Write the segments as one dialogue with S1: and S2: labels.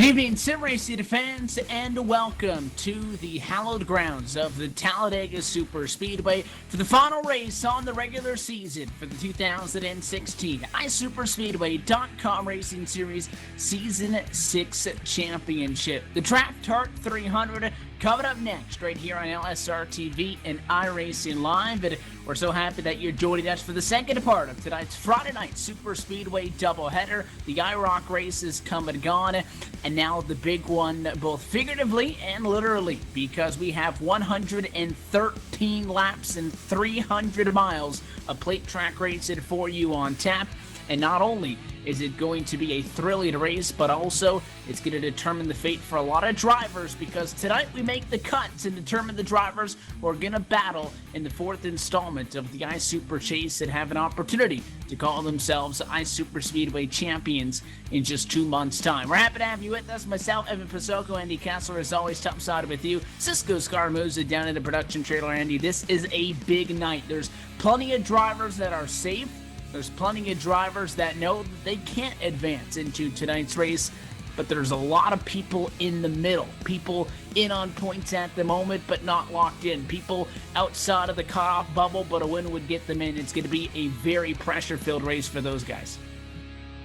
S1: Good evening, sim racing fans, and welcome to the hallowed grounds of the Talladega Superspeedway for the final race on the regular season for the 2016 iSuperspeedway.com Racing Series Season 6 Championship. The DraftHardt 300 coming up next right here on LSRTV and iRacing Live. And we're so happy that you're joining us for the second part of tonight's Friday night Superspeedway doubleheader. The IROC race is come and gone, and now the big one, both figuratively and literally, because we have 113 laps and 300 miles of plate track racing for you on tap. And not only is it going to be a thrilling race, but also it's going to determine the fate for a lot of drivers, because tonight we make the cuts and determine the drivers who are going to battle in the fourth installment of the iSuper Chase and have an opportunity to call themselves iSuperspeedway champions in just 2 months' time. We're happy to have you with us. Myself, Evan Pasoko, Andy Kessler, as always, topside with you. Cisco Scarmuza down in the production trailer. Andy, this is a big night. There's plenty of drivers that are safe. There's plenty of drivers that know that they can't advance into tonight's race, but there's a lot of people in the middle. People in on points at the moment, but not locked in. People outside of the cutoff bubble, but a win would get them in. It's going to be a very pressure-filled race for those guys.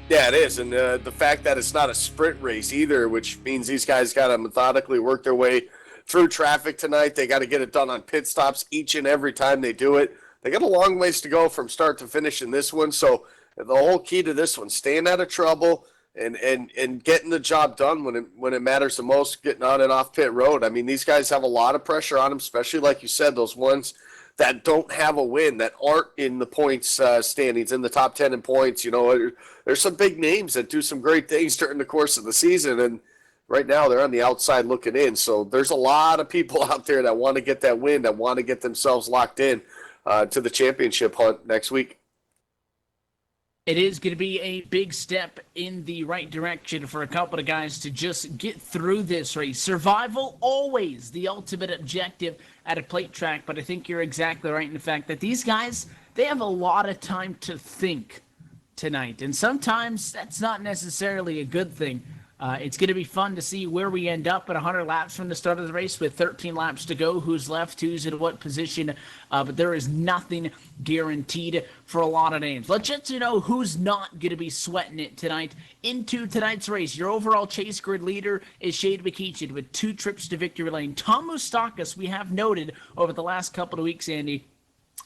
S2: Yeah, it is, and the fact that it's not a sprint race either, which means these guys got to methodically work their way through traffic tonight. They got to get it done on pit stops each and every time they do it. They got a long ways to go from start to finish in this one, so the whole key to this one, staying out of trouble and getting the job done when it matters the most, getting on and off pit road. I mean, these guys have a lot of pressure on them, especially, like you said, those ones that don't have a win, that aren't in the points standings, in the top 10 in points. You know, there's some big names that do some great things during the course of the season, and right now they're on the outside looking in. So there's a lot of people out there that want to get that win, that want to get themselves locked in to the championship hunt next week.
S1: It is going to be a big step in the right direction for a couple of guys to just get through this race. Survival, always the ultimate objective at a plate track, but I think you're exactly right in the fact that these guys, they have a lot of time to think tonight, and sometimes that's not necessarily a good thing. It's going to be fun to see where we end up at 100 laps from the start of the race with 13 laps to go. Who's left, who's in what position, but there is nothing guaranteed for a lot of names. Let's just know who's not going to be sweating it tonight into tonight's race. Your overall chase grid leader is Shade McKeechin with 2 trips to victory lane. Tom Moustakis, we have noted over the last couple of weeks, Andy,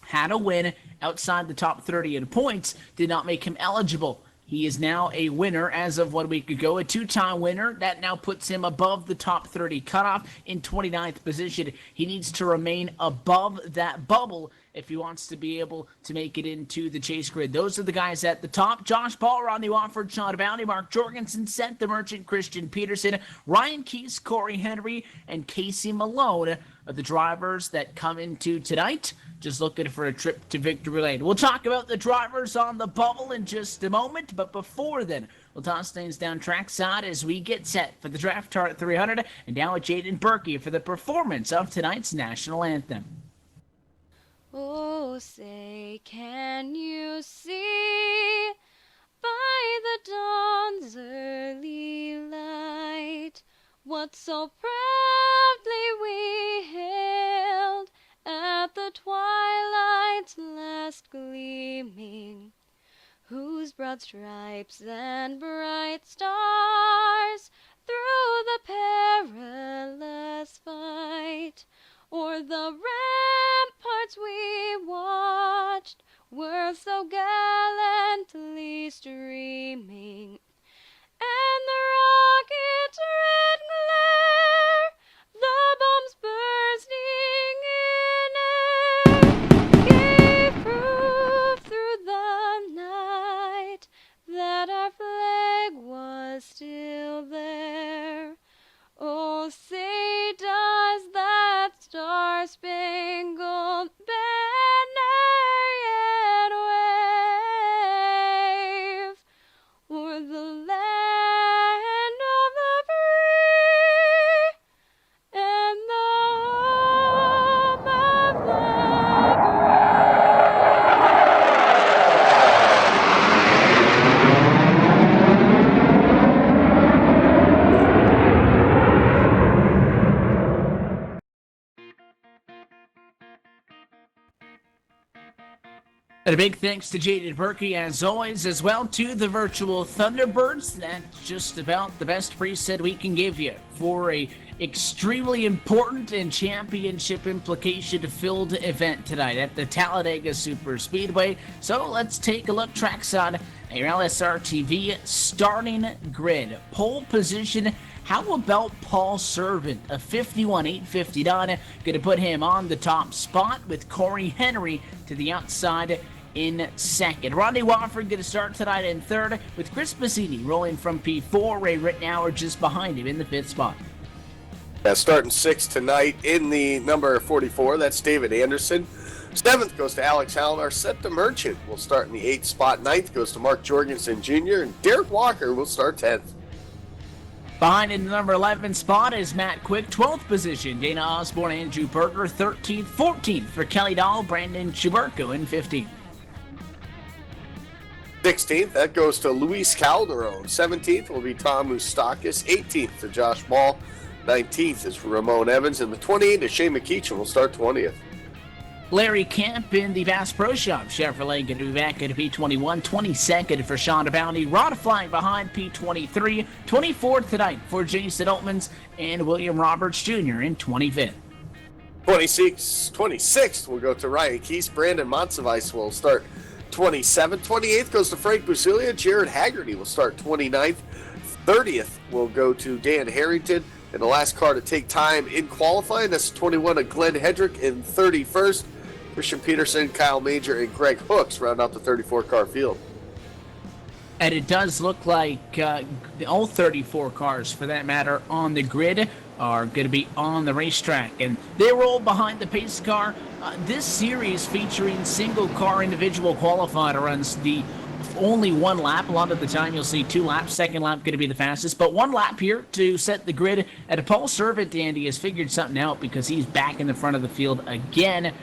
S1: had a win outside the top 30 in points, did not make him eligible. He is now a winner as of 1 week ago, a 2-time winner. That now puts him above the top 30 cutoff in 29th position. He needs to remain above that bubble if he wants to be able to make it into the chase grid. Those are the guys at the top. Josh Ballmer on the Wofford, Sean Bounty, Mark Jorgensen, Seth the Merchant, Christian Peterson, Ryan Keese, Corey Henry, and Casey Malone are the drivers that come into tonight, just looking for a trip to victory lane. We'll talk about the drivers on the bubble in just a moment, but before then, we'll toss things down trackside as we get set for the DraftHardt 300, and now with Jaden Berkey for the performance of tonight's national anthem.
S3: Oh, say, can you see by the dawn's early light what so proudly we hailed at the twilight's last gleaming, whose broad stripes and bright stars through the perilous fight o'er the ramparts we watched were so gallantly streaming, and the rocket's red glare, the bombs bursting in air, gave proof through the night that our flag was still there. Oh, say does that star-spangled banner yet
S1: And a big thanks to Jaden Berkey, as always, as well to the virtual Thunderbirds. That's just about the best preset we can give you for a extremely important and championship implication-filled event tonight at the Talladega Super Speedway. So let's take a look trackside at your LSRTV starting grid. Pole position. How about Paul Servant, a 51.859, going to put him on the top spot with Corey Henry to the outside in second. Rodney Wofford going to start tonight in third, with Chris Mazzini rolling from P4. Ray Rittenauer just behind him in the fifth spot.
S2: Yeah, starting sixth tonight in the number 44, that's David Anderson. Seventh goes to Alex Hallinar. Seth Merchant will start in the eighth spot. Ninth goes to Mark Jorgensen Jr. And Derek Walker will start 10th.
S1: Behind in the number 11 spot is Matt Quick, 12th position. Dana Osborne, Andrew Berger, 13th. 14th for Kelly Dahl, Brandon Chuberko in 15th.
S2: 16th, that goes to Luis Calderon. 17th will be Tom Moustakis. 18th to Josh Ball. 19th is Ramon Evans. And the 28th is Shane McEachin will start 20th.
S1: Larry Camp in the Bass Pro Shop. Chevrolet going to be back at P21. 22nd for Sean Bounty. Rod flying behind P23. 24th tonight for Jason Altmans and William Roberts Jr. in 25th.
S2: 26th will go to Ryan Keese. Brandon Monsivice will start 27th. 28th goes to Frank Busilia. Jared Haggerty will start 29th. 30th will go to Dan Harrington. And the last car to take time in qualifying, that's 21 of Glenn Hedrick in 31st. Christian Peterson, Kyle Major, and Greg Hooks round out the 34-car field.
S1: And it does look like all 34 cars, for that matter, on the grid are going to be on the racetrack. And they roll behind the pace car. This series featuring single-car individual qualifier runs the only one lap. A lot of the time you'll see 2 laps. Second lap going to be the fastest. But 1 lap here to set the grid. And Paul Servant, Andy, has figured something out because he's back in the front of the field again.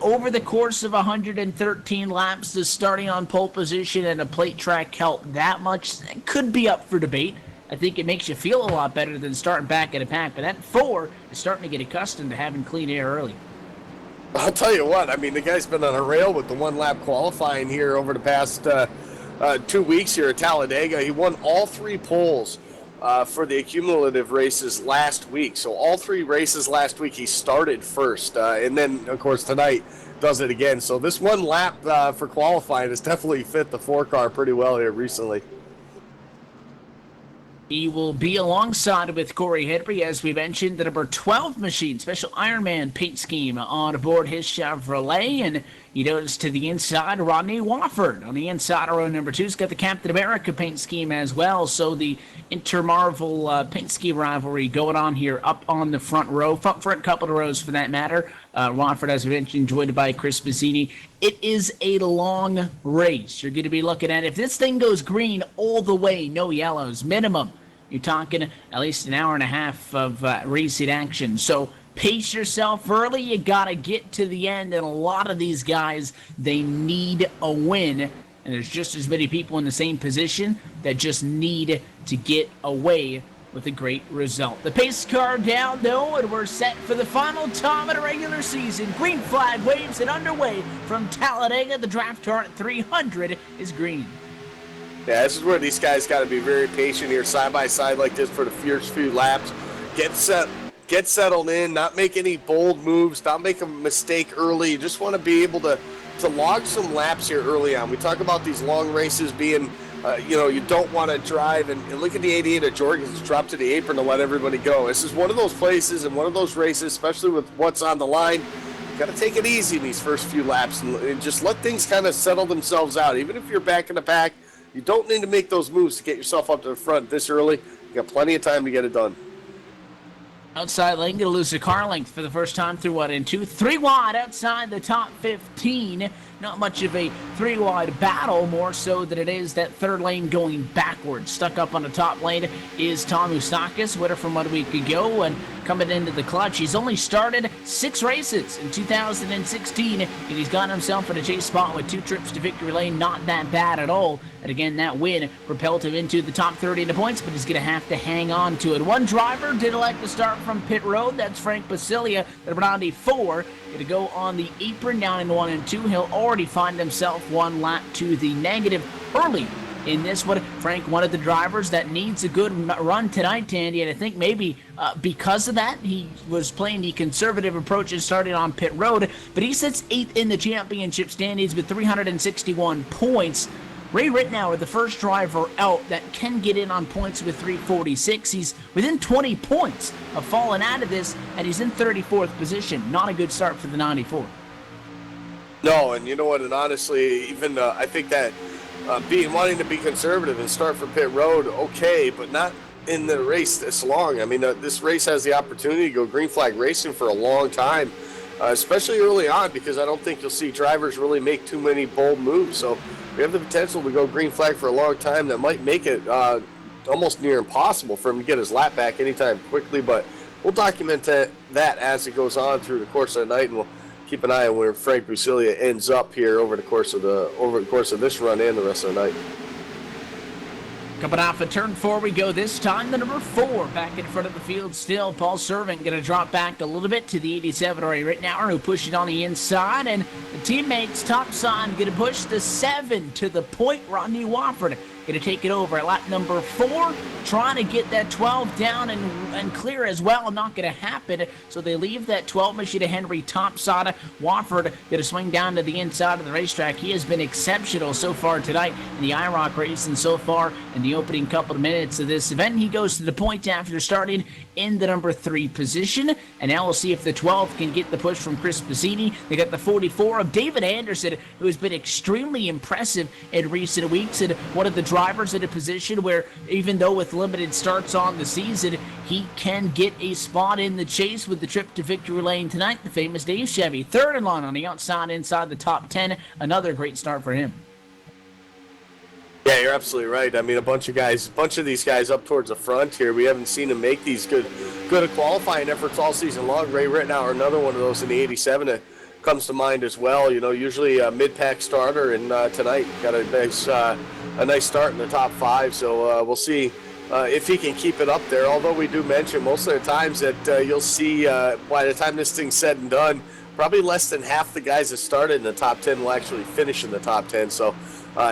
S1: Over the course of 113 laps, does starting on pole position and a plate track help that much? It could be up for debate. I think it makes you feel a lot better than starting back at a pack. But that 4 is starting to get accustomed to having clean air early.
S2: I'll tell you what, I mean, the guy's been on a rail with the 1 lap qualifying here over the past 2 weeks here at Talladega. He won all 3 poles for the cumulative races last week. So all 3 races last week he started first. And then, of course, tonight does it again. So this 1 lap for qualifying has definitely fit the 4-car pretty well here recently.
S1: He will be alongside with Corey Henry, as we mentioned, the number 12 machine, special Ironman paint scheme on aboard his Chevrolet. And you notice to the inside, Rodney Wofford. On the inside, row number 2's got the Captain America paint scheme as well. So the Intermarvel paint scheme rivalry going on here up on the front row, front couple of rows for that matter. Wofford, as we mentioned, joined by Chris Mazzini. It is a long race. You're going to be looking at, if this thing goes green all the way, no yellows, minimum, you're talking at least an hour and a half of racing action. So pace yourself early. You got to get to the end. And a lot of these guys, they need a win. And there's just as many people in the same position that just need to get away with a great result. The pace car down, though, and we're set for the final time of the regular season. Green flag waves and underway from Talladega. The DraftHardt 300 is green.
S2: Yeah, this is where these guys got to be very patient here, side by side like this for the first few laps. Get settled in, not make any bold moves, not make a mistake early. You just want to be able to log some laps here early on. We talk about these long races being, you don't want to drive and look at the 88 at Jorgensen's drop to the apron to let everybody go. This is one of those places and one of those races, especially with what's on the line. You got to take it easy in these first few laps and just let things kind of settle themselves out. Even if you're back in the pack, you don't need to make those moves to get yourself up to the front this early. You got plenty of time to get it done.
S1: Outside lane, going to lose the car length for the first time through 1 and 2. 3 wide outside the top 15. Not much of a 3 wide battle, more so than it is that third lane going backwards. Stuck up on the top lane is Tom Moustakis, winner from 1 week ago, and coming into the clutch. He's only started 6 races in 2016, and he's got himself in a chase spot with 2 trips to victory lane. Not that bad at all. And again, that win propelled him into the top 30 in the points, but he's going to have to hang on to it. One driver did elect to start from pit road. That's Frank Basilia, the Brandi 4. Going to go on the apron down in 1 and 2. He'll already find himself 1 lap to the negative early in this one. Frank, one of the drivers that needs a good run tonight, Tandy, and I think maybe because of that, he was playing the conservative approach and started on pit road, but he sits 8th in the championship standings with 361 points. Ray Rittenauer, the first driver out that can get in on points with 346. He's within 20 points of falling out of this, and he's in 34th position. Not a good start for the 94.
S2: No, and you know what, and honestly, even I think that wanting to be conservative and start for pit road, okay, but not in the race this long. I mean, this race has the opportunity to go green flag racing for a long time, especially early on, because I don't think you'll see drivers really make too many bold moves. So we have the potential to go green flag for a long time. That might make it almost near impossible for him to get his lap back anytime quickly, but we'll document that as it goes on through the course of the night, and we'll keep an eye on where Frank Basilia ends up here over the course of this run and the rest of the night.
S1: Coming off of turn 4 we go this time. The number 4 back in front of the field still. Paul Servant going to drop back a little bit to the 87 Ray Rittenauer, who pushed it on the inside. And the teammates topside going to push the 7 to the point. Rodney Wofford going to take it over at lap number 4, trying to get that 12 down and clear as well. Not going to happen, so they leave that 12 machine to Henry topside. Wofford going to swing down to the inside of the racetrack. He has been exceptional so far tonight in the IROC race, and so far in the opening couple of minutes of this event. He goes to the point after starting in the number 3 position, and now we'll see if the 12 can get the push from Chris Bassini. They got the 44 of David Anderson, who has been extremely impressive in recent weeks, and one of the drivers in a position where, even though with limited starts on the season, he can get a spot in the chase with the trip to victory lane tonight. The famous Dave Chevy, 3rd in line on the outside inside the top 10. Another great start for him.
S2: Yeah, you're absolutely right. I mean, a bunch of these guys up towards the front here, we haven't seen them make these good qualifying efforts all season long. Ray Rittenauer, another one of those in the 87 that comes to mind as well. You know, usually a mid-pack starter, and tonight got a nice start in the top 5. So we'll see if he can keep it up there. Although we do mention most of the times that you'll see by the time this thing's said and done, probably less than half the guys that started in the top 10 will actually finish in the top 10. So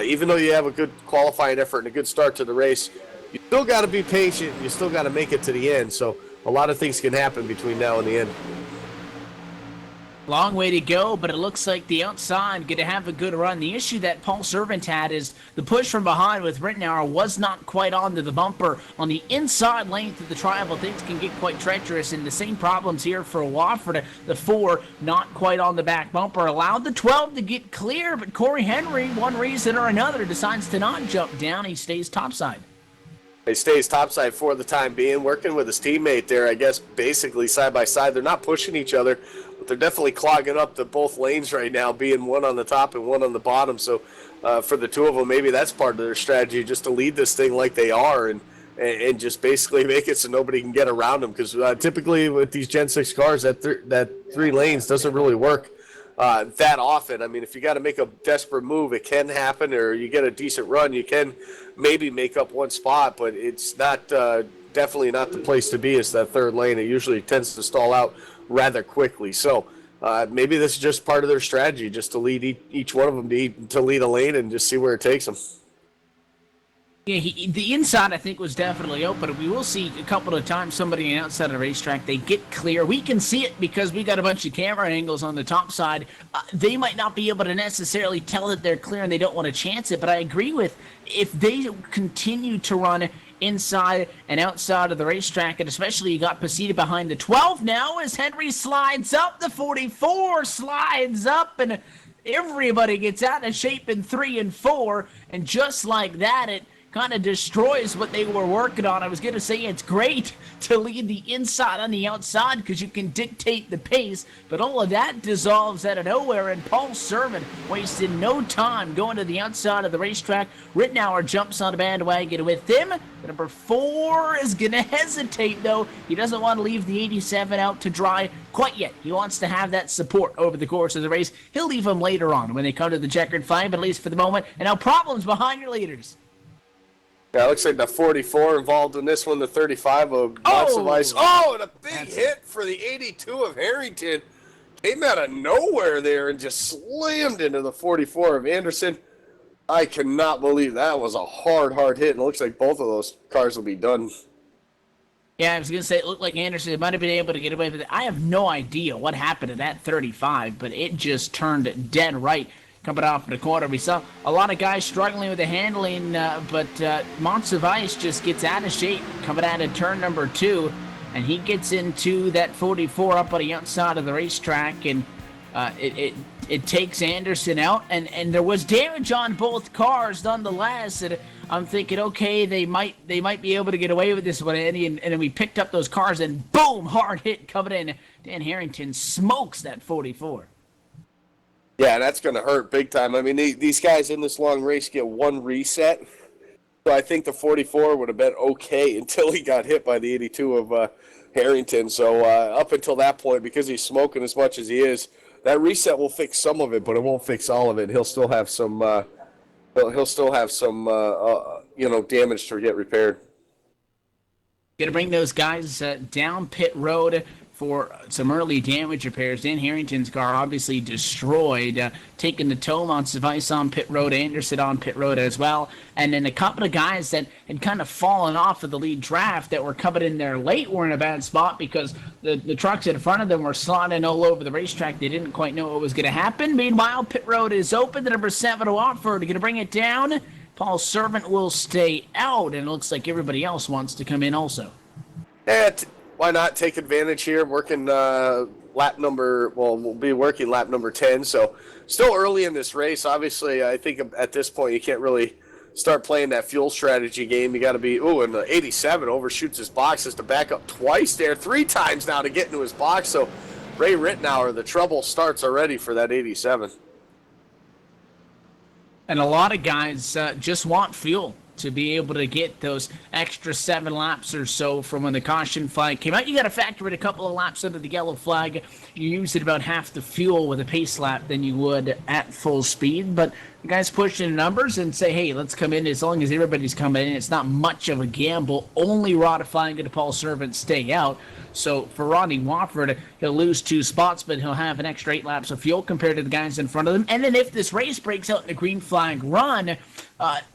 S2: even though you have a good qualifying effort and a good start to the race, you still got to be patient. You still got to make it to the end. So a lot of things can happen between now and the end.
S1: Long way to go, but it looks like the outside going to have a good run. The issue that Paul Servant had is the push from behind with Rittenauer was not quite onto the bumper. On the inside length of the triangle, things can get quite treacherous, and the same problems here for Wofford. The 4 not quite on the back bumper. Allowed the 12 to get clear, but Corey Henry, one reason or another, decides to not jump down. He stays topside.
S2: He stays topside for the time being, working with his teammate there, I guess, basically side by side. They're not pushing each other, but they're definitely clogging up the both lanes right now, being one on the top and one on the bottom. So for the two of them, maybe that's part of their strategy, just to lead this thing like they are and just basically make it so nobody can get around them. Because typically with these Gen 6 cars, that 3 lanes doesn't really work that often. I mean, if you got to make a desperate move, it can happen, or you get a decent run, you can maybe make up one spot, but it's not definitely not the place to be. It's that 3rd lane. It usually tends to stall out rather quickly. So maybe this is just part of their strategy, just to lead each one of them to lead a lane and just see where it takes them.
S1: Yeah, the inside, I think, was definitely open. We will see a couple of times somebody outside of the racetrack, they get clear. We can see it because we got a bunch of camera angles on the top side. They might not be able to necessarily tell that they're clear and they don't want to chance it, but I agree with if they continue to run inside and outside of the racetrack, and especially you got Pasita behind the 12 now as Henry slides up, the 44 slides up, and everybody gets out of shape in 3 and 4, and just like that, it kind of destroys what they were working on. I was going to say it's great to lead the inside on the outside because you can dictate the pace, but all of that dissolves out of nowhere, and Paul Servant wasted no time going to the outside of the racetrack. Rittenauer jumps on a bandwagon with him. Number 4 is going to hesitate, though. He doesn't want to leave the 87 out to dry quite yet. He wants to have that support over the course of the race. He'll leave him later on when they come to the checkered flag, but at least for the moment. And now problems behind your leaders.
S2: Yeah, it looks like the 44 involved in this one, the 35 of Monsivice. Oh, and a big hit for the 82 of Harrington. Came out of nowhere there and just slammed into the 44 of Anderson. I cannot believe that was a hard hit, and it looks like both of those cars will be done.
S1: Yeah, I was going to say, it looked like Anderson might have been able to get away with it. I have no idea what happened to that 35, but it just turned dead right coming off the corner. We saw a lot of guys struggling with the handling, but Monsivice just gets out of shape coming out of turn number 2, and he gets into that 44 up on the outside of the racetrack, and it takes Anderson out, and there was damage on both cars nonetheless. And I'm thinking, okay, they might be able to get away with this one, Andy, and then we picked up those cars, and boom, hard hit coming in. Dan Harrington smokes that 44.
S2: Yeah, that's going to hurt big time. I mean, these guys in this long race get one reset, so I think the 44 would have been okay until he got hit by the 82 of Harrington. So up until that point, because he's smoking as much as he is, that reset will fix some of it, but it won't fix all of it. He'll still have some, damage to get repaired.
S1: Going to bring those guys down pit road for some early damage repairs. Dan Harrington's car obviously destroyed, taking the tow. Monsivice on pit road, Anderson on pit road as well, and then a couple of guys that had kind of fallen off of the lead draft that were coming in there late were in a bad spot because the trucks in front of them were slotting all over the racetrack. They didn't quite know what was going to happen. Meanwhile, pit road is open. The number 7 Watford going to bring it down. Paul Servant will stay out, and it looks like everybody else wants to come in also.
S2: Why not take advantage here? Working we'll be working lap number 10. So still early in this race. Obviously, I think at this point you can't really start playing that fuel strategy game. You got to be, and the 87 overshoots his box, has to back up twice there, 3 times now to get into his box. So Ray Rittenauer, the trouble starts already for that 87.
S1: And a lot of guys just want fuel to be able to get those extra 7 laps or so from when the caution flag came out. You got to factor in a couple of laps under the yellow flag. You use it about half the fuel with a pace lap than you would at full speed. But the guys push in numbers and say, hey, let's come in. As long as everybody's coming in, it's not much of a gamble. Only ratifying to Paul Servant stay out. So for Rodney Wofford, he'll lose 2 spots, but he'll have an extra 8 laps of fuel compared to the guys in front of him. And then if this race breaks out in a green flag run,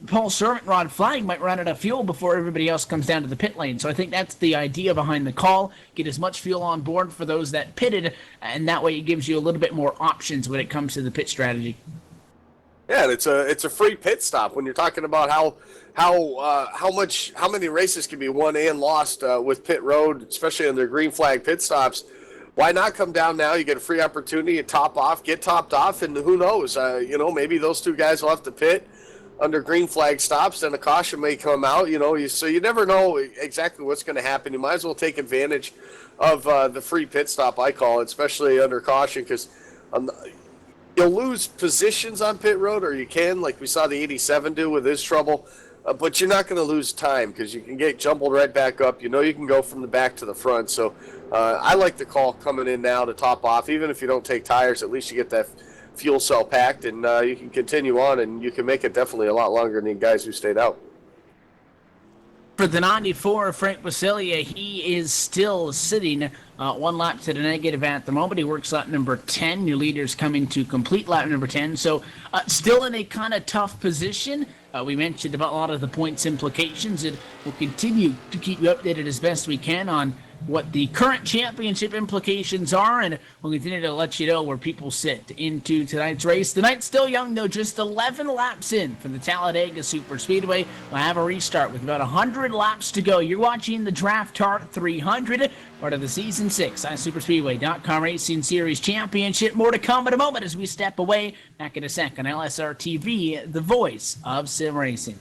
S1: Paul Servant, Rod Flag might run out of fuel before everybody else comes down to the pit lane. So I think that's the idea behind the call. Get as much fuel on board for those that pitted, and that way it gives you a little bit more options when it comes to the pit strategy.
S2: Yeah, and it's a free pit stop when you're talking about how many races can be won and lost with pit road, especially on their green flag pit stops. Why not come down now? You get a free opportunity to get topped off, and who knows? Maybe those 2 guys will have to pit under green flag stops, then a caution may come out. So you never know exactly what's going to happen. You might as well take advantage of the free pit stop, I call it, especially under caution, because you'll lose positions on pit road, or you can, like we saw the 87 do with his trouble, but you're not going to lose time because you can get jumbled right back up. You can go from the back to the front. So I like the call coming in now to top off. Even if you don't take tires, at least you get that fuel cell packed, and you can continue on, and you can make it definitely a lot longer than the guys who stayed out.
S1: For the 94, Frank Basilia, he is still sitting 1 lap to the negative at the moment. He works lap number 10. New leaders coming to complete lap number 10. So still in a kind of tough position. We mentioned about a lot of the points implications, and we'll continue to keep you updated as best we can on what the current championship implications are, and we'll continue to let you know where people sit into tonight's race. The night's still young, though, just 11 laps in from the Talladega Superspeedway. We'll have a restart with about 100 laps to go. You're watching the DraftHardt 300, part of the Season 6 on Superspeedway.com Racing Series Championship. More to come in a moment as we step away. Back in a second, LSRTV, the voice of sim racing.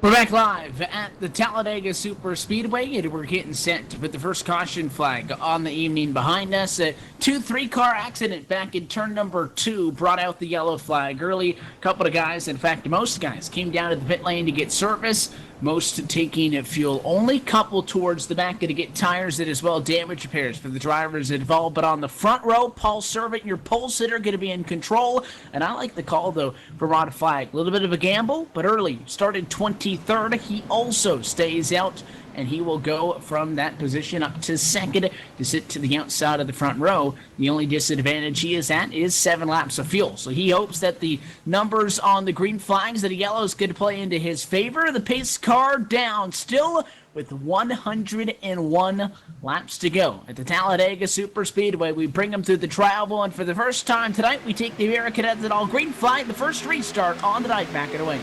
S1: We're back live at the Talladega Super Speedway, and we're getting set to put the first caution flag on the evening behind us. A 2-3 car accident back in turn number 2 brought out the yellow flag early. A couple of guys, in fact, most guys, came down to the pit lane to get service. Most taking fuel only, couple towards the back to get tires and as well damage repairs for the drivers involved. But on the front row, Paul Servant, your pole sitter, going to be in control. And I like the call, though, for Rod Flag. A little bit of a gamble, but early. Started 23rd. He also stays out, and he will go from that position up to second to sit to the outside of the front row. The only disadvantage he is at is 7 laps of fuel. So he hopes that the numbers on the green flags that the yellows could play into his favor. The pace car down still with 101 laps to go. At the Talladega Super Speedway, we bring them through the trial, and for the first time tonight, we take the American Cadets at all green flag, the first restart on the night. Back it away.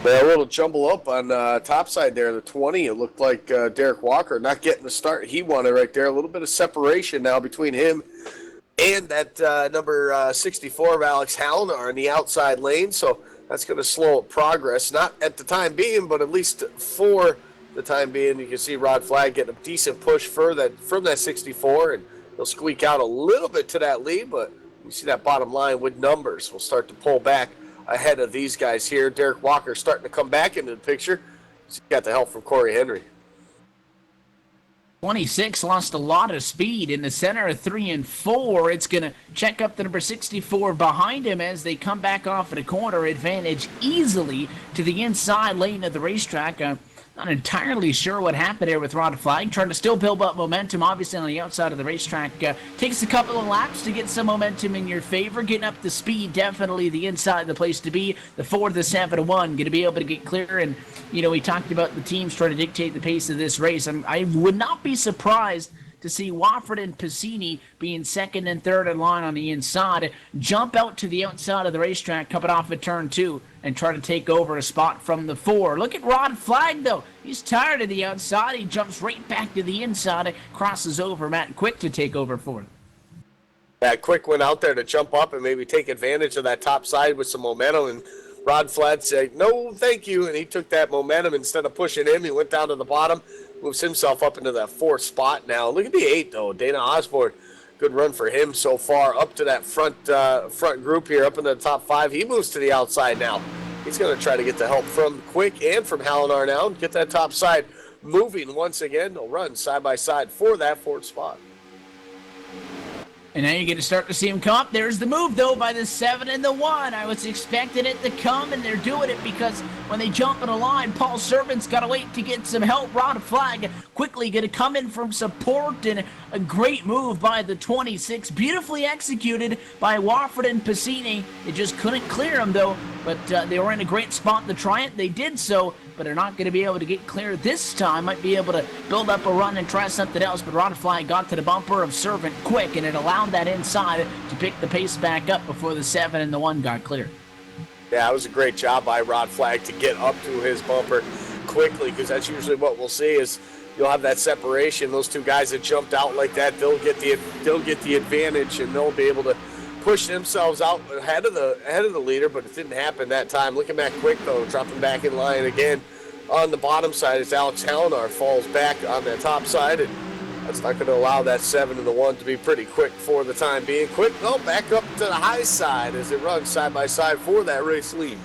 S2: A little jumble up on top side there, the 20. It looked like Derek Walker not getting the start he wanted right there. A little bit of separation now between him and that number 64 of Alex Hallinar in the outside lane. So that's going to slow up progress, not at the time being, but at least for the time being. You can see Rod Flag getting a decent push from that 64, and he'll squeak out a little bit to that lead, but you see that bottom line with numbers will start to pull back ahead of these guys here. Derek Walker starting to come back into the picture. He's got the help from Corey Henry.
S1: 26 lost a lot of speed in the center of 3 and 4. It's going to check up the number 64 behind him as they come back off at a corner. Advantage easily to the inside lane of the racetrack. Not entirely sure what happened there with Rod Flag. Trying to still build up momentum, obviously, on the outside of the racetrack. Takes a couple of laps to get some momentum in your favor. Getting up the speed, definitely the inside the place to be. The 4, the 7, 1, going to be able to get clear. And, you know, we talked about the teams trying to dictate the pace of this race. I would not be surprised to see Wofford and Piscini being second and third in line on the inside, jump out to the outside of the racetrack, coming off at turn 2, and try to take over a spot from the 4. Look at Rod Flag, though. He's tired of the outside. He jumps right back to the inside, crosses over Matt Quick to take over 4th.
S2: Matt Quick went out there to jump up and maybe take advantage of that top side with some momentum, and Rod Flag said, no, thank you, and he took that momentum. Instead of pushing him, he went down to the bottom, moves himself up into that 4th spot now. Look at the 8, though. Dana Osborne, good run for him so far, up to that front group here, up in the top 5. He moves to the outside now. He's going to try to get the help from Quick and from Hallinar now and get that top side moving once again. They'll run side by side for that 4th spot.
S1: And now you're going to start to see him come up. There's the move, though, by the 7 and the 1. I was expecting it to come, and they're doing it because when they jump in a line, Paul Servant's got to wait to get some help. Rod Flag quickly going to come in from support, and a great move by the 26. Beautifully executed by Wofford and Piscini. They just couldn't clear him, though, but they were in a great spot to try it. They did so, but are not going to be able to get clear this time. Might be able to build up a run and try something else, but Rod Flag got to the bumper of Servant quick, and it allowed that inside to pick the pace back up before the 7 and the 1 got clear.
S2: Yeah, it was a great job by Rod Flag to get up to his bumper quickly, because that's usually what we'll see is you'll have that separation. Those two guys that jumped out like that, they'll get the advantage, and they'll be able to push themselves out ahead of the leader, but it didn't happen that time. Look at Matt Quick, though, dropping back in line again on the bottom side as Alex Hallinar falls back on that top side, and that's not going to allow that 7 and the 1 to be pretty quick for the time being. Quick, though, back up to the high side as it runs side by side for that race lead.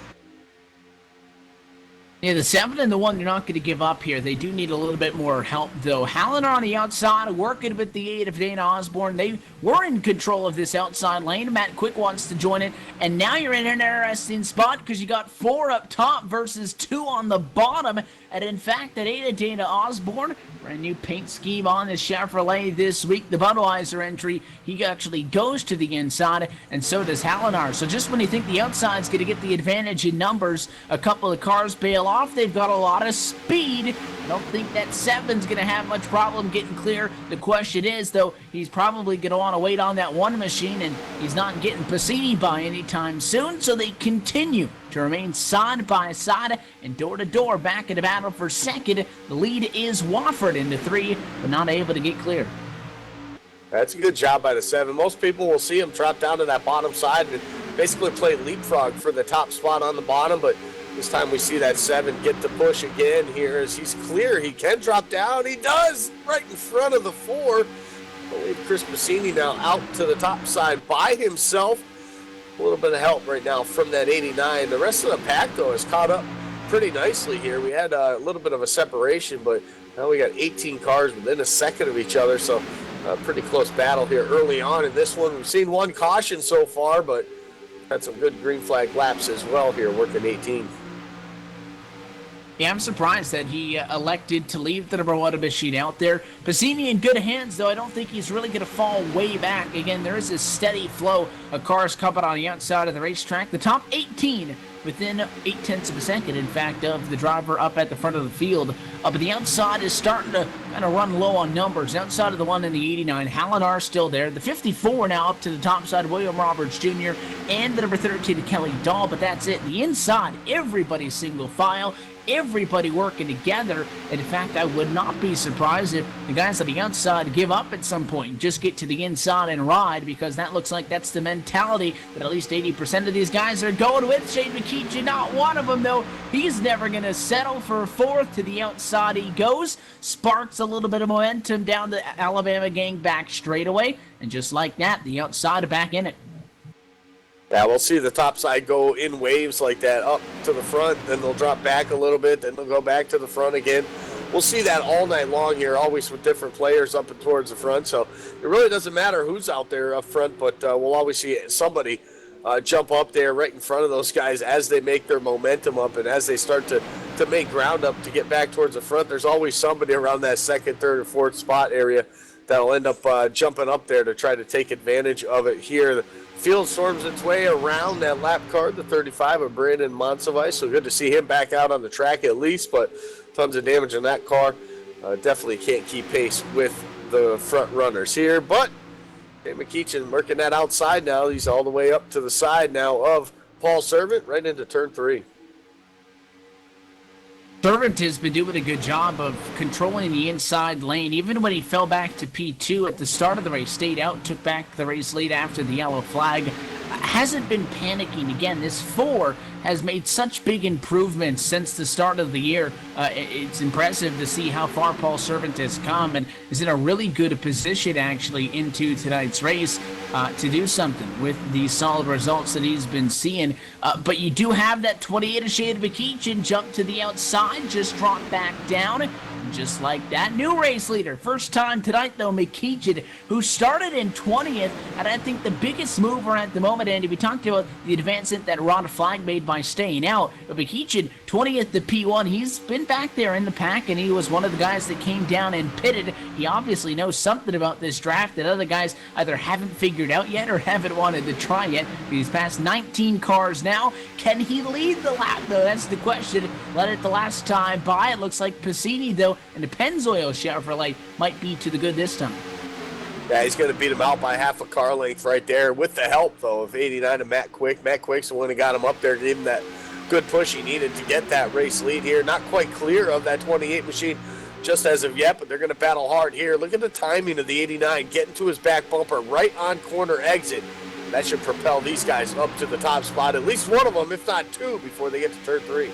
S1: Yeah, the 7 and the 1, they're not going to give up here. They do need a little bit more help, though. Hallinar on the outside, working with the 8 of Dana Osborne. They were in control of this outside lane. Matt Quick wants to join it, and now you're in an interesting spot because you got 4 up top versus 2 on the bottom. And in fact, that 8 of Dana Osborne, brand new paint scheme on the Chevrolet this week. The Budweiser entry, he actually goes to the inside, and so does Hallinar. So just when you think the outside's going to get the advantage in numbers, a couple of cars bail off. They've got a lot of speed. I don't think that 7's going to have much problem getting clear. The question is, though, he's probably going to want to wait on that 1 machine, and he's not getting Piscini by anytime soon, so they continue to remain side by side and door to door back in the battle for second. The lead is Wofford into 3, but not able to get clear.
S2: That's a good job by the 7. Most people will see him drop down to that bottom side and basically play leapfrog for the top spot on the bottom, but This time we see that 7 get the push again here as he's clear. He can drop down. He does right in front of the 4. I believe Chris Bassini now out to the top side by himself. A little bit of help right now from that 89. The rest of the pack, though, is caught up pretty nicely here. We had a little bit of a separation, but now we got 18 cars within a second of each other, so a pretty close battle here early on in this one. We've seen one caution so far, but had some good green flag laps as well here, working 18.
S1: Yeah, I'm surprised that he elected to leave the number 1 machine out there. Pazzini in good hands, though. I don't think he's really going to fall way back. Again, there is a steady flow of cars coming on the outside of the racetrack. The top 18 within 0.8 of a second, in fact, of the driver up at the front of the field. But the outside is starting to kind of run low on numbers. Outside of the one in the 89, Hallinar still there. The 54 now up to the top side, William Roberts Jr. and the number 13, Kelly Dahl. But that's it. The inside, everybody's single file. Everybody working together. And in fact, I would not be surprised if the guys on the outside give up at some point and just get to the inside and ride, because that looks like that's the mentality that at least 80% of these guys are going with. Shane McKeachie, not one of them, though. He's never going to settle for 4th. To the outside he goes. Sparks a little bit of momentum down the Alabama gang back straightaway. And just like that, the outside back in it.
S2: Yeah, we'll see the top side go in waves like that, up to the front, then they'll drop back a little bit, then they'll go back to the front again. We'll see that all night long here, always with different players up and towards the front. So it really doesn't matter who's out there up front, but we'll always see somebody jump up there right in front of those guys as they make their momentum up and as they start to make ground up to get back towards the front. There's always somebody around that 2nd, 3rd, or 4th spot area that'll end up jumping up there to try to take advantage of it here. The field storms its way around that lap car, the 35 of Brandon Monsivais, so good to see him back out on the track at least, but tons of damage in that car. Definitely can't keep pace with the front runners here, but McKeachin working that outside now. He's all the way up to the side now of Paul Servant, right into turn 3.
S1: Servant has been doing a good job of controlling the inside lane. Even when he fell back to P2 at the start of the race, stayed out, took back the race lead after the yellow flag. Hasn't been panicking. Again, this 4 has made such big improvements since the start of the year. It's impressive to see how far Paul Servant has come and is in a really good position actually into tonight's race to do something with the solid results that he's been seeing. But you do have that 28 of Shane McKeachin jump to the outside, just drop back down. Just like that, new race leader. First time tonight, though, McKeachin, who started in 20th, and I think the biggest mover at the moment, Andy, we talked about the advancement that Ron Flagg made by staying out, but McKeachin, 20th to P1, he's been back there in the pack, and he was one of the guys that came down and pitted. He obviously knows something about this draft that other guys either haven't figured out yet or haven't wanted to try yet. He's passed 19 cars now. Can he lead the lap, though? That's the question. Led it the last time by. It looks like Pazzini, though, and the Pennzoil Chevrolet might be to the good this time.
S2: Yeah, he's going to beat him out by half a car length right there with the help, though, of 89 of Matt Quick. Matt Quick's the one who got him up there, gave him that good push he needed to get that race lead here. Not quite clear of that 28 machine just as of yet, but they're going to battle hard here. Look at the timing of the 89, getting to his back bumper right on corner exit. That should propel these guys up to the top spot, at least one of them, if not 2, before they get to turn 3.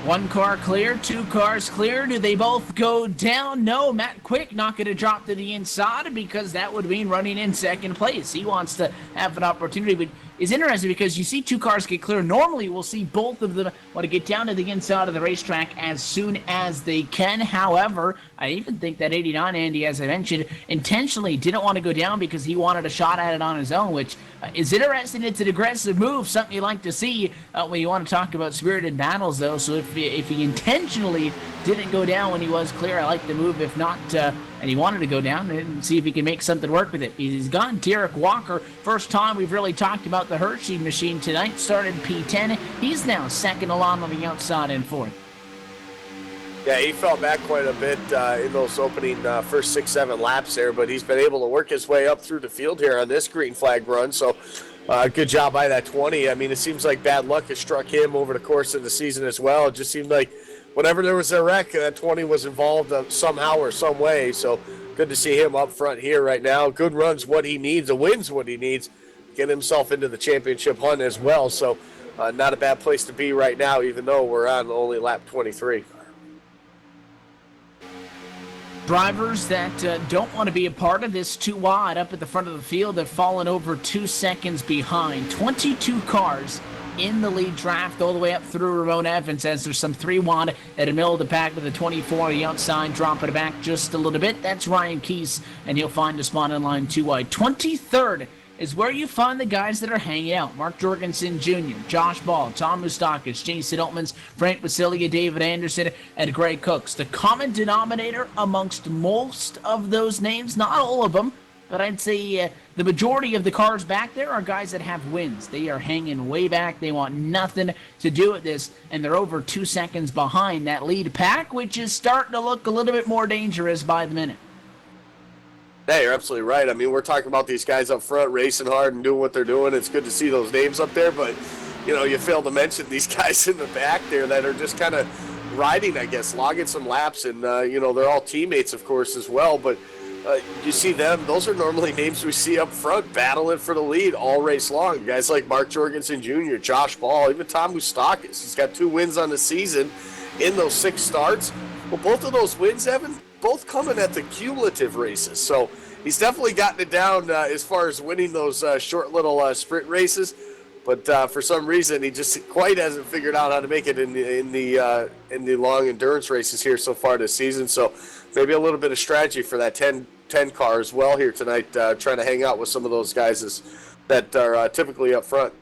S1: 1 car clear, 2 cars clear. Do they both go down? No, Matt Quick not going to drop to the inside because that would mean running in 2nd place. He wants to have an opportunity, but it's interesting because you see 2 cars get clear. Normally, we'll see both of them want to get down to the inside of the racetrack as soon as they can. However, I even think that 89, Andy, as I mentioned, intentionally didn't want to go down because he wanted a shot at it on his own, which is interesting. It's an aggressive move, something you like to see when you want to talk about spirited battles, though. So if he intentionally didn't go down when he was clear, I like the move. If not, and he wanted to go down and see if he can make something work with it. He's gone Derek Walker. First time we've really talked about the Hershey machine tonight. Started P10. He's now second along on the outside and 4th.
S2: Yeah, he fell back quite a bit in those opening first 6-7 laps there, but he's been able to work his way up through the field here on this green flag run. So good job by that 20. I mean, it seems like bad luck has struck him over the course of the season as well. It just seemed like whenever there was a wreck, that 20 was involved somehow or some way. So good to see him up front here right now. Good run's what he needs. A win's what he needs. Get himself into the championship hunt as well. So not a bad place to be right now, even though we're on only lap 23.
S1: Drivers that don't want to be a part of this too wide up at the front of the field have fallen over 2 seconds behind. 22 cars in the lead draft all the way up through Ramon Evans as there's some 3 wide at the middle of the pack with a 24 on the outside, dropping it back just a little bit. That's Ryan Keese, and he'll find a spot in line 2 wide. 23rd is where you find the guys that are hanging out. Mark Jorgensen Jr., Josh Ball, Tom Moustakis, Jason Altmans, Frank Basilia, David Anderson, and Greg Cooks. The common denominator amongst most of those names, not all of them, but I'd say the majority of the cars back there are guys that have wins. They are hanging way back. They want nothing to do with this, and they're over 2 seconds behind that lead pack, which is starting to look a little bit more dangerous by the minute.
S2: Yeah, you're absolutely right. I mean, we're talking about these guys up front racing hard and doing what they're doing. It's good to see those names up there, but, you fail to mention these guys in the back there that are just kind of riding, I guess, logging some laps, and, they're all teammates, of course, as well, but you see them. Those are normally names we see up front battling for the lead all race long. Guys like Mark Jorgensen Jr., Josh Ball, even Tom Moustakis. He's got 2 wins on the season in those 6 starts. Well, both of those wins, Evan, both coming at the cumulative races. So he's definitely gotten it down as far as winning those short little sprint races. But for some reason, he just quite hasn't figured out how to make it in the long endurance races here so far this season. So maybe a little bit of strategy for that 10 car as well here tonight, trying to hang out with some of those guys that are typically up front.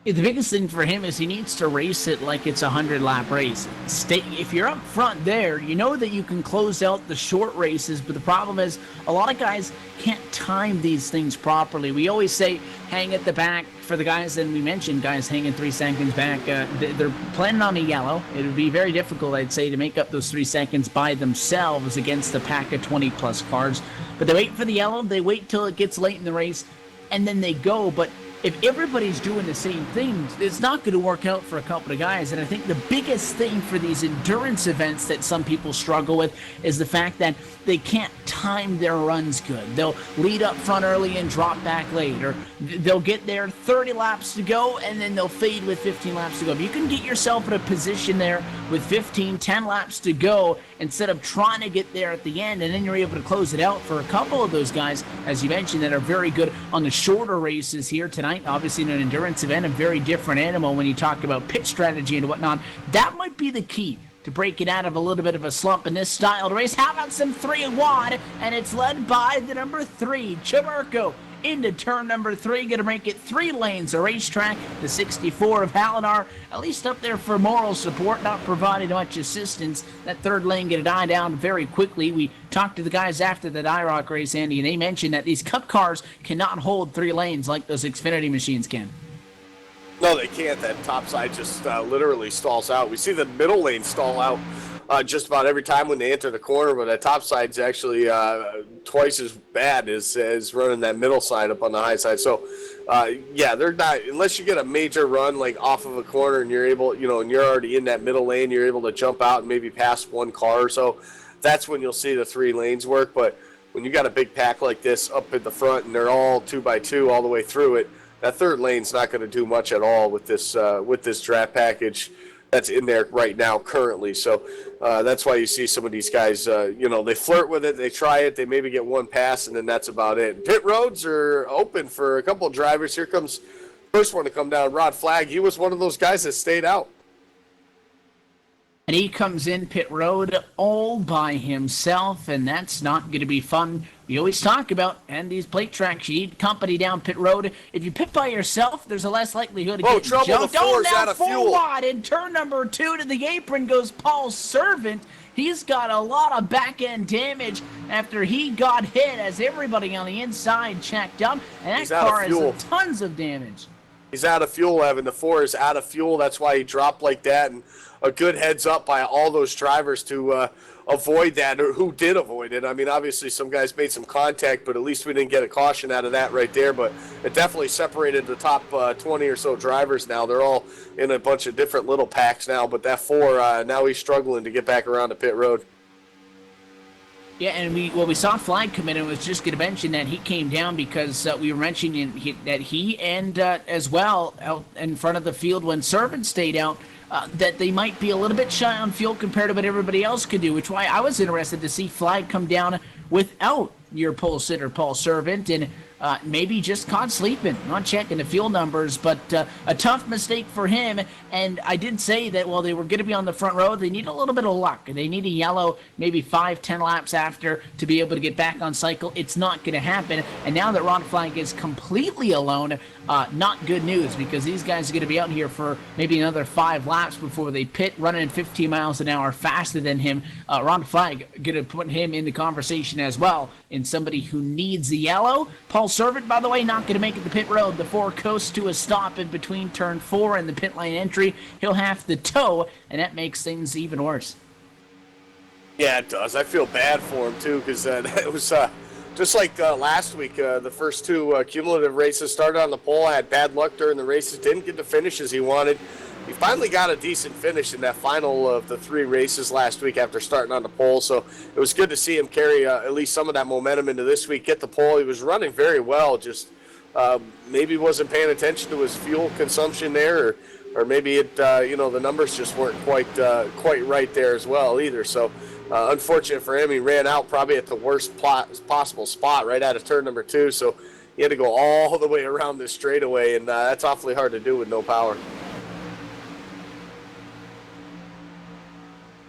S1: The biggest thing for him is he needs to race it like it's a 100-lap race. If you're up front there, you know that you can close out the short races, but the problem is a lot of guys can't time these things properly. We always say hang at the back for the guys, and we mentioned guys hanging 3 seconds back. They're planning on a yellow. It would be very difficult, I'd say, to make up those 3 seconds by themselves against a pack of 20-plus cars. But they wait for the yellow, they wait till it gets late in the race, and then they go. But if everybody's doing the same thing, it's not going to work out for a couple of guys. And I think the biggest thing for these endurance events that some people struggle with is the fact that they can't time their runs good. They'll lead up front early and drop back late, or they'll get there 30 laps to go and then they'll fade with 15 laps to go. If you can get yourself in a position there with 10 laps to go instead of trying to get there at the end, and then you're able to close it out for a couple of those guys, as you mentioned, that are very good on the shorter races here tonight. Obviously, in an endurance event, a very different animal when you talk about pit strategy and whatnot. That might be the key to breaking out of a little bit of a slump in this style of race. How about some 3 wide? And it's led by the number 3, Chiburko, into turn number 3. Going to make it 3 lanes, a racetrack. The 64 of Halinar, at least up there for moral support, not providing much assistance. That 3rd lane going to die down very quickly. We talked to the guys after the IROC race, Andy, and they mentioned that these Cup cars cannot hold 3 lanes like those Xfinity machines can.
S2: No, they can't. That top side just literally stalls out. We see the middle lane stall out just about every time when they enter the corner, but that top side's actually twice as bad as running that middle side up on the high side. So, they're not, unless you get a major run like off of a corner and you're able, and you're already in that middle lane, you're able to jump out and maybe pass 1 car or so. That's when you'll see the 3 lanes work. But when you got a big pack like this up at the front and they're all 2x2 all the way through it, that 3rd lane's not going to do much at all with this draft package that's in there right now currently. So that's why you see some of these guys, they flirt with it, they try it, they maybe get 1 pass, and then that's about it. Pit roads are open for a couple of drivers. Here comes first one to come down, Rod Flagg. He was one of those guys that stayed out.
S1: And he comes in pit road all by himself, and that's not going to be fun. We always talk about, and these plate tracks, you need company down pit road. If you pit by yourself, there's a less likelihood of getting
S2: trouble,
S1: jumped.
S2: the floor's out of
S1: 4
S2: fuel.
S1: wide, in turn number 2 to the apron goes Paul Servant. He's got a lot of back-end damage after he got hit as everybody on the inside checked up, and that car has tons of damage.
S2: He's out of fuel, Evan. The 4 is out of fuel. That's why he dropped like that, and a good heads up by all those drivers to avoid that, or who did avoid it. I mean, obviously some guys made some contact, but at least we didn't get a caution out of that right there. But it definitely separated the top 20 or so drivers now. They're all in a bunch of different little packs now, but that 4, now he's struggling to get back around to pit road.
S1: Yeah, and we saw Flag come in, and was just going to mention that he came down because we were mentioning that he and as well out in front of the field when Servant stayed out, that they might be a little bit shy on fuel compared to what everybody else could do, which why I was interested to see Flag come down without your pole sitter Paul Servant, and maybe just caught sleeping, not checking the fuel numbers, but a tough mistake for him. And I did say that while they were going to be on the front row, they need a little bit of luck. They need a yellow maybe 5-10 laps after to be able to get back on cycle. It's not going to happen. And now that Ron Flag is completely alone, not good news, because these guys are going to be out here for maybe another 5 laps before they pit, running 15 miles an hour faster than him. Ron Flag going to put him in the conversation as well, in somebody who needs the yellow. Paul Servant, by the way, not going to make it the pit road. The 4 coasts to a stop in between turn 4 and the pit lane entry. He'll have to tow, and that makes things even worse.
S2: Yeah, it does. I feel bad for him, too, because it was just like last week. The first 2 cumulative races started on the pole, had bad luck during the races, didn't get the finish as he wanted. He finally got a decent finish in that final of the 3 races last week after starting on the pole, so it was good to see him carry at least some of that momentum into this week, get the pole. He was running very well, just maybe wasn't paying attention to his fuel consumption there, or maybe it the numbers just weren't quite right there as well either. So unfortunate for him, he ran out probably at the worst possible spot right out of turn number 2, so he had to go all the way around this straightaway, and that's awfully hard to do with no power.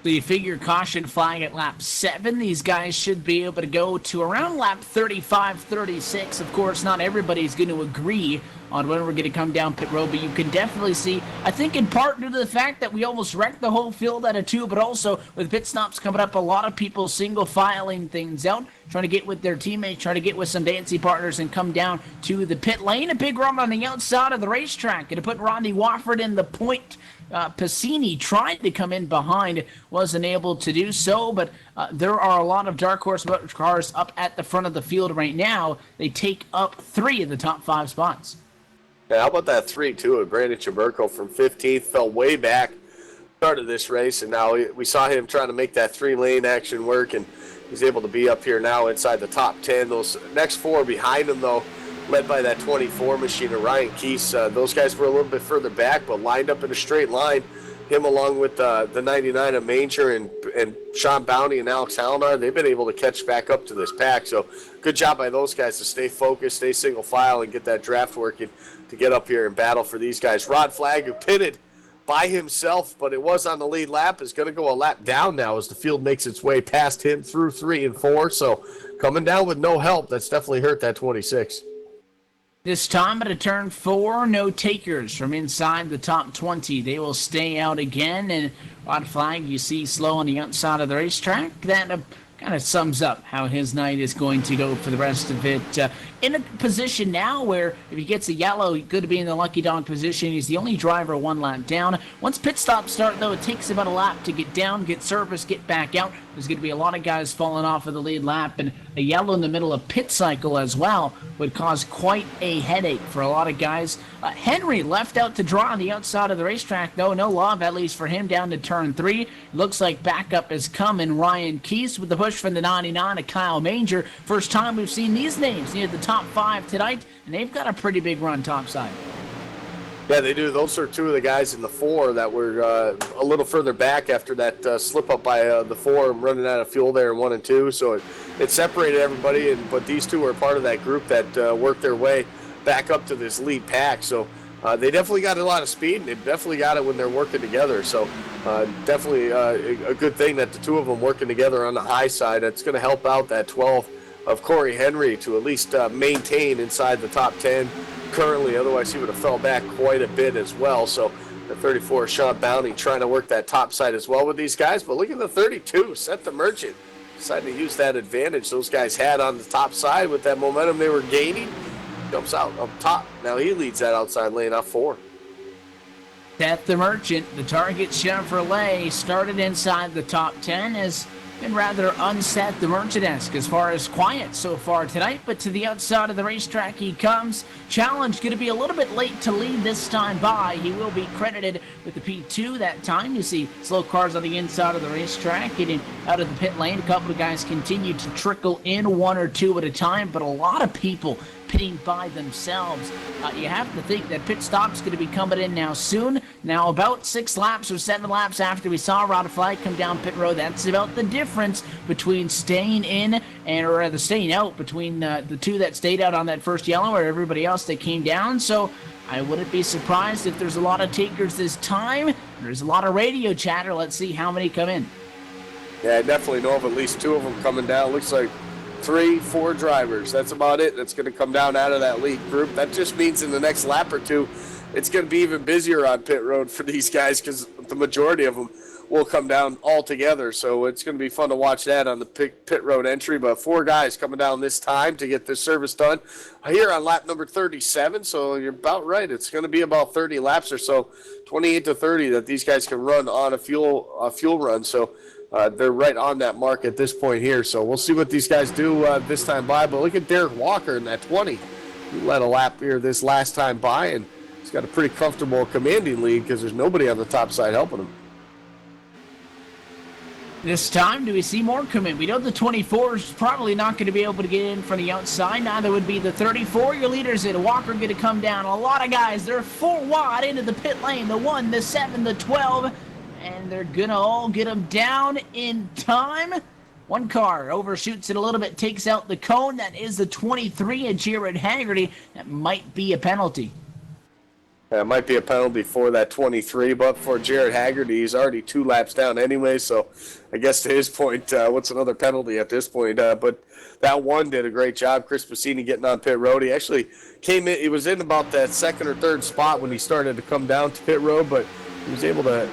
S1: So you figure caution flag at lap 7. These guys should be able to go to around lap 35, 36. Of course, not everybody's going to agree on when we're going to come down pit road, but you can definitely see, I think in part due to the fact that we almost wrecked the whole field out of 2, but also with pit stops coming up, a lot of people single filing things out, trying to get with their teammates, trying to get with some dancing partners and come down to the pit lane. A big run on the outside of the racetrack, and to put Rodney Wofford in the point. Piscini tried to come in behind, wasn't able to do so, but there are a lot of dark horse cars up at the front of the field right now. They take up 3 of the top 5 spots.
S2: Yeah, how about that 3, too? Brandon Chaburko from 15th, fell way back, started this race, and now we saw him trying to make that 3-lane action work, and he's able to be up here now inside the top 10. Those next 4 behind him, though, led by that 24 machine of Ryan Keese. Those guys were a little bit further back, but lined up in a straight line. Him along with the 99 of Manger and Sean Bounty and Alex Halinar, they've been able to catch back up to this pack. So good job by those guys to stay focused, stay single file, and get that draft working to get up here and battle for these guys. Rod Flag, who pitted by himself, but it was on the lead lap, is going to go a lap down now as the field makes its way past him through 3 and 4. So coming down with no help, that's definitely hurt that 26.
S1: This time at a turn 4, no takers from inside the top 20. They will stay out again, and Rod Flag, you see slow on the outside of the racetrack. That kind of sums up how his night is going to go for the rest of it. In a position now where if he gets a yellow, he's going to be in the lucky dog position. He's the only driver 1 lap down. Once pit stops start, though, it takes about a lap to get down, get service, get back out. There's going to be a lot of guys falling off of the lead lap, and a yellow in the middle of pit cycle as well would cause quite a headache for a lot of guys. Henry left out to draw on the outside of the racetrack, though. No love, at least for him, down to turn 3. Looks like backup is coming. Ryan Keese with the push from the 99 of Kyle Manger. First time we've seen these names near the top 5 tonight, and they've got a pretty big run topside.
S2: Yeah, they do. Those are 2 of the guys in the 4 that were a little further back after that slip up by the 4 running out of fuel there in 1 and 2. So it separated everybody, but these 2 were part of that group that worked their way back up to this lead pack. So they definitely got a lot of speed, and they definitely got it when they're working together. So definitely a good thing that the 2 of them working together on the high side. It's going to help out that 12 of Corey Henry to at least maintain inside the top 10 currently. Otherwise, he would have fell back quite a bit as well. So the 34, Sean Bounty, trying to work that top side as well with these guys. But look at the 32, Seth the Merchant. Decided to use that advantage those guys had on the top side with that momentum they were gaining. Jumps out up top. Now he leads that outside lane off 4.
S1: Seth the Merchant, the Target Chevrolet, started inside the top 10 as been rather unset the Merchant-esque as far as quiet so far tonight, but to the outside of the racetrack he comes. Challenge going to be a little bit late to lead this time by. He will be credited with the P2 that time. You see slow cars on the inside of the racetrack getting out of the pit lane. A couple of guys continue to trickle in, one or two at a time, but a lot of people pitting by themselves. You have to think that pit stop's going to be coming in now soon. Now about 6 laps or 7 laps after we saw Rod Flag come down pit road, that's about the difference between staying in and or rather staying out between the two that stayed out on that first yellow or everybody else that came down. So I wouldn't be surprised if there's a lot of takers this time. There's a lot of radio chatter. Let's see how many come in.
S2: Yeah, I definitely know of at least 2 of them coming down. Looks like 3, 4 drivers. That's about it. That's going to come down out of that lead group. That just means in the next lap or two, it's going to be even busier on pit road for these guys because the majority of them will come down all together. So it's going to be fun to watch that on the pit road entry. But 4 guys coming down this time to get this service done here on lap number 37. So you're about right. It's going to be about 30 laps or so, 28 to 30 that these guys can run on a fuel run. So they're right on that mark at this point here. So we'll see what these guys do this time by. But look at Derek Walker in that 20. He led a lap here this last time by, and he's got a pretty comfortable commanding lead because there's nobody on the top side helping him.
S1: This time, do we see more come in? We know the 24 is probably not going to be able to get in from the outside. Neither would be the 34. Your leaders in. Walker going to come down. A lot of guys. They're 4 wide into the pit lane. The 1, the 7, the 12. And they're going to all get them down in time. One car overshoots it a little bit, takes out the cone. That is the 23 of Jared Haggerty. That might be a penalty.
S2: It might be a penalty for that 23, but for Jared Haggerty, he's already 2 laps down anyway, so I guess to his point, what's another penalty at this point? But that 1 did a great job. Chris Bassini getting on pit road. He actually came in, he was in about that 2nd or 3rd spot when he started to come down to pit road, but he was able to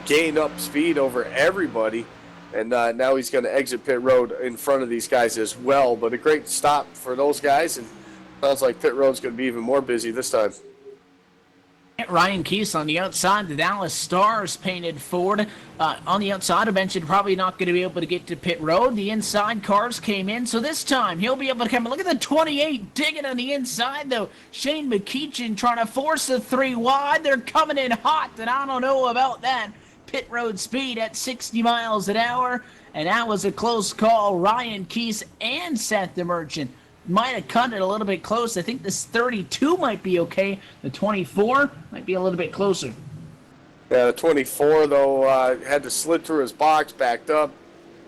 S2: gain up speed over everybody, and now he's going to exit pit road in front of these guys as well. But a great stop for those guys, and sounds like pit road's going to be even more busy this time.
S1: Ryan Keese on the outside, the Dallas Stars painted Ford. On the outside, I mentioned probably not going to be able to get to pit road. The inside cars came in, so this time he'll be able to come in. Look at the 28 digging on the inside, though. Shane McKeechin trying to force the 3 wide. They're coming in hot, and I don't know about that. Pit road speed at 60 miles an hour, and that was a close call. Ryan Keese and Seth the Merchant might have cut it a little bit close. I think this 32 might be okay. The 24 might be a little bit closer.
S2: Yeah, the 24, though, had to slid through his box, backed up,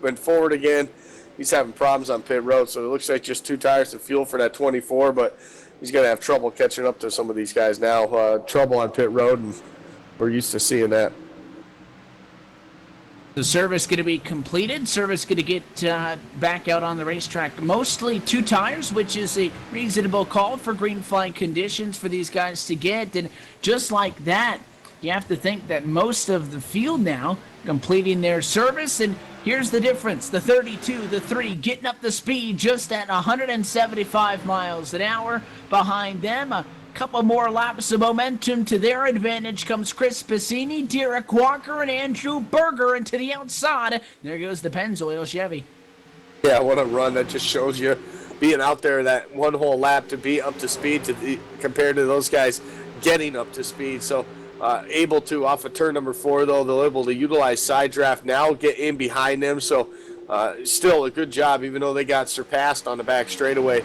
S2: went forward again. He's having problems on pit road, so it looks like just 2 tires of fuel for that 24, but he's going to have trouble catching up to some of these guys now. Trouble on pit road, and we're used to seeing that.
S1: The service going to be completed. Service going to get back out on the racetrack. Mostly 2 tires, which is a reasonable call for green flag conditions for these guys to get. And just like that, you have to think that most of the field now completing their service. And here's the difference. The 32, the 3, getting up the speed just at 175 miles an hour. Behind them, a couple more laps of momentum to their advantage comes Chris Bassini, Derek Walker, and Andrew Berger. And to the outside, there goes the Pennzoil Chevy.
S2: Yeah, what a run. That just shows you being out there that one whole lap to be up to speed compared to those guys getting up to speed. So able to, off of turn number 4, though, they're able to utilize side draft now, get in behind them. So still a good job, even though they got surpassed on the back straightaway.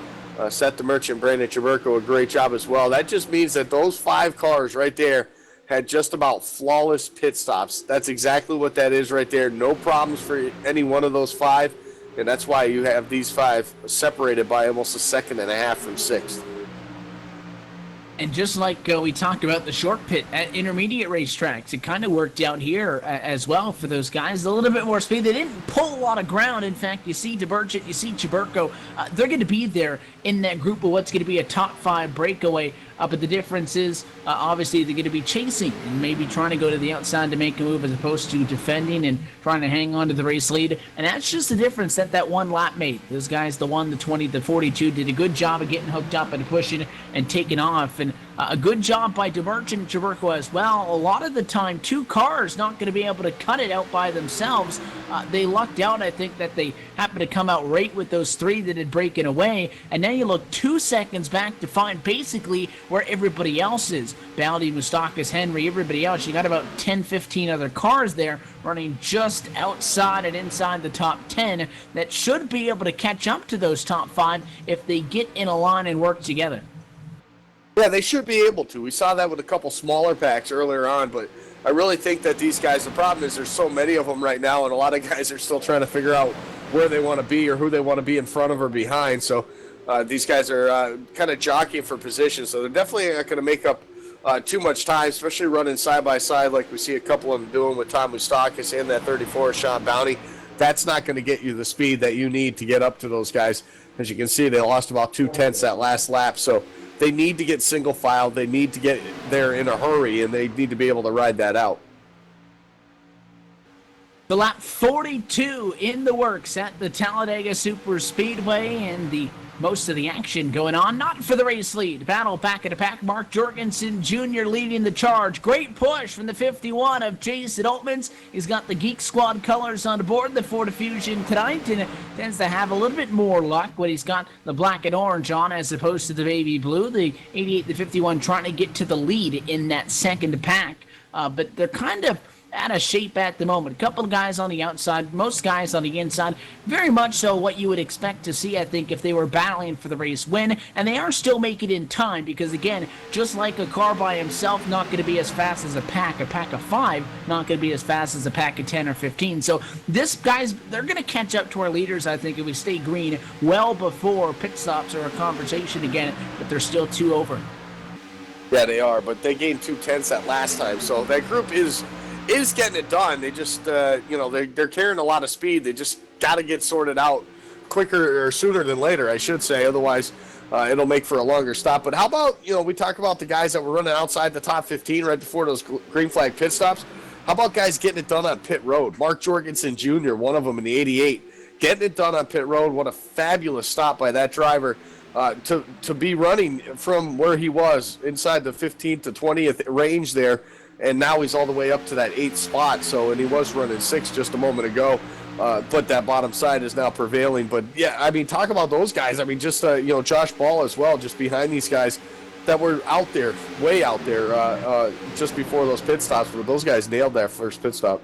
S2: Seth the Merchant, Brandon Chaburko, a great job as well. That just means that those 5 cars right there had just about flawless pit stops. That's exactly what that is right there. No problems for any one of those 5, and that's why you have these 5 separated by almost a second and a half from 6th.
S1: And just like we talked about the short pit at intermediate racetracks, it kind of worked out here as well for those guys. A little bit more speed. They didn't pull a lot of ground. In fact, you see DeBurchett, you see Chaburko. They're going to be there in that group of what's going to be a top 5 breakaway. But the difference is, obviously, they're going to be chasing and maybe trying to go to the outside to make a move as opposed to defending and trying to hang on to the race lead. And that's just the difference that that one lap made. Those guys, the 1, the 20, the 42, did a good job of getting hooked up and pushing and taking off. And a good job by DeMerchant and Chaburko as well. A lot of the time, 2 cars not going to be able to cut it out by themselves. They lucked out, I think, that they happened to come out right with those 3 that had broken away. And now you look 2 seconds back to find basically where everybody else is. Baldy, Moustakas, Henry, everybody else. You got about 10, 15 other cars there running just outside and inside the top 10 that should be able to catch up to those top 5 if they get in a line and work together.
S2: Yeah, they should be able to. We saw that with a couple smaller packs earlier on, but I really think that these guys, the problem is there's so many of them right now, and a lot of guys are still trying to figure out where they want to be or who they want to be in front of or behind. So these guys are kind of jockeying for position, so they're definitely not going to make up too much time, especially running side-by-side like we see a couple of them doing with Tom Moustakas and that 34 Sean Bounty. That's not going to get you the speed that you need to get up to those guys. As you can see, they lost about 2/10 that last lap, so they need to get single file. They need to get there in a hurry, and they need to be able to ride that out.
S1: The lap 42 in the works at the Talladega Super Speedway, and the most of the action going on, not for the race lead. Battle back at the pack. Mark Jorgensen Jr. leading the charge. Great push from the 51 of Jason Altmans. He's got the Geek Squad colors on board the Ford Fusion tonight, and tends to have a little bit more luck when he's got the black and orange on as opposed to the baby blue. The 88, the 51 trying to get to the lead in that second pack, but they're kind of out of shape at the moment. A couple of guys on the outside, most guys on the inside. Very much so what you would expect to see, I think, if they were battling for the race win. And they are still making it in time because, again, just like a car by himself, not going to be as fast as a pack of 5, not going to be as fast as a pack of 10 or 15. So this guys, they're going to catch up to our leaders, I think, if we stay green well before pit stops or a conversation again, but they're still 2 over.
S2: Yeah, they are, but they gained 2/10 that last time. So that group is getting it done. They just, they're carrying a lot of speed. They just got to get sorted out quicker or sooner than later, I should say. Otherwise, it'll make for a longer stop. But how about, we talk about the guys that were running outside the top 15 right before those green flag pit stops. How about guys getting it done on pit road? Mark Jorgensen Jr., one of them in the 88, getting it done on pit road. What a fabulous stop by that driver to be running from where he was inside the 15th to 20th range there. And now he's all the way up to that 8th spot. So, and he was running 6 just a moment ago. But that bottom side is now prevailing. But yeah, I mean, talk about those guys. I mean, just Josh Ball as well, just behind these guys that were out there, way out there, just before those pit stops. But those guys nailed that first pit stop.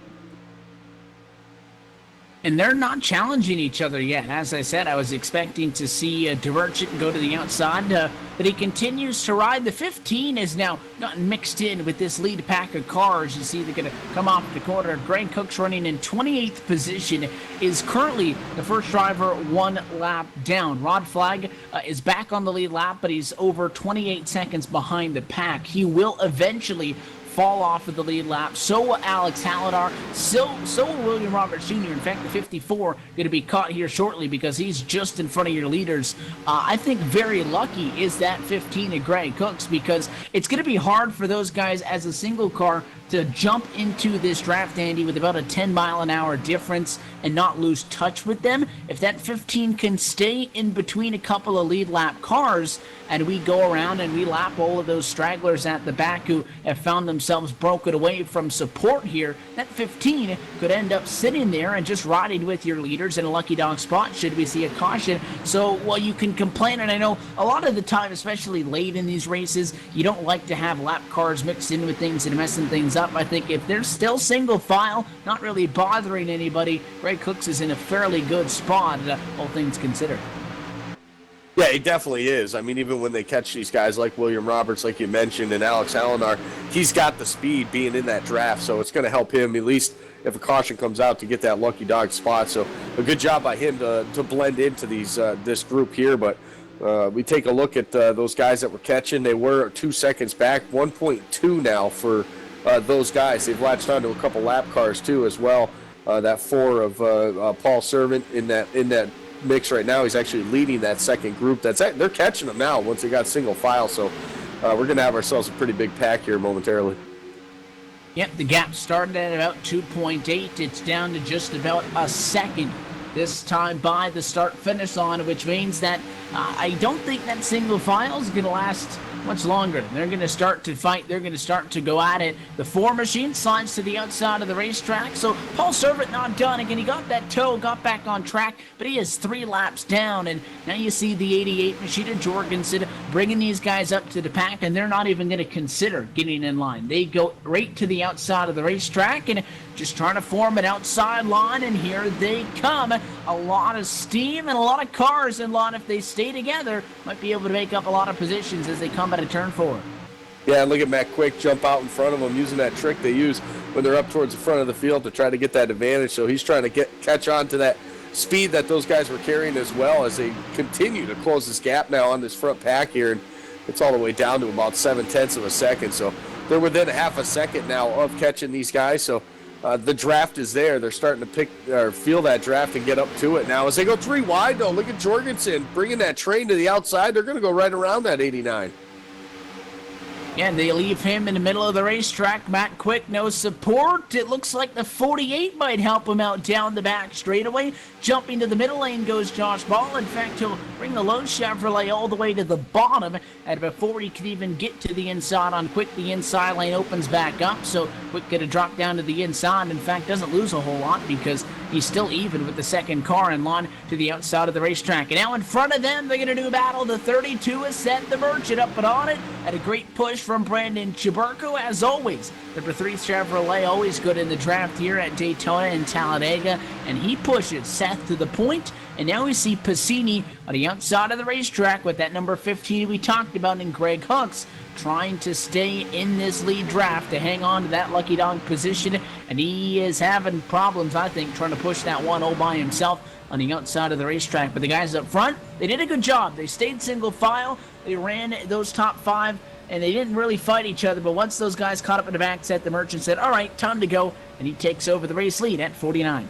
S1: And they're not challenging each other yet. As I said, I was expecting to see Divergent go to the outside, but he continues to ride. The 15 has now gotten mixed in with this lead pack of cars. You see they're going to come off the corner. Greg Cook's running in 28th position, is currently the first driver 1 lap down. Rod Flagg is back on the lead lap, but he's over 28 seconds behind the pack. He will eventually fall off of the lead lap. So will Alex Halladar. So will William Roberts Jr. In fact, the 54 going to be caught here shortly because he's just in front of your leaders. I think very lucky is that 15 of Greg Cooks because it's going to be hard for those guys as a single car to jump into this draft, Andy, with about a 10-mile-an-hour difference and not lose touch with them. If that 15 can stay in between a couple of lead lap cars and we go around and we lap all of those stragglers at the back who have found themselves broken away from support here, that 15 could end up sitting there and just riding with your leaders in a lucky dog spot should we see a caution. So while you can complain, and I know a lot of the time, especially late in these races, you don't like to have lap cars mixed in with things and messing things up. I think if they're still single file, not really bothering anybody, Greg Cooks is in a fairly good spot, all things considered.
S2: Yeah, he definitely is. I mean, even when they catch these guys like William Roberts, like you mentioned, and Alex Halladar, he's got the speed being in that draft, so it's going to help him, at least if a caution comes out, to get that lucky dog spot. So a good job by him to blend into these this group here. But we take a look at those guys that were catching. They were 2 seconds back, 1.2 now for those guys. They've latched onto a couple lap cars, too, as well. That 4 of Paul Servant in that mix right now. He's actually leading that second group. They're catching them now once they got single file. So we're going to have ourselves a pretty big pack here momentarily.
S1: Yep, the gap started at about 2.8. It's down to just about a second this time by the start-finish line, which means that I don't think that single file is going to last much longer. They're going to start to fight. They're going to start to go at it. The 4 machine slides to the outside of the racetrack. So Paul Servant not done. Again, he got that toe, got back on track, but he is 3 laps down. And now you see the 88 machine of Jorgensen bringing these guys up to the pack, and they're not even going to consider getting in line. They go right to the outside of the racetrack and just trying to form an outside line, and here they come. A lot of steam and a lot of cars in line. If they stay together, might be able to make up a lot of positions as they come at a turn 4.
S2: Yeah, and look at Matt Quick jump out in front of them using that trick they use when they're up towards the front of the field to try to get that advantage. So he's trying to catch on to that speed that those guys were carrying as well as they continue to close this gap now on this front pack here. And it's all the way down to about 0.7 of a second. So they're within a half a second now of catching these guys. So the draft is there. They're starting to feel that draft and get up to it now. As they go 3 wide, though, look at Jorgensen bringing that train to the outside. They're going to go right around that 89.
S1: Yeah, they leave him in the middle of the racetrack. Matt Quick, no support. It looks like the 48 might help him out down the back straightaway. Jumping to the middle lane goes Josh Ball. In fact, he'll bring the lone Chevrolet all the way to the bottom. And before he can even get to the inside on Quick, the inside lane opens back up. So Quick going to drop down to the inside. In fact, doesn't lose a whole lot because he's still even with the second car in line to the outside of the racetrack. And now in front of them, they're going to do battle. The 32 is set the Merchant up and on it. At a great push from Brandon Chiburko, as always. Number 3 Chevrolet, always good in the draft here at Daytona and Talladega. And he pushes Seth to the point. And now we see Piscini on the outside of the racetrack with that number 15 we talked about in Greg Hooks, trying to stay in this lead draft to hang on to that lucky dog position. And he is having problems, I think, trying to push that one all by himself on the outside of the racetrack. But the guys up front, they did a good job. They stayed single file. They ran those top 5, and they didn't really fight each other. But once those guys caught up in the back set, the Merchant said, all right, time to go. And he takes over the race lead at 49.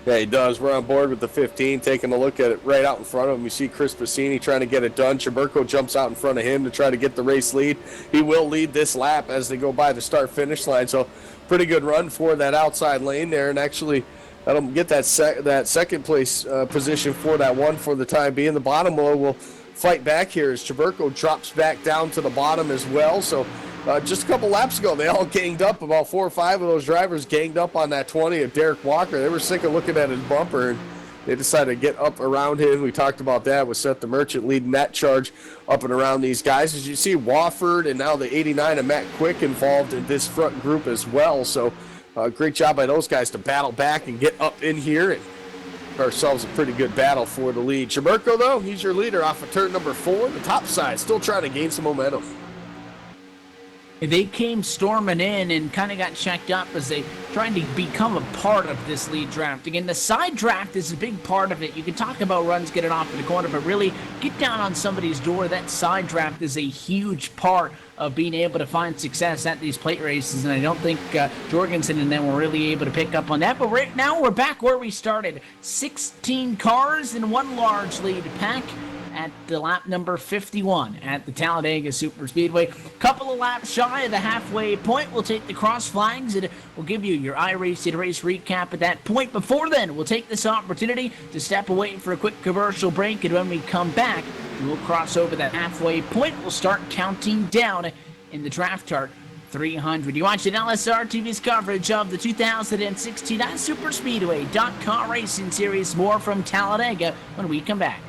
S2: Yeah, he does. We're on board with the 15, taking a look at it right out in front of him. You see Chris Piscini trying to get it done. Chiburko jumps out in front of him to try to get the race lead. He will lead this lap as they go by the start-finish line. So pretty good run for that outside lane there. And actually, that'll get that second place position for that one for the time being. The bottom row will fight back here as Chiburko drops back down to the bottom as well. So just a couple laps ago, they all ganged up. About 4 or 5 of those drivers ganged up on that 20 of Derek Walker. They were sick of looking at his bumper, and they decided to get up around him. We talked about that with Seth the Merchant leading that charge up and around these guys. As you see, Wofford and now the 89 of Matt Quick involved in this front group as well. So great job by those guys to battle back and get up in here and ourselves a pretty good battle for the lead. Chiburko, though, he's your leader off of turn number 4. The top side still trying to gain some momentum.
S1: They came storming in and kind of got checked up as they trying to become a part of this lead draft. Again, the side draft is a big part of it. You can talk about runs getting off in the corner, but really get down on somebody's door. That side draft is a huge part of being able to find success at these plate races, and I don't think Jorgensen and them were really able to pick up on that. But right now we're back where we started. 16 cars in one large lead pack at the lap number 51 at the Talladega Super Speedway. Couple of laps shy of the halfway point. We'll take the cross flags and we'll give you your iRacing race recap at that point. Before then, we'll take this opportunity to step away for a quick commercial break, and when we come back, we'll cross over that halfway point. We'll start counting down in the DraftHardt 300. You watching LSRTV's coverage of the 2016 Super Speedway Car Racing Series. More from Talladega when we come back.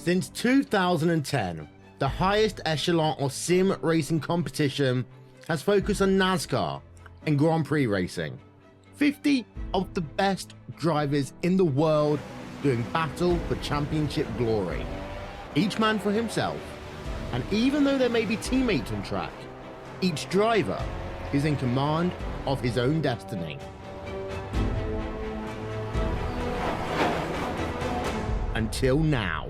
S4: Since 2010, the highest echelon of sim racing competition has focused on NASCAR and Grand Prix racing. 50 of the best drivers in the world doing battle for championship glory. Each man for himself, and even though there may be teammates on track, each driver is in command of his own destiny. Until now.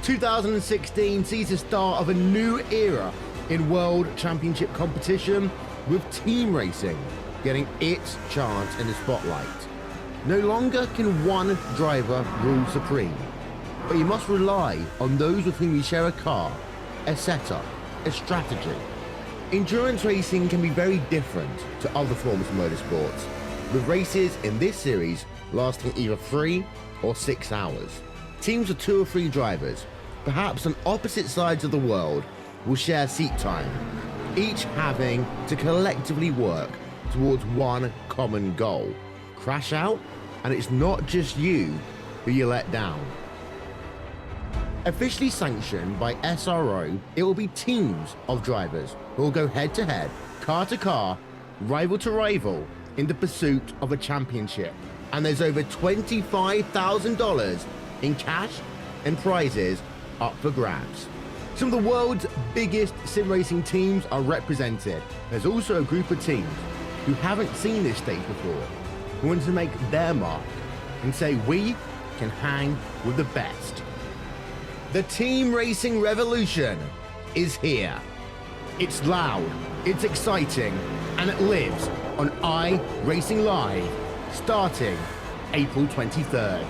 S4: 2016 sees the start of a new era in World Championship competition, with team racing getting its chance in the spotlight. No longer can one driver rule supreme, but you must rely on those with whom you share a car, a setup, a strategy. Endurance racing can be very different to other forms of motorsports, with races in this series lasting either 3 or 6 hours. Teams of 2 or 3 drivers, perhaps on opposite sides of the world, will share seat time, each having to collectively work towards one common goal. Crash out, and it's not just you who you let down. Officially sanctioned by SRO, it will be teams of drivers who will go head to head, car to car, rival to rival in the pursuit of a championship. And there's over $25,000 in cash and prizes up for grabs. Some of the world's biggest sim racing teams are represented. There's also a group of teams who haven't seen this stage before, who want to make their mark and say we can hang with the best. The team racing revolution is here. It's loud, it's exciting, and it lives on iRacing Live, starting April 23rd.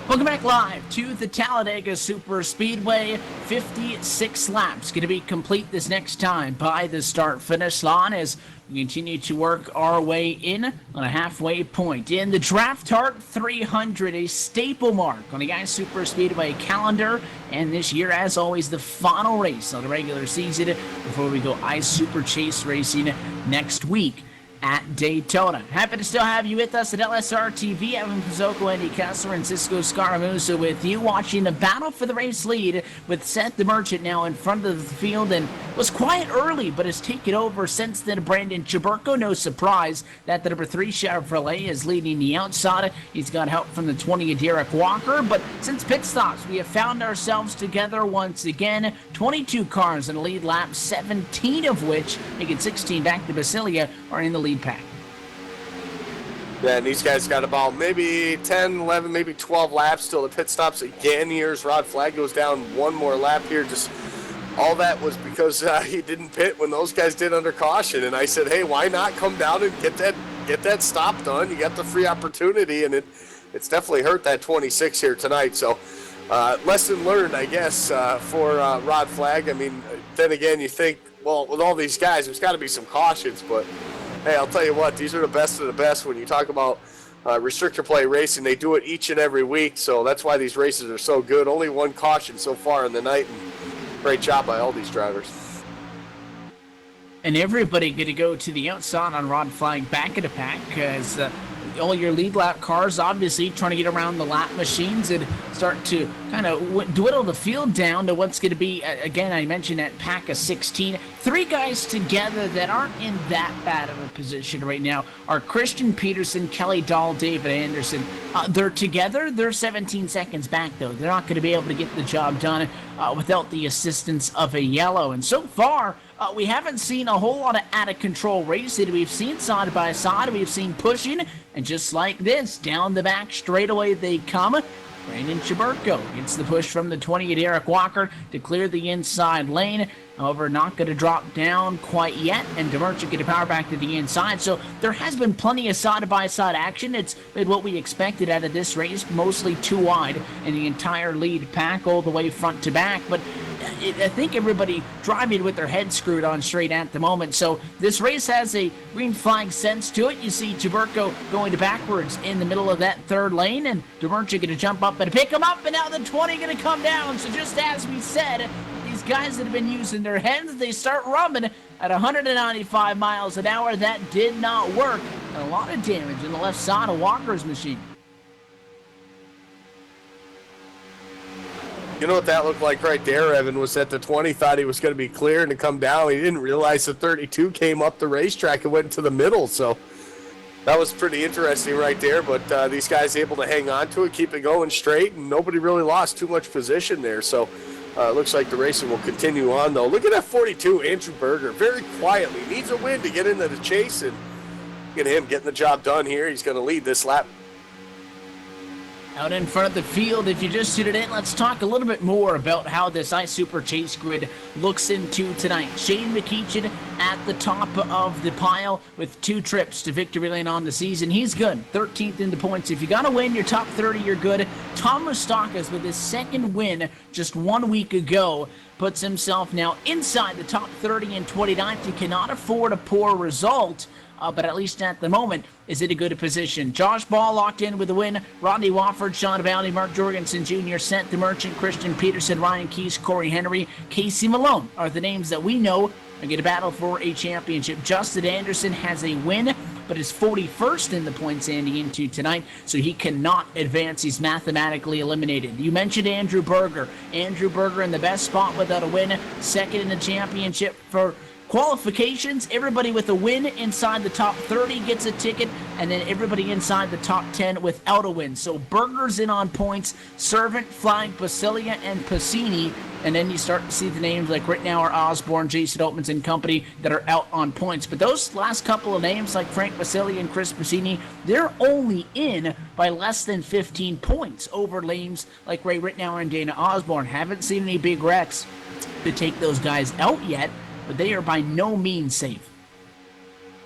S1: Welcome back live to the Talladega Super Speedway. 56 laps going to be complete this next time by the start-finish line as we continue to work our way in on a halfway point. In the DraftHardt 300, a staple mark on the Guys Super Speedway calendar, and this year, as always, the final race of the regular season before we go Ice Super Chase racing next week at Daytona. Happy to still have you with us at LSRTV. Evan Pizzoco, Andy Kessler, and Cisco Scaramuza with you, watching the battle for the race lead with Seth the Merchant now in front of the field, and was quiet early but has taken over since then. Brandon Chaburko, no surprise that the number 3 Chevrolet is leading the outside. He's got help from the 20 of Derek Walker, but since pit stops we have found ourselves together once again. 22 cars in the lead lap, 17 of which, making 16 back to Basilia, are in the lead pack.
S2: Yeah, and these guys got about maybe 10, 11, maybe 12 laps till the pit stops again. Here's Rod Flag goes down one more lap here. Just all that was because he didn't pit when those guys did under caution. And I said, hey, why not come down and get that stop done? You got the free opportunity, and it's definitely hurt that 26 here tonight. So lesson learned, I guess, for Rod Flag. I mean, then again, you think, well, with all these guys, there's got to be some cautions, but hey, I'll tell you what, these are the best of the best. When you talk about restrictor play racing, they do it each and every week, so that's why these races are so good. Only one caution so far in the night, and great job by all these drivers.
S1: And everybody going to go to the outside on Rod Flag back of the pack as all your lead lap cars obviously trying to get around the lap machines and start to kind of dwindle the field down to what's going to be, again, I mentioned that pack of 16. 3 guys together that aren't in that bad of a position right now are Christian Peterson, Kelly Dahl, David Anderson. They're together. They're 17 seconds back, though. They're not going to be able to get the job done without the assistance of a yellow. And so far, we haven't seen a whole lot of out-of-control racing. We've seen side by side. We've seen pushing. And just like this, down the back straightaway they come. Brandon Chaburko gets the push from the 20 at Eric Walker to clear the inside lane. However, not going to drop down quite yet, and DeMerchant get a power back to the inside. So there has been plenty of side-by-side action. It's been what we expected out of this race, mostly too wide in the entire lead pack all the way front to back. But I think everybody driving with their head screwed on straight at the moment. So this race has a green flag sense to it. You see Chaburko going to backwards in the middle of that third lane, and DeMerchant going to jump up and pick him up, and now the 20 going to come down. So just as we said, these guys that have been using their heads, they start rumbling at 195 miles an hour. That did not work, and a lot of damage in the left side of Walker's machine.
S2: You know what that looked like right there, Evan, was that the 20 thought he was going to be clear and to come down. He didn't realize the 32 came up the racetrack and went into the middle. So that was pretty interesting right there. But these guys able to hang on to it, keep it going straight, and nobody really lost too much position there. So it looks like the racing will continue on, though. Look at that 42, Andrew Berger, very quietly. Needs a win to get into the chase, and look at him getting the job done here. He's going to lead this lap.
S1: Out in front of the field, if you just tuned in, let's talk a little bit more about how this Ice Super Chase Grid looks into tonight. Shane McEachin at the top of the pile with 2 trips to victory lane on the season. He's good, 13th in the points. If you got to win your top 30, you're good. Tom Mustakas, with his second win just 1 week ago, puts himself now inside the top 30 and 29th. You cannot afford a poor result. But at least at the moment, is in a good position. Josh Ball locked in with the win. Rodney Wofford, Sean Bounty, Mark Jorgensen Jr., Seth the Merchant, Christian Peterson, Ryan Keese, Corey Henry, Casey Malone are the names that we know are going to battle for a championship. Justin Anderson has a win, but is 41st in the points ending into tonight, so he cannot advance. He's mathematically eliminated. You mentioned Andrew Berger. Andrew Berger in the best spot without a win, second in the championship for qualifications. Everybody with a win inside the top 30 gets a ticket, and then everybody inside the top 10 without a win. So Berger's in on points, Servant, Flag, Basilia, and Passini, and then you start to see the names like Rittenauer, Osborne, Jason Oatmans and company that are out on points. But those last couple of names like Frank Basilia and Chris Passini, they're only in by less than 15 points over names like Ray Rittenauer and Dana Osborne. Haven't seen any big wrecks to take those guys out yet, but they are by no means safe.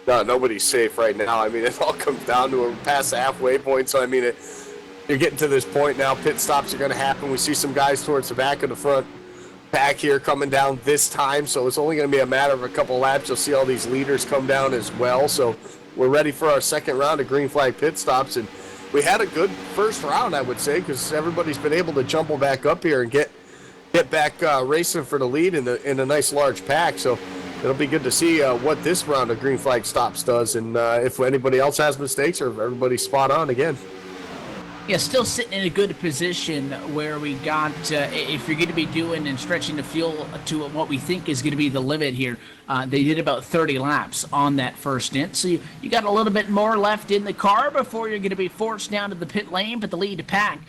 S2: No, nobody's safe right now. I mean, it all comes down to a past the halfway point. So, I mean, you're getting to this point now. Pit stops are going to happen. We see some guys towards the back of the front pack here coming down this time. So it's only going to be a matter of a couple laps. You'll see all these leaders come down as well. So we're ready for our second round of green flag pit stops. And we had a good first round, I would say, because everybody's been able to jumble back up here and get back racing for the lead in a nice large pack. So it'll be good to see what this round of green flag stops does, and if anybody else has mistakes or if everybody's spot on again.
S1: Yeah, still sitting in a good position where we got, if you're going to be doing and stretching the fuel to what we think is going to be the limit here, they did about 30 laps on that first stint. So you got a little bit more left in the car before you're going to be forced down to the pit lane, but the lead pack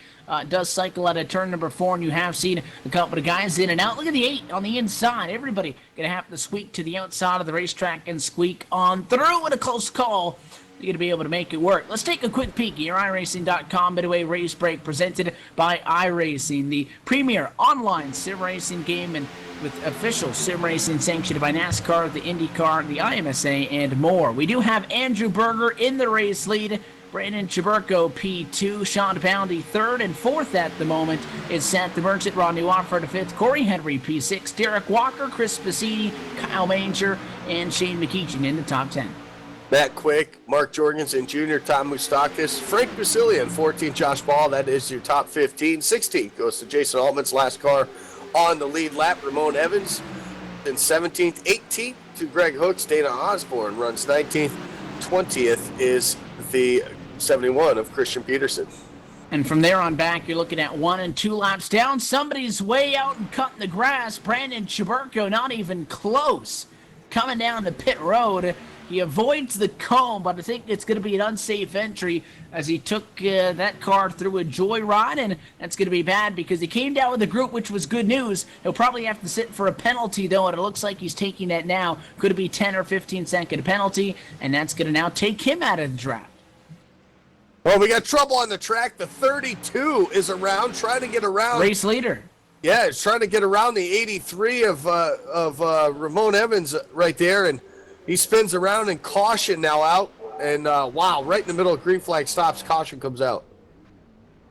S1: does cycle out of turn number 4, and you have seen a couple of guys in and out. Look at the 8 on the inside. Everybody going to have to squeak to the outside of the racetrack and squeak on through with a close call. You're going to be able to make it work. Let's take a quick peek at your iRacing.com midway race break presented by iRacing, the premier online sim racing game and with official sim racing sanctioned by NASCAR, the IndyCar, the IMSA, and more. We do have Andrew Berger in the race lead. Brandon Chaburko, P2, Sean Bounty, 3rd, and 4th at the moment is Seth the Merchant, Rodney Wofford, 5th, Corey Henry, P6, Derek Walker, Chris Passini, Kyle Manger, and Shane McEachin in the top 10.
S2: Matt Quick, Mark Jorgensen Jr., Tom Mustakas, Frank Basilia, and 14, Josh Ball. That is your top 15. 16 goes to Jason Altman's last car on the lead lap, Ramon Evans. Then 17th, 18th to Greg Hooks, Dana Osborne runs 19th. 20th is the 71 of Christian Peterson.
S1: And from there on back, you're looking at 1 and 2 laps down. Somebody's way out and cutting the grass. Brandon Chaburko, not even close. Coming down the pit road. He avoids the cone, but I think it's going to be an unsafe entry as he took that car through a joyride, and that's going to be bad because he came down with a group, which was good news. He'll probably have to sit for a penalty, though, and it looks like he's taking that now. Could be 10 or 15 second penalty, and that's going to now take him out of the draft.
S2: Oh, we got trouble on the track. The 32 is around, trying to get around.
S1: Race leader.
S2: Yeah, it's trying to get around the 83 of Ramon Evans right there, and he spins around, and caution now out. And, wow, right in the middle of green flag stops, caution comes out.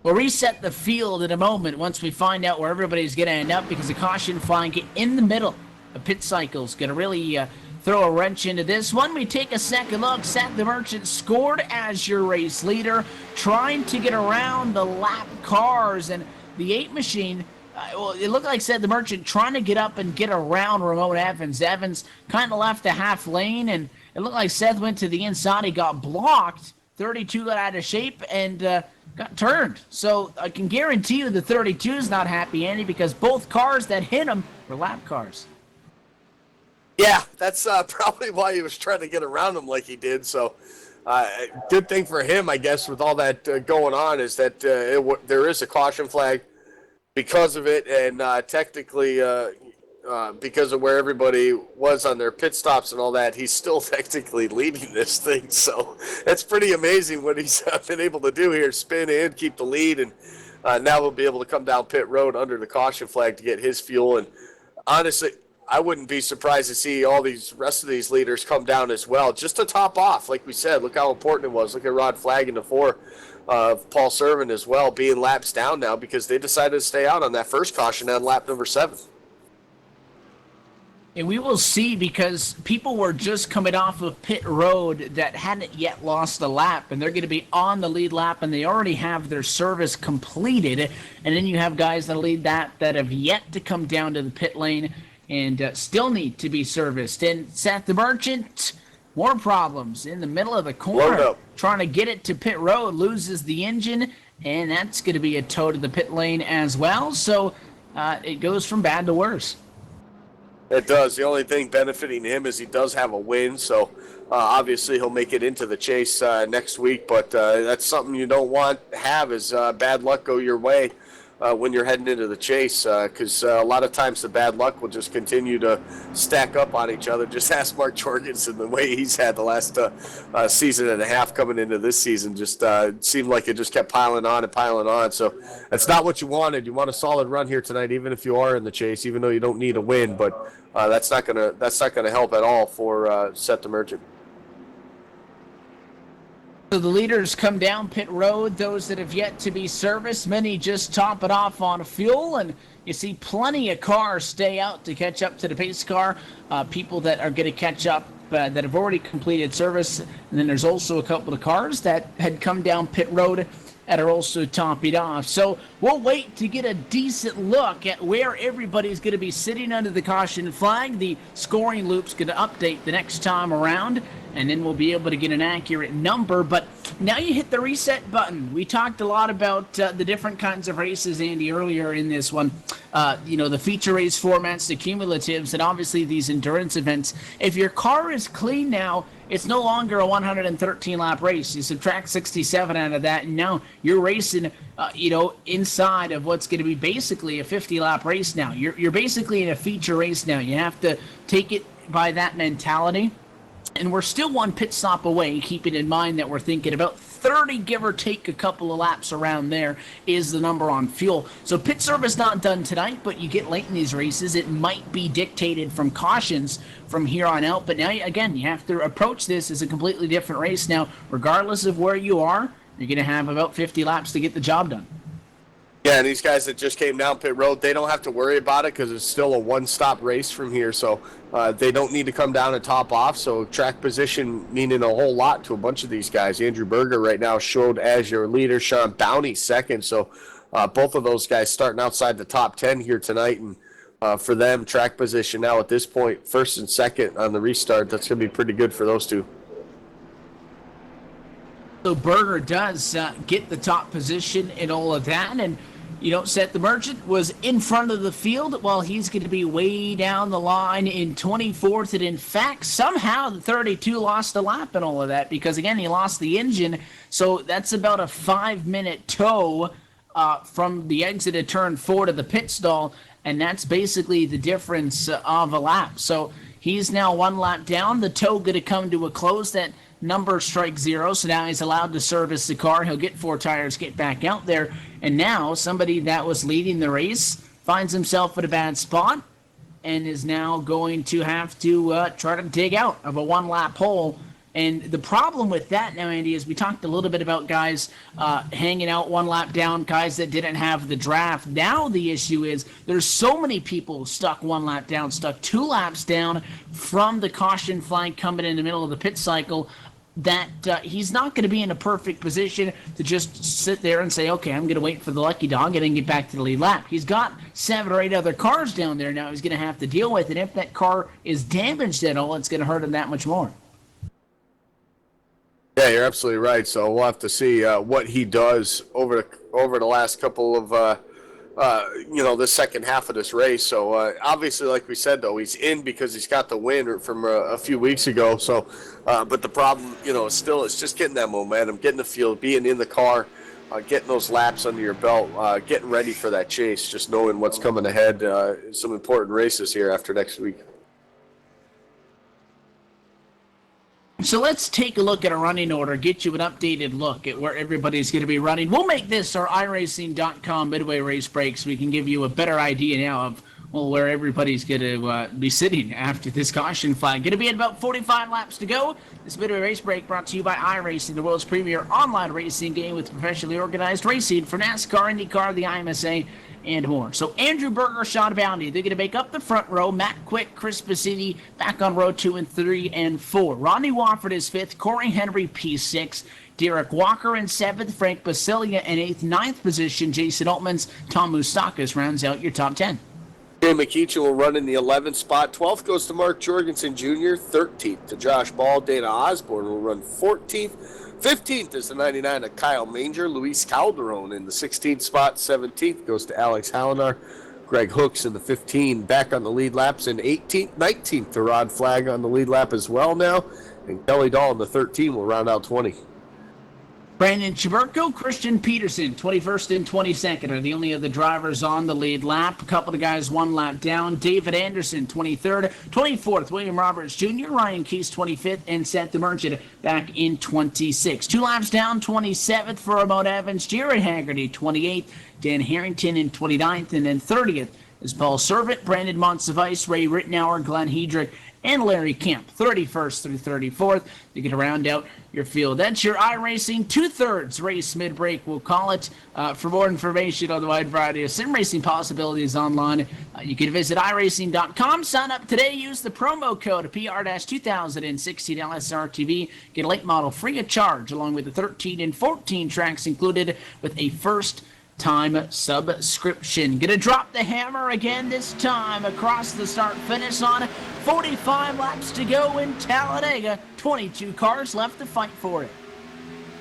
S1: We'll reset the field in a moment once we find out where everybody's going to end up, because the caution flag in the middle of pit cycles going to really throw a wrench into this one. We take a second look. Seth the Merchant scored as your race leader, trying to get around the lap cars, and the 8 machine. Well, it looked like Seth the Merchant trying to get up and get around Ramon Evans. Evans kind of left the half lane, and it looked like Seth went to the inside. He got blocked. 32 got out of shape and got turned. So I can guarantee you the 32 is not happy, Andy, because both cars that hit him were lap cars.
S2: Yeah, that's probably why he was trying to get around him like he did. So good thing for him, I guess, with all that going on, is that there is a caution flag because of it, and technically because of where everybody was on their pit stops and all that, he's still technically leading this thing. So that's pretty amazing what he's been able to do here, spin in, keep the lead, and now we'll be able to come down pit road under the caution flag to get his fuel. And honestly, I wouldn't be surprised to see all these rest of these leaders come down as well, just to top off. Like we said, look how important it was. Look at Rod Flagg in the 4. Paul Servant as well, being laps down now because they decided to stay out on that first caution on lap number 7.
S1: And we will see, because people were just coming off of pit road that hadn't yet lost a lap, and they're going to be on the lead lap, and they already have their service completed. And then you have guys that lead that have yet to come down to the pit lane and still need to be serviced. And Seth the Merchant, more problems in the middle of the corner, trying to get it to pit road, loses the engine, and that's going to be a tow to the pit lane as well. So it goes from bad to worse.
S2: It does. The only thing benefiting him is he does have a win, so obviously he'll make it into the chase next week. But that's something you don't want to have, is bad luck go your way when you're heading into the chase, because a lot of times the bad luck will just continue to stack up on each other. Just ask Mark Jorgensen, the way he's had the last season and a half coming into this season. Just seemed like it just kept piling on and piling on. So that's not what you wanted. You want a solid run here tonight, even if you are in the chase, even though you don't need a win. But that's not gonna help at all for Seth the Merchant.
S1: So the leaders come down pit road, those that have yet to be serviced. Many just top it off on fuel, and you see plenty of cars stay out to catch up to the pace car. People that are going to catch up that have already completed service. And then there's also a couple of cars that had come down pit road and are also topping off. So we'll wait to get a decent look at where everybody's going to be sitting under the caution flag. The scoring loop's going to update the next time around, and then we'll be able to get an accurate number. But now you hit the reset button. We talked a lot about the different kinds of races, Andy, earlier in this one. The feature race formats, the cumulatives, and obviously these endurance events. If your car is clean now, it's no longer a 113-lap race. You subtract 67 out of that, and now you're racing, inside of what's going to be basically a 50-lap race now. You're basically in a feature race now. You have to take it by that mentality. And we're still one pit stop away, keeping in mind that we're thinking about 30, give or take a couple of laps around there, is the number on fuel. So pit service not done tonight, but you get late in these races, it might be dictated from cautions from here on out. But now, again, you have to approach this as a completely different race now. Regardless of where you are, you're going to have about 50 laps to get the job done.
S2: Yeah, and these guys that just came down pit road, they don't have to worry about it because it's still a one-stop race from here. So they don't need to come down and top off. So track position meaning a whole lot to a bunch of these guys. Andrew Berger right now showed as your leader. Sean Bounty second. So both of those guys starting outside the top 10 here tonight. And for them, track position now at this point, first and second on the restart. That's going to be pretty good for those two.
S1: So Berger does get the top position and all of that. And, Seth the Merchant was in front of the field while he's going to be way down the line in 24th. And, in fact, somehow the 32 lost a lap and all of that because, again, he lost the engine. So that's about a 5-minute tow from the exit of turn 4 to the pit stall. And that's basically the difference of a lap. So he's now one lap down. The tow going to come to a close. That number strike 0, so now he's allowed to service the car. He'll get 4 tires, get back out there, and now somebody that was leading the race finds himself in a bad spot and is now going to have to try to dig out of a one-lap hole. And the problem with that now, Andy, is we talked a little bit about guys hanging out one lap down, guys that didn't have the draft. Now the issue is there's so many people stuck 1 lap down, stuck 2 laps down from the caution flag coming in the middle of the pit cycle, that he's not going to be in a perfect position to just sit there and say, okay, I'm going to wait for the lucky dog and then get back to the lead lap. He's got 7 or 8 other cars down there now he's going to have to deal with, and if that car is damaged at all, it's going to hurt him that much more.
S2: Yeah, you're absolutely right. So we'll have to see what he does over the last couple of, the second half of this race. So obviously, like we said, though, he's in because he's got the win from a few weeks ago. So, but the problem, still is just getting that momentum, getting the field, being in the car, getting those laps under your belt, getting ready for that chase, just knowing what's coming ahead. Some important races here after next week.
S1: So let's take a look at a running order, get you an updated look at where everybody's going to be running. We'll make this our iRacing.com midway race break so we can give you a better idea now of, where everybody's going to be sitting after this caution flag. Going to be at about 45 laps to go. This midway race break brought to you by iRacing, the world's premier online racing game with professionally organized racing for NASCAR, IndyCar, the IMSA, and more. So Andrew Berger, Sean Bounty, they're going to make up the front row. Matt Quick, Chris Bassini back on row 2 and 3 and 4. Ronnie Wofford is 5th. Corey Henry, P6. Derek Walker in 7th. Frank Basilia in 8th. 9th position, Jason Altmans. Tom Moustakis rounds out your top 10.
S2: Jay McEachin will run in the 11th spot. 12th goes to Mark Jorgensen Jr. 13th to Josh Ball. Dana Osborne will run 14th. 15th is the 99 of Kyle Manger. Luis Calderon in the 16th spot. 17th goes to Alex Hallinar. Greg Hooks in the 15 back on the lead laps. And 18th, 19th to Rod Flagg on the lead lap as well now. And Kelly Dahl in the 13 will round out 20.
S1: Brandon Chiburko, Christian Peterson, 21st and 22nd are the only other drivers on the lead lap. A couple of guys 1 lap down. David Anderson, 23rd. 24th, William Roberts Jr., Ryan Keese, 25th, and Seth the Merchant back in 26th. 2 laps down, 27th for Ramon Evans, Jared Haggerty, 28th, Dan Harrington in 29th, and then 30th is Paul Servant, Brandon Monsivice, Ray Rittenauer, Glenn Hedrick, and Larry Kemp, 31st through 34th. You get to round out your field. That's your iRacing 2/3 race mid-break, we'll call it. For more information on the wide variety of sim racing possibilities online, you can visit iRacing.com. Sign up today. Use the promo code PR-2016 LSRTV. Get a late model free of charge, along with the 13 and 14 tracks included with a first-time subscription. Gonna drop the hammer again this time across the start-finish on 45 laps to go in Talladega. 22 cars left to fight for it.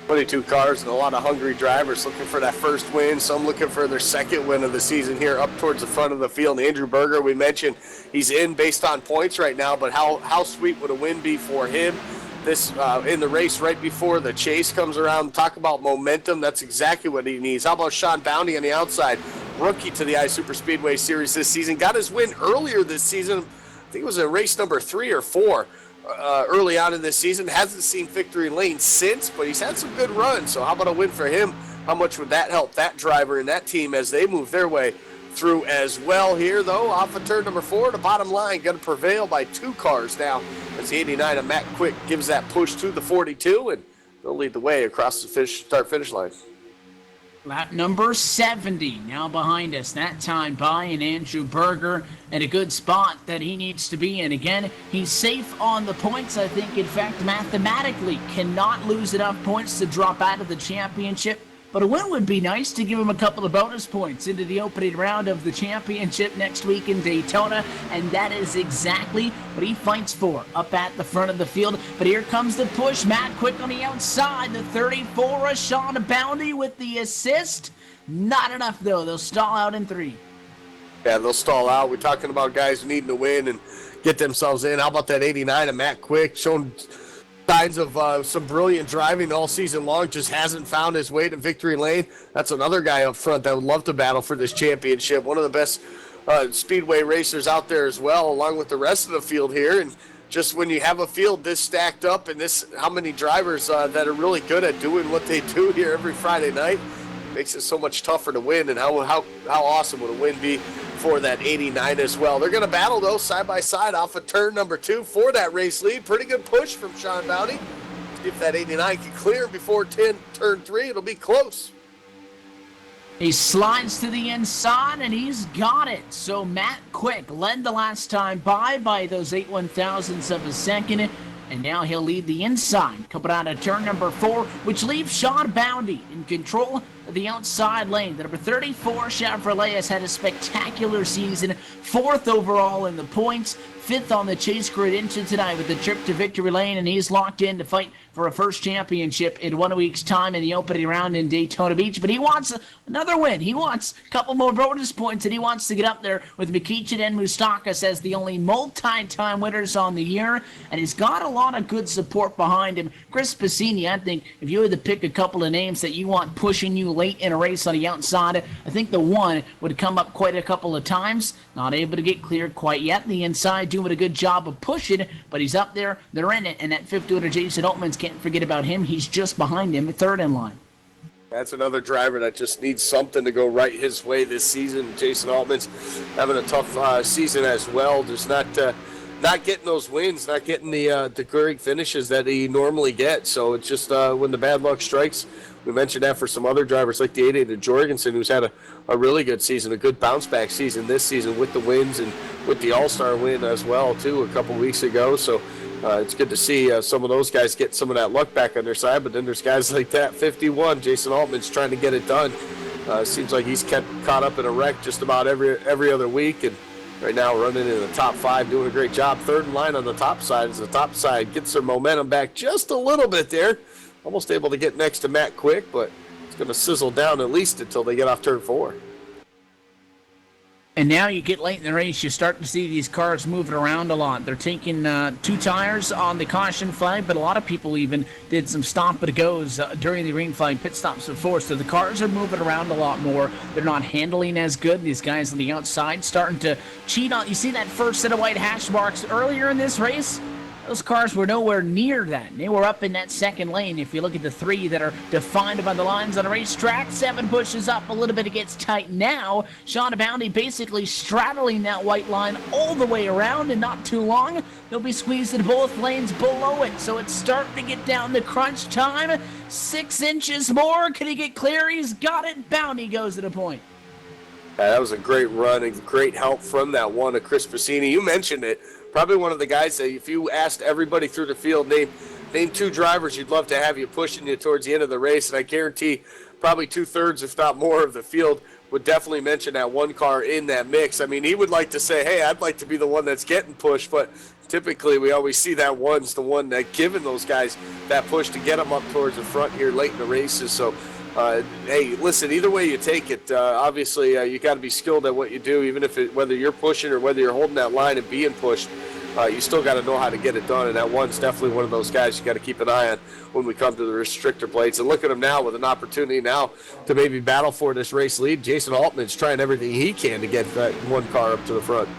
S2: 22 cars and a lot of hungry drivers looking for that first win. Some looking for their second win of the season here up towards the front of the field. And Andrew Berger, we mentioned he's in based on points right now, but how sweet would a win be for him this in the race right before the chase comes around? Talk about momentum. That's exactly what he needs. How about Sean Bounty on the outside? Rookie to the iSuperspeedway Series this season. Got his win earlier this season. I think it was a race number 3 or 4 early on in this season. Hasn't seen victory lane since, but he's had some good runs. So how about a win for him? How much would that help that driver and that team as they move their way through as well here, though? Off of turn number 4, the bottom line going to prevail by 2 cars now as the 89 of Matt Quick gives that push to the 42, and they'll lead the way across the start-finish line.
S1: Lap number 70 now behind us. That time by an Andrew Berger in a good spot that he needs to be in. Again, he's safe on the points. I think, in fact, mathematically cannot lose enough points to drop out of the championship. But a win would be nice to give him a couple of bonus points into the opening round of the championship next week in Daytona, and that is exactly what he fights for up at the front of the field. But here comes the push. Matt Quick on the outside. The 34, Sean Bounty with the assist. Not enough, though. They'll stall out in 3.
S2: Yeah, they'll stall out. We're talking about guys needing to win and get themselves in. How about that 89 of Matt Quick, showing signs of some brilliant driving all season long, just hasn't found his way to victory lane. That's another guy up front that would love to battle for this championship. One of the best speedway racers out there as well, along with the rest of the field here. And just when you have a field this stacked up and this how many drivers that are really good at doing what they do here every Friday night, makes it so much tougher to win. And how awesome would a win be for that 89 as well. They're going to battle, though, side by side off of turn number 2 for that race lead. Pretty good push from Sean Bounty. If that 89 can clear before turn 3, it'll be close.
S1: He slides to the inside, and he's got it. So Matt Quick led the last time by those 8/1000ths of a second, and now he'll lead the inside, coming out of turn number 4, which leaves Sean Bounty in control of the outside lane. The number 34 Chevrolet has had a spectacular season, 4th overall in the points, 5th on the chase grid into tonight with the trip to victory lane, and he's locked in to fight for a first championship in 1 week's time in the opening round in Daytona Beach. But he wants another win. He wants a couple more bonus points, and he wants to get up there with Mikichin and Moustakas as the only multi-time winners on the year, and he's got a lot of good support behind him. Chris Passini, I think, if you had to pick a couple of names that you want pushing you late in a race on the outside, I think the one would come up quite a couple of times. Not able to get cleared quite yet. The inside doing a good job of pushing, but he's up there. They're in it, and that 5th order Jason Altman's can't forget about him. He's just behind him, 3rd in line.
S2: That's another driver that just needs something to go right his way this season. Jason Altman's having a tough season as well. Just not getting those wins, not getting the great finishes that he normally gets. So it's just when the bad luck strikes. We mentioned that for some other drivers like the 88 Jorgensen, who's had a really good season, a good bounce-back season this season with the wins and with the All-Star win as well, too, a couple weeks ago. So it's good to see some of those guys get some of that luck back on their side. But then there's guys like that, 51, Jason Altman's trying to get it done. Seems like he's caught up in a wreck just about every other week. And right now running in the top 5, doing a great job. 3rd in line on the top side as the top side gets their momentum back just a little bit there. Almost able to get next to Matt Quick, but it's going to sizzle down at least until they get off turn 4.
S1: And now you get late in the race, you start to see these cars moving around a lot. They're taking 2 tires on the caution flag, but a lot of people even did some stop-and-goes during the green flag pit stops before. So the cars are moving around a lot more. They're not handling as good. These guys on the outside starting to cheat on. You see that first set of white hash marks earlier in this race? Those cars were nowhere near that. They were up in that 2nd lane. If you look at the 3 that are defined by the lines on a racetrack, 7 pushes up a little bit. It gets tight now. Sean Bounty basically straddling that white line all the way around, and not too long, they'll be squeezed in both lanes below it. So it's starting to get down to crunch time. 6 inches more. Can he get clear? He's got it. Bounty goes to the point.
S2: That was a great run and great help from that one of Chris Passini. You mentioned it. Probably one of the guys that if you asked everybody through the field, name 2 drivers you'd love to have you pushing you towards the end of the race, and I guarantee probably 2/3, if not more, of the field would definitely mention that one car in that mix. I mean, he would like to say, hey, I'd like to be the one that's getting pushed, but typically we always see that one's the one that giving those guys that push to get them up towards the front here late in the races. So hey, listen, either way you take it, obviously you got to be skilled at what you do, even if whether you're pushing or whether you're holding that line and being pushed. You still got to know how to get it done, and that one's definitely one of those guys you got to keep an eye on when we come to the restrictor plates. And look at him now with an opportunity now to maybe battle for this race lead. Jason Altman's trying everything he can to get that one car up to the front.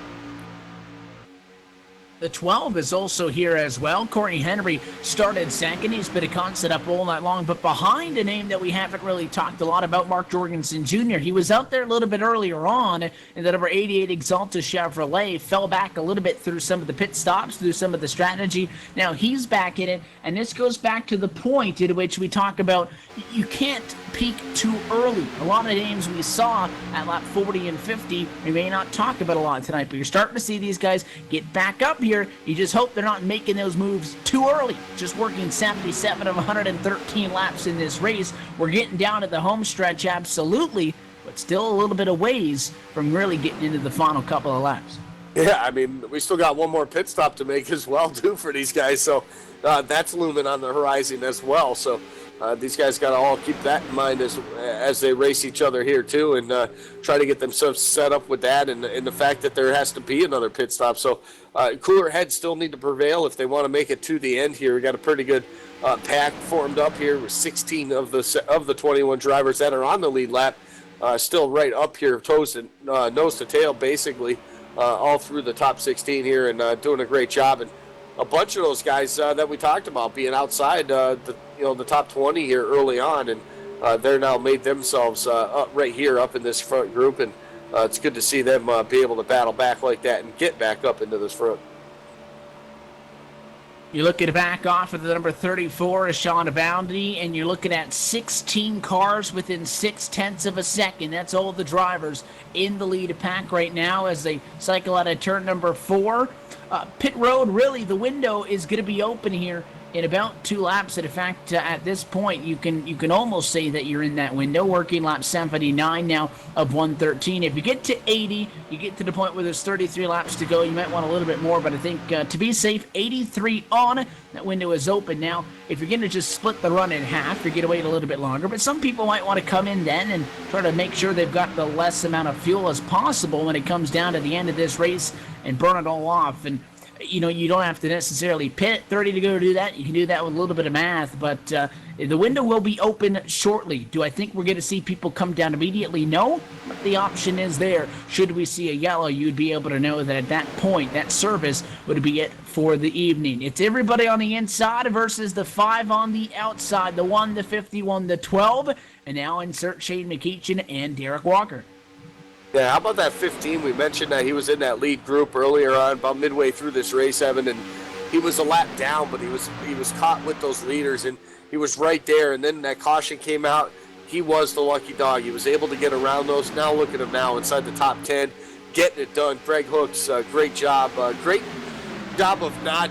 S1: The 12 is also here as well. Courtney Henry started 2nd. He's been a constant up all night long, but behind a name that we haven't really talked a lot about, Mark Jorgensen Jr. He was out there a little bit earlier on, and the number 88 Exalta Chevrolet fell back a little bit through some of the pit stops, through some of the strategy. Now he's back in it, and this goes back to the point in which we talk about you can't peak too early. A lot of names we saw at lap 40 and 50, we may not talk about a lot tonight, but you're starting to see these guys get back up here. You just hope they're not making those moves too early. Just working 77 of 113 laps in this race. We're getting down at the home stretch, absolutely, but still a little bit of ways from really getting into the final couple of laps.
S2: Yeah, I mean, we still got one more pit stop to make as well, too, for these guys. So that's looming on the horizon as well. So these guys got to all keep that in mind as they race each other here, too, and try to get themselves set up with that and the fact that there has to be another pit stop. So cooler heads still need to prevail if they want to make it to the end here. We got a pretty good pack formed up here with 16 of the 21 drivers that are on the lead lap still right up here, nose to tail, basically, all through the top 16 here and doing a great job. And a bunch of those guys that we talked about being outside the top 20 here early on, and they're now made themselves up right here up in this front group, and it's good to see them be able to battle back like that and get back up into this front.
S1: You're looking back off of the number 34 is Sean Bounty, and you're looking at 16 cars within 0.6 of a second. That's all the drivers in the lead pack right now as they cycle out of turn number 4. Pit road, really, the window is going to be open here in about 2 laps. And in fact, at this point, you can almost say that you're in that window. Working lap 79 now of 113. If you get to 80, you get to the point where there's 33 laps to go. You might want a little bit more, but I think to be safe, 83 on. That window is open now. If you're going to just split the run in half, you're going to wait a little bit longer. But some people might want to come in then and try to make sure they've got the less amount of fuel as possible when it comes down to the end of this race and burn it all off. And you don't have to necessarily pit 30 to go do that. You can do that with a little bit of math, but the window will be open shortly. Do I think we're going to see people come down immediately? No, but the option is there. Should we see a yellow, you'd be able to know that at that point, that service would be it for the evening. It's everybody on the inside versus the 5 on the outside, the 1, the 51, the 12, and now insert Shane McEachin and Derek Walker.
S2: Yeah, how about that 15? We mentioned that he was in that lead group earlier on, about midway through this race, Evan, and he was a lap down, but he was caught with those leaders, and he was right there. And then that caution came out. He was the lucky dog. He was able to get around those. Now look at him now inside the top 10, getting it done. Greg Hooks, great job. Great job of not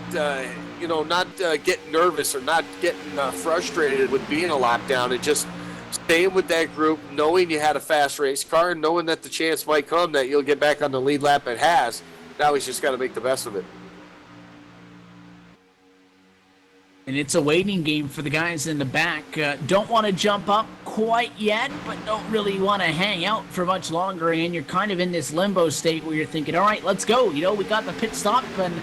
S2: getting nervous or not getting frustrated with being a lap down, and just staying with that group, knowing you had a fast race car, knowing that the chance might come that you'll get back on the lead lap. It has. Now he's just got to make the best of it.
S1: And it's a waiting game for the guys in the back. Don't want to jump up quite yet, but don't really want to hang out for much longer. And you're kind of in this limbo state where you're thinking, all right, let's go. We got the pit stop, and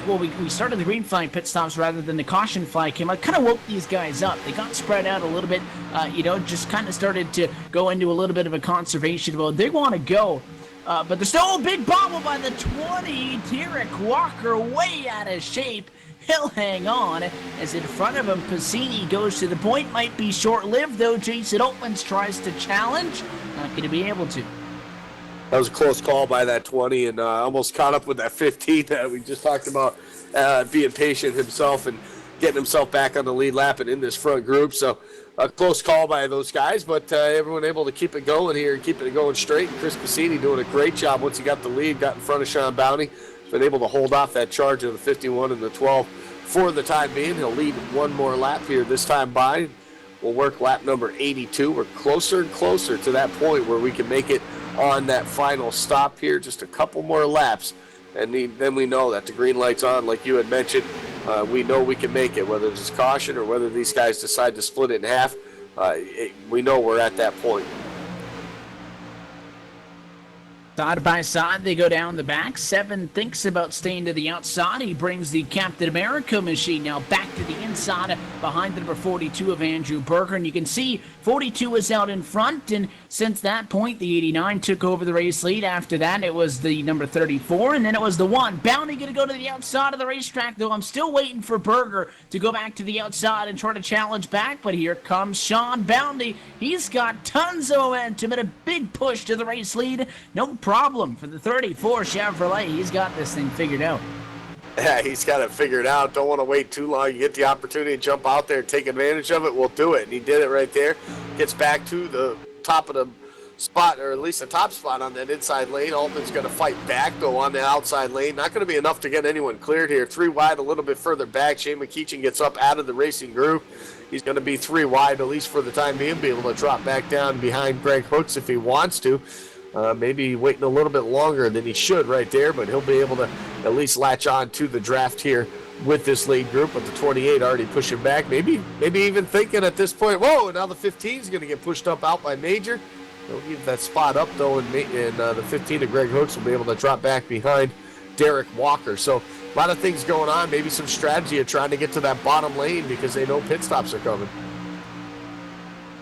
S1: we started the green flag pit stops rather than the caution flag came. I kind of woke these guys up. They got spread out a little bit, just kind of started to go into a little bit of a conservation mode. They want to go. But there's still a big bobble by the 20. Derek Walker way out of shape. He'll hang on as in front of him, Piscini goes to the point. Might be short-lived, though. Jason Oatlands tries to challenge. Not going to be able to.
S2: That was a close call by that 20, and almost caught up with that 15 that we just talked about, being patient himself and getting himself back on the lead lap and in this front group. So a close call by those guys, but everyone able to keep it going here and keeping it going straight. And Chris Piscini doing a great job once he got the lead, got in front of Sean Bounty. Been able to hold off that charge of the 51 and the 12 for the time being. He'll lead one more lap here this time by. We'll work lap number 82. We're closer and closer to that point where we can make it on that final stop here. Just a couple more laps, and then we know that the green light's on, like you had mentioned. We know we can make it, whether it's caution or whether these guys decide to split it in half. We know we're at that point.
S1: Side by side, they go down the back. 7 thinks about staying to the outside. He brings the Captain America machine now back to the inside behind the number 42 of Andrew Berger. And you can see 42 is out in front. And since that point, the 89 took over the race lead. After that, it was the number 34. And then it was the 1. Bounty going to go to the outside of the racetrack, though. I'm still waiting for Berger to go back to the outside and try to challenge back. But here comes Sean Bounty. He's got tons of momentum and a big push to the race lead. No problem for the 34 Chevrolet. He's got this thing figured out.
S2: Yeah, he's got it figured out. Don't want to wait too long. You get the opportunity to jump out there and take advantage of it, we'll do it. And he did it right there. Gets back to the top of the spot, or at least the top spot on that inside lane. Altman's going to fight back, though, on the outside lane. Not going to be enough to get anyone cleared here. 3 wide, a little bit further back. Shane McEachin gets up out of the racing group. He's going to be 3 wide, at least for the time being, be able to drop back down behind Greg Hooks if he wants to. Maybe waiting a little bit longer than he should right there, but he'll be able to at least latch on to the draft here with this lead group. With the 28 already pushing back, maybe even thinking at this point, whoa, now the 15 is going to get pushed up out by Major. They'll give that spot up, though, and the 15 of Greg Hooks will be able to drop back behind Derek Walker. So a lot of things going on, maybe some strategy of trying to get to that bottom lane because they know pit stops are coming.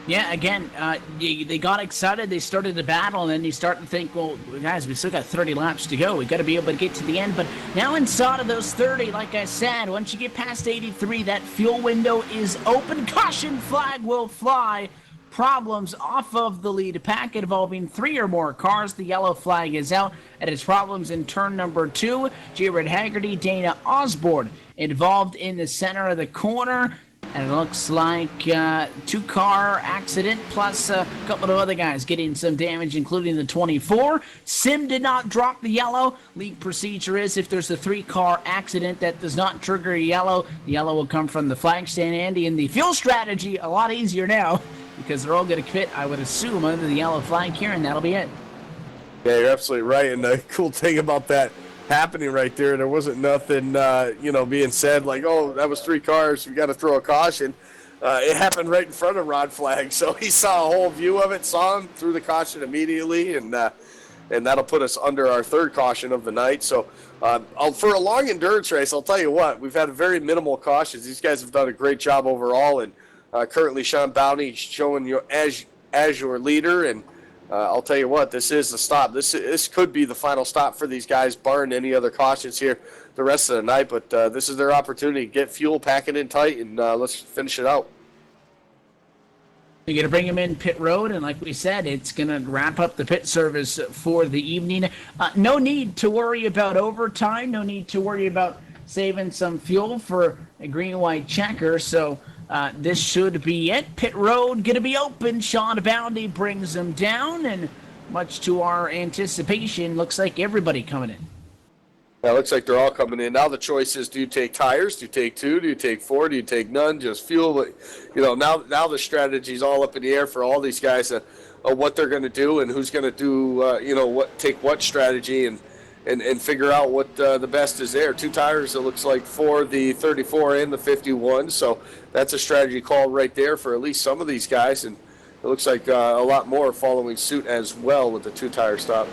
S1: Yeah, again, they got excited. They started the battle, and then you start to think, well, guys, we still got 30 laps to go. We got to be able to get to the end. But now inside of those 30, like I said, once you get past 83, that fuel window is open. Caution flag will fly. Problems off of the lead pack involving 3 or more cars. The yellow flag is out, and it's problems in turn number 2. Jared Haggerty, Dana Osborne involved in the center of the corner. And it looks like 2-car accident plus a couple of other guys getting some damage, including the 24. Sim did not drop the yellow. League procedure is if there's a 3-car accident that does not trigger a yellow, the yellow will come from the flag stand, Andy. And the fuel strategy, a lot easier now because they're all going to quit, I would assume, under the yellow flag here, and that'll be it.
S2: Yeah, you're absolutely right. And the cool thing about that happening right there wasn't nothing, being said like, oh, that was 3 cars, we got to throw a caution. It happened right in front of Rod Flag, so he saw a whole view of it, saw him, threw the caution immediately, and that'll put us under our 3rd caution of the night. So for a long endurance race, I'll tell you what, we've had very minimal cautions. These guys have done a great job overall, and currently Sean Bounty showing you as your leader, and I'll tell you what, this is the stop. This could be the final stop for these guys, barring any other cautions here the rest of the night. But this is their opportunity to get fuel, pack it in tight, and let's finish it out.
S1: You're going to bring him in pit road, and like we said, it's going to wrap up the pit service for the evening. No need to worry about overtime. No need to worry about saving some fuel for a green-white checker. So this should be it. Pit road going to be open. Sean Bounty brings them down, and much to our anticipation, looks like everybody coming in.
S2: Yeah, it looks like they're all coming in. Now the choice is, do you take tires? Do you take 2? Do you take 4? Do you take none? Just fuel? But, now the strategy's all up in the air for all these guys of what they're going to do and who's going to do, take what strategy and figure out what the best is there. 2 tires, it looks like, for the 34 and the 51. So that's a strategy call right there for at least some of these guys. And it looks like a lot more following suit as well with the 2-tire stop.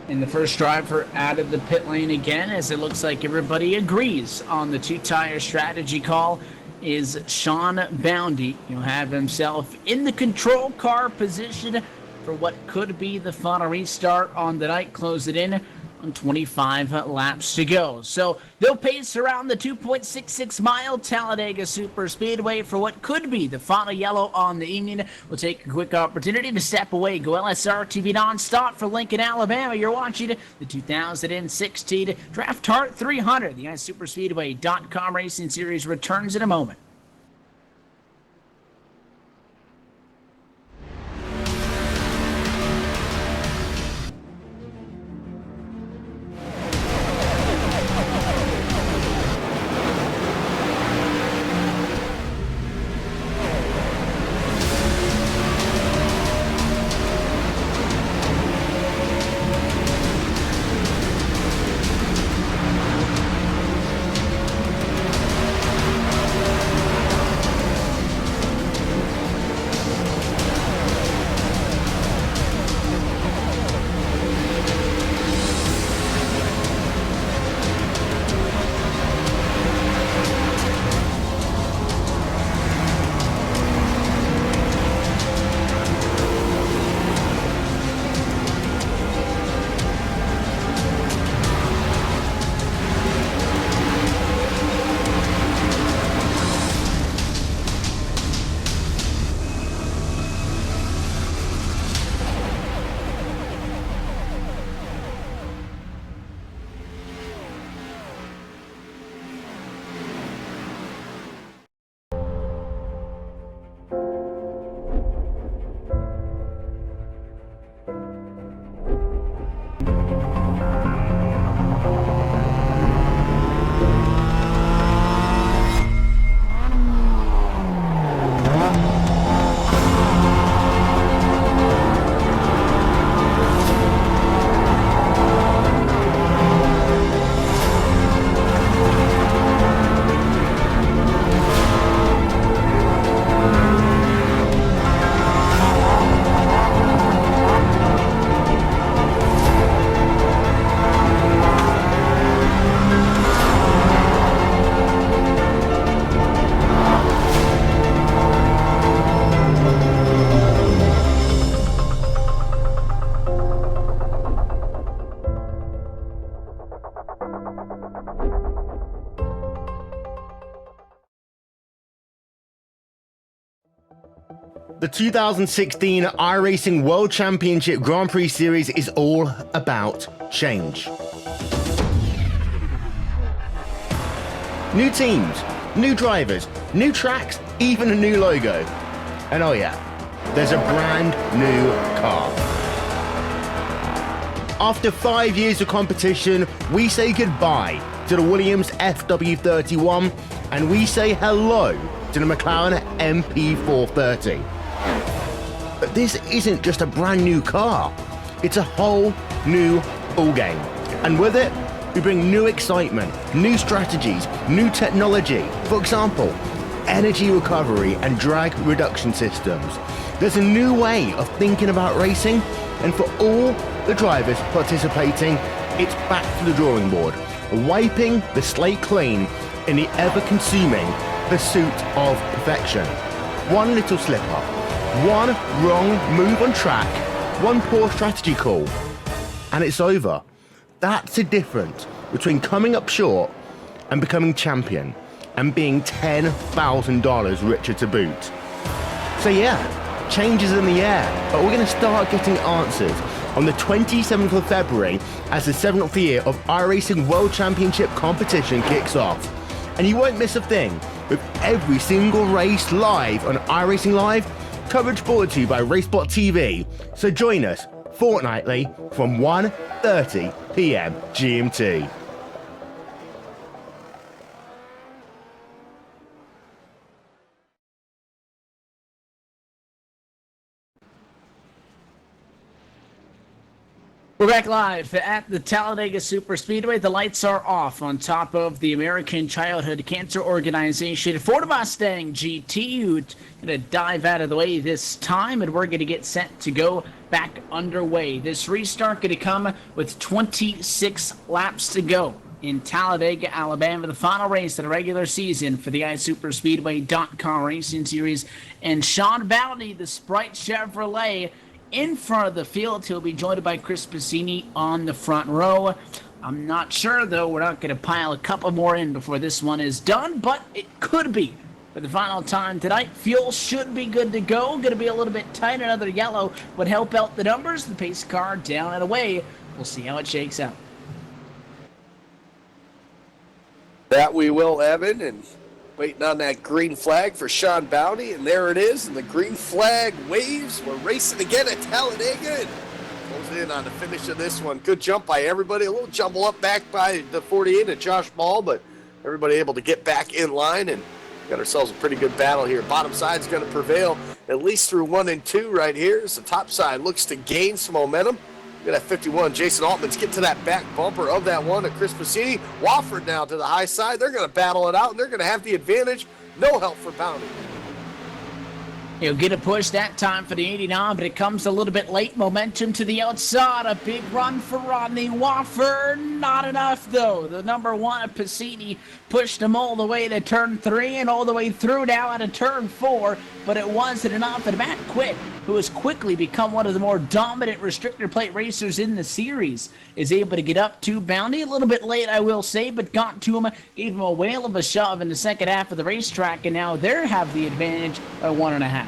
S1: And the first driver out of the pit lane again, as it looks like everybody agrees on the 2-tire strategy call, is Sean Bounty. He'll have himself in the control car position for what could be the final restart on the night. Close it in on 25 laps to go. So they'll pace around the 2.66-mile Talladega Superspeedway for what could be the final yellow on the evening. We'll take a quick opportunity to step away. Go LSRTV nonstop for Lincoln, Alabama. You're watching the 2016 DraftHardt 300. The iSuperspeedway.com Racing Series returns in a moment.
S4: The 2016 iRacing World Championship Grand Prix Series is all about change. New teams, new drivers, new tracks, even a new logo. And oh yeah, there's a brand new car. After 5 years of competition, we say goodbye to the Williams FW31 and we say hello to the McLaren MP430. But this isn't just a brand new car, it's a whole new ballgame. And with it, we bring new excitement, new strategies, new technology. For example, energy recovery and drag reduction systems. There's a new way of thinking about racing, and for all the drivers participating, it's back to the drawing board, wiping the slate clean in the ever-consuming pursuit of perfection. One little slip-up, one wrong move on track, one poor strategy call, and it's over. That's the difference between coming up short and becoming champion and being $10,000 richer to boot. So yeah, change is in the air, but we're going to start getting answers on the 27th of February as the 7th year of iRacing World Championship competition kicks off. And you won't miss a thing, with every single race live on iRacing Live, coverage brought to you by Racebot TV. So join us fortnightly from 1:30 p.m. GMT.
S1: We're back live at the Talladega Superspeedway. The lights are off on top of the American Childhood Cancer Organization Ford Mustang GT. Who's going to dive out of the way this time, and we're going to get set to go back underway. This restart going to come with 26 laps to go in Talladega, Alabama, the final race of the regular season for the iSuperspeedway.com Racing Series. And Sean Bounty, the Sprite Chevrolet, in front of the field. He'll be joined by Chris Piscini on the front row. I'm not sure, though. We're not going to pile a couple more in before this one is done, but it could be for the final time tonight. Fuel should be good to go. Going to be a little bit tight. Another yellow would help out the numbers. The pace car down and away. We'll see how it shakes out.
S2: That we will, Evan, and waiting on that green flag for Sean Bounty, and there it is, and the green flag waves. We're racing again at Talladega. Closing in on the finish of this one. Good jump by everybody. A little jumble up back by the 48 and Josh Ball, but everybody able to get back in line, and got ourselves a pretty good battle here. Bottom side's going to prevail at least through 1 and 2 right here, as the top side looks to gain some momentum. Look at that 51. Jason Altman's getting to that back bumper of that one to Chris Piscini. Wofford now to the high side. They're going to battle it out, and they're going to have the advantage. No help for Bounty.
S1: He'll get a push that time for the 89, but it comes a little bit late. Momentum to the outside. A big run for Rodney Wofford. Not enough, though. The number one of Piscini pushed him all the way to turn 3 and all the way through now out of turn 4, but it wasn't enough. And Matt Quick, who has quickly become one of the more dominant restrictor plate racers in the series, is able to get up to Bounty. A little bit late, I will say, but got to him, gave him a whale of a shove in the second half of the racetrack, and now they have the advantage by 1.5.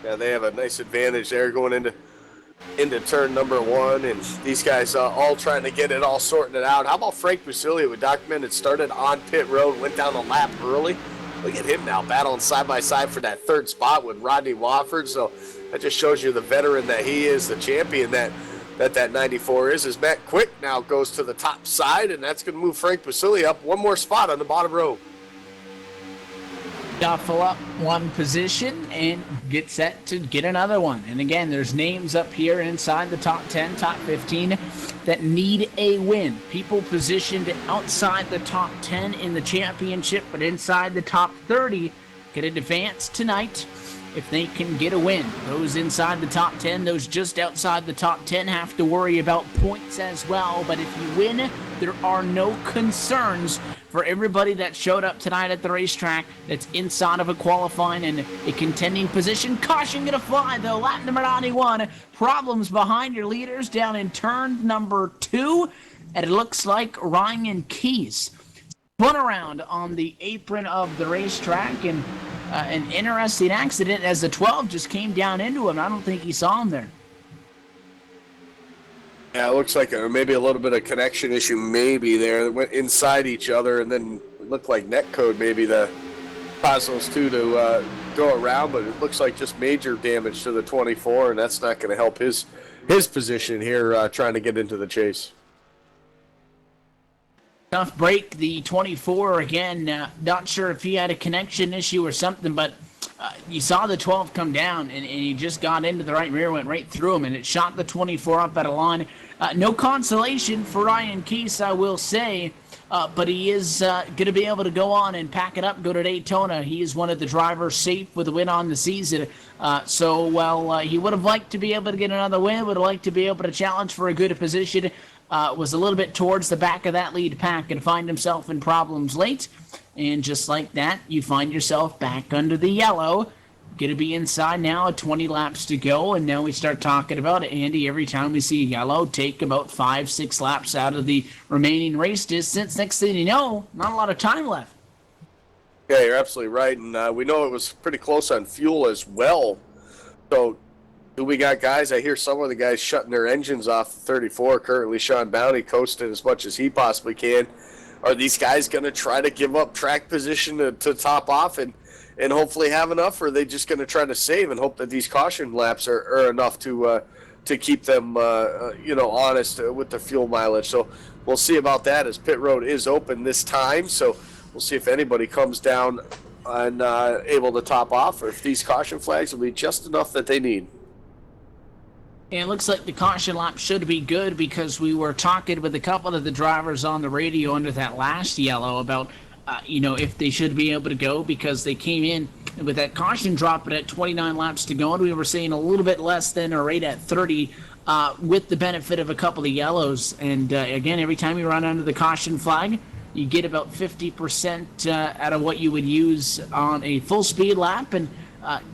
S2: Yeah, they have a nice advantage there going into turn number 1, and these guys all trying to get it all sorting it out. How about Frank Musilia, who documented started on pit road, went down the lap early. Look at him now battling side by side for that third spot with Rodney Wofford. So that just shows you the veteran that he is, the champion that 94 is. As Matt Quick now goes to the top side, and that's going to move Frank Musilia up one more spot on the bottom row.
S1: Shuffle up one position and get set to get another one. And again, there's names up here inside the top 10, top 15 that need a win. People positioned outside the top 10 in the championship, but inside the top 30 can advance tonight if they can get a win. Those inside the top 10, those just outside the top 10 have to worry about points as well. But if you win, there are no concerns for everybody that showed up tonight at the racetrack that's inside of a qualifying and a contending position. Caution gonna fly, though. Lap number 91. Problems behind your leaders down in turn number 2. And it looks like Ryan Keys spun around on the apron of the racetrack, and an interesting accident as the 12 just came down into him. I don't think he saw him there.
S2: Yeah, it looks like maybe a little bit of connection issue maybe there. They went inside each other, and then it looked like net code maybe the caused those two to go around, but it looks like just major damage to the 24, and that's not going to help his position here trying to get into the chase.
S1: Tough break, the 24 again. Not sure if he had a connection issue or something, but you saw the 12 come down, and he just got into the right rear, went right through him, and it shot the 24 up at a line. No consolation for Ryan Keese, I will say, but he is going to be able to go on and pack it up, go to Daytona. He is one of the drivers safe with a win on the season. So while he would have liked to be able to get another win, would have liked to be able to challenge for a good position, was a little bit towards the back of that lead pack and find himself in problems late. And just like that, you find yourself back under the yellow. Going to be inside now, 20 laps to go, and now we start talking about it. Andy, every time we see yellow, take about 5-6 laps out of the remaining race distance. Next thing you know, not a lot of time left.
S2: Yeah, you're absolutely right, and we know it was pretty close on fuel as well. So do we got guys? I hear some of the guys shutting their engines off the 34. Currently, Sean Bounty coasting as much as he possibly can. Are these guys going to try to give up track position to top off and hopefully have enough, or are they just going to try to save and hope that these caution laps are enough to keep them honest with the fuel mileage? So we'll see about that as pit road is open this time. So we'll see if anybody comes down and able to top off, or if these caution flags will be just enough that they need.
S1: And it looks like the caution lap should be good, because we were talking with a couple of the drivers on the radio under that last yellow about if they should be able to go, because they came in with that caution dropping at 29 laps to go, and we were saying a little bit less than or right at 30 with the benefit of a couple of yellows. And again, every time you run under the caution flag, you get about 50% out of what you would use on a full speed lap. And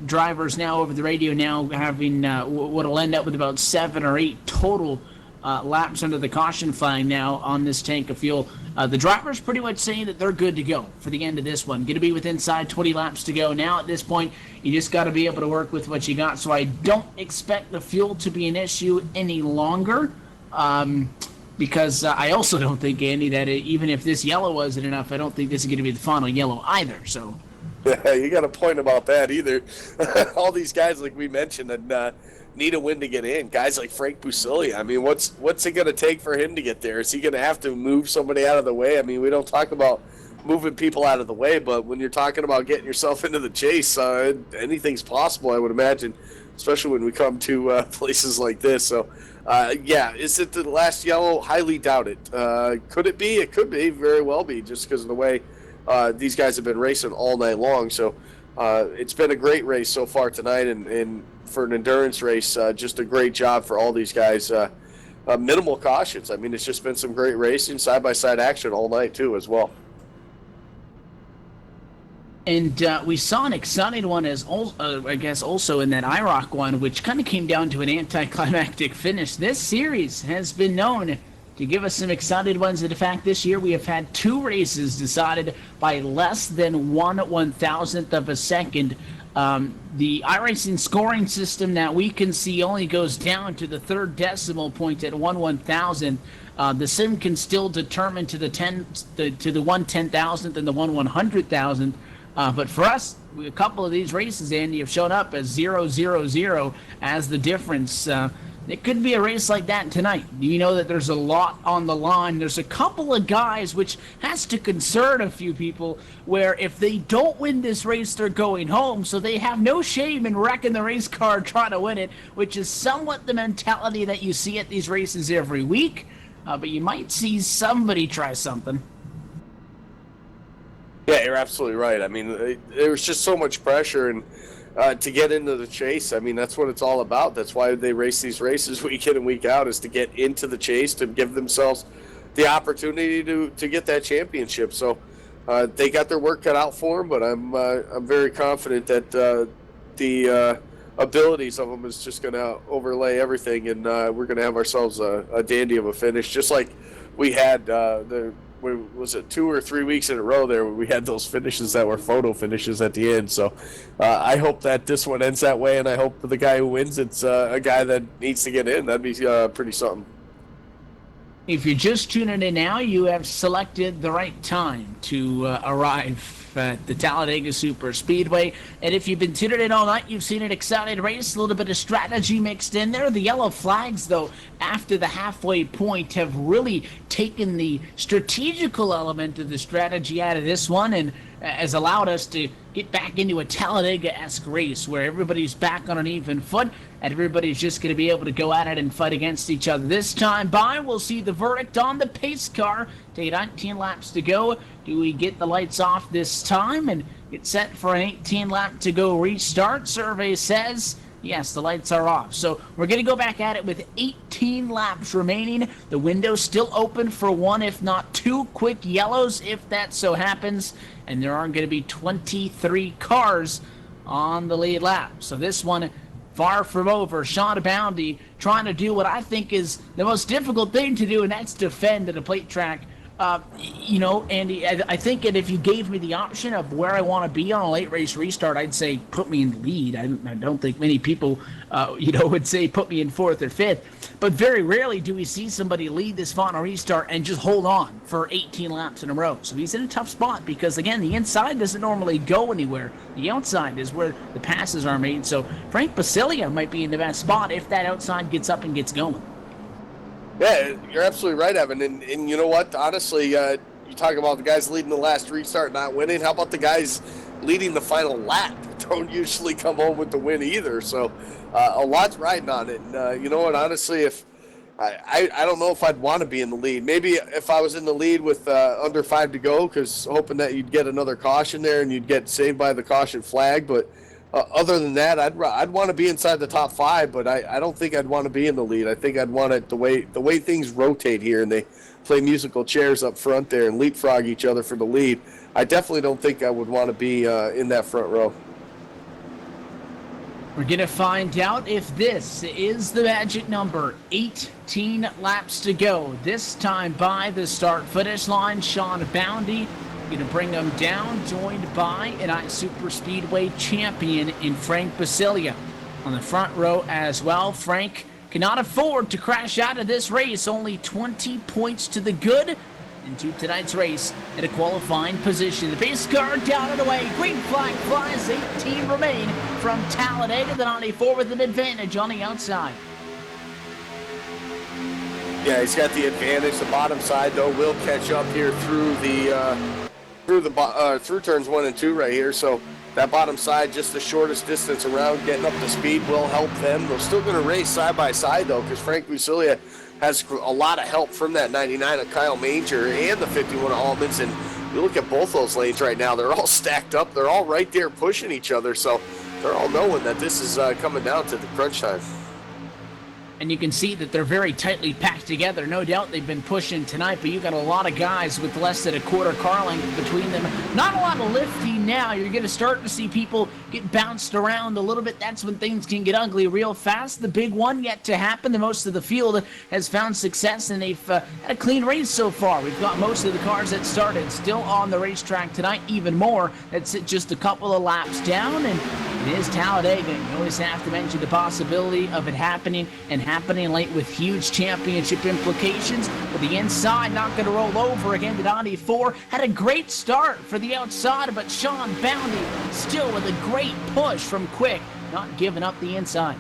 S1: drivers now over the radio now having what will end up with about 7 or 8 total laps under the caution flag now on this tank of fuel. The drivers pretty much saying that they're good to go for the end of this one. Going to be with inside 20 laps to go. Now at this point, you just got to be able to work with what you got. So I don't expect the fuel to be an issue any longer, because I also don't think, Andy, that even if this yellow wasn't enough, I don't think this is going to be the final yellow either. So.
S2: Yeah, you got a point about that either. All these guys, like we mentioned, and need a win to get in. Guys like Frank Busili, I mean, what's it going to take for him to get there? Is he going to have to move somebody out of the way? I mean, we don't talk about moving people out of the way, but when you're talking about getting yourself into the chase, anything's possible, I would imagine, especially when we come to places like this. So, is it the last yellow? Highly doubt it. Could it be? It could be, very well be, just because of the way these guys have been racing all night long. So it's been a great race so far tonight, and for an endurance race, just a great job for all these guys. Minimal cautions. I mean, it's just been some great racing, side-by-side action all night, too, as well.
S1: And we saw an exciting one also in that IROC one, which kind of came down to an anticlimactic finish. This series has been known to give us some excited ones. In fact, this year we have had 2 races decided by less than 1/1000th of a second. The iRacing scoring system that we can see only goes down to the 3rd decimal point at 1/1000th. The sim can still determine to the 1/10,000th and the 1/100,000th. But for us, a couple of these races, Andy, have shown up as 0-0-0 as the difference. It could be a race like that tonight. You know that there's a lot on the line. There's a couple of guys, which has to concern a few people, where if they don't win this race, they're going home. So they have no shame in wrecking the race car trying to win it, which is somewhat the mentality that you see at these races every week. But you might see somebody try something.
S2: Yeah, you're absolutely right. I mean, there was just so much pressure, and to get into the chase, I mean, that's what it's all about. That's why they race these races week in and week out, is to get into the chase, to give themselves the opportunity to get that championship. So they got their work cut out for them, but I'm very confident that the abilities of them is just going to overlay everything, and we're going to have ourselves a dandy of a finish, just like we had the was it 2 or 3 weeks in a row there where we had those finishes that were photo finishes at the end. So I hope that this one ends that way, and I hope the guy who wins, it's a guy that needs to get in. That'd be pretty something.
S1: If you're just tuning in now, you have selected the right time to arrive at the Talladega Super Speedway. And if you've been tuning in all night, you've seen an exciting race, a little bit of strategy mixed in there. The yellow flags, though, after the halfway point, have really taken the strategical element of the strategy out of this one and has allowed us to get back into a Talladega-esque race where everybody's back on an even foot and everybody's just going to be able to go at it and fight against each other. This time by, we'll see the verdict on the pace car. Take 19 laps to go. Do we get the lights off this time and get set for an 18-lap to go restart? Survey says yes, the lights are off. So we're going to go back at it with 18 laps remaining. The window's still open for one, if not two, quick yellows, if that so happens. And there are going to be 23 cars on the lead lap. So this one, far from over. Sean Bounty trying to do what I think is the most difficult thing to do, and that's defend at a plate track. Andy, I think that if you gave me the option of where I want to be on a late race restart, I'd say put me in the lead. I don't think many people, would say put me in fourth or fifth. But very rarely do we see somebody lead this final restart and just hold on for 18 laps in a row. So he's in a tough spot because, again, the inside doesn't normally go anywhere. The outside is where the passes are made. So Frank Basilia might be in the best spot if that outside gets up and gets going.
S2: Yeah, you're absolutely right, Evan. And you know what? Honestly, you talk about the guys leading the last restart not winning. How about the guys leading the final lap? Don't usually come home with the win either. So a lot's riding on it. And you know what? Honestly, if I don't know if I'd want to be in the lead. Maybe if I was in the lead with under 5 to go, because hoping that you'd get another caution there and you'd get saved by the caution flag. But other than that, I'd want to be inside the top 5, but I don't think I'd want to be in the lead. I think I'd want it the way things rotate here and they play musical chairs up front there and leapfrog each other for the lead. I definitely don't think I would want to be in that front row.
S1: We're going to find out if this is the magic number. 18 laps to go. This time by the start-finish line, Sean Bounty going to bring them down, joined by an Super Speedway champion in Frank Basilia. On the front row as well, Frank cannot afford to crash out of this race. Only 20 points to the good into tonight's race at a qualifying position. The base car down and away. Green flag flies. 18 remain from Talladega. The 94 with an advantage on the outside.
S2: Yeah, he's got the advantage. The bottom side, though, will catch up here through through turns 1 and 2 right here. So that bottom side, just the shortest distance around, getting up to speed will help them. They're still going to race side by side, though, because Frank Basilia has a lot of help from that 99 of Kyle Manger and the 51 of Almonds. And you look at both those lanes right now, they're all stacked up. They're all right there pushing each other. So they're all knowing that this is coming down to the crunch time.
S1: And you can see that they're very tightly packed together. No doubt they've been pushing tonight, but you got a lot of guys with less than a quarter car length between them. Not a lot of lifting now. You're going to start to see people get bounced around a little bit. That's when things can get ugly real fast. The big one yet to happen. The most of the field has found success, and they've had a clean race so far. We've got most of the cars that started still on the racetrack tonight, even more. That's just a couple of laps down, and it is Talladega. You always have to mention the possibility of it happening and happening late with huge championship implications. But the inside not going to roll over again. The 94 had a great start for the outside, but Sean Bounty still with a great push from Quick, not giving up the inside.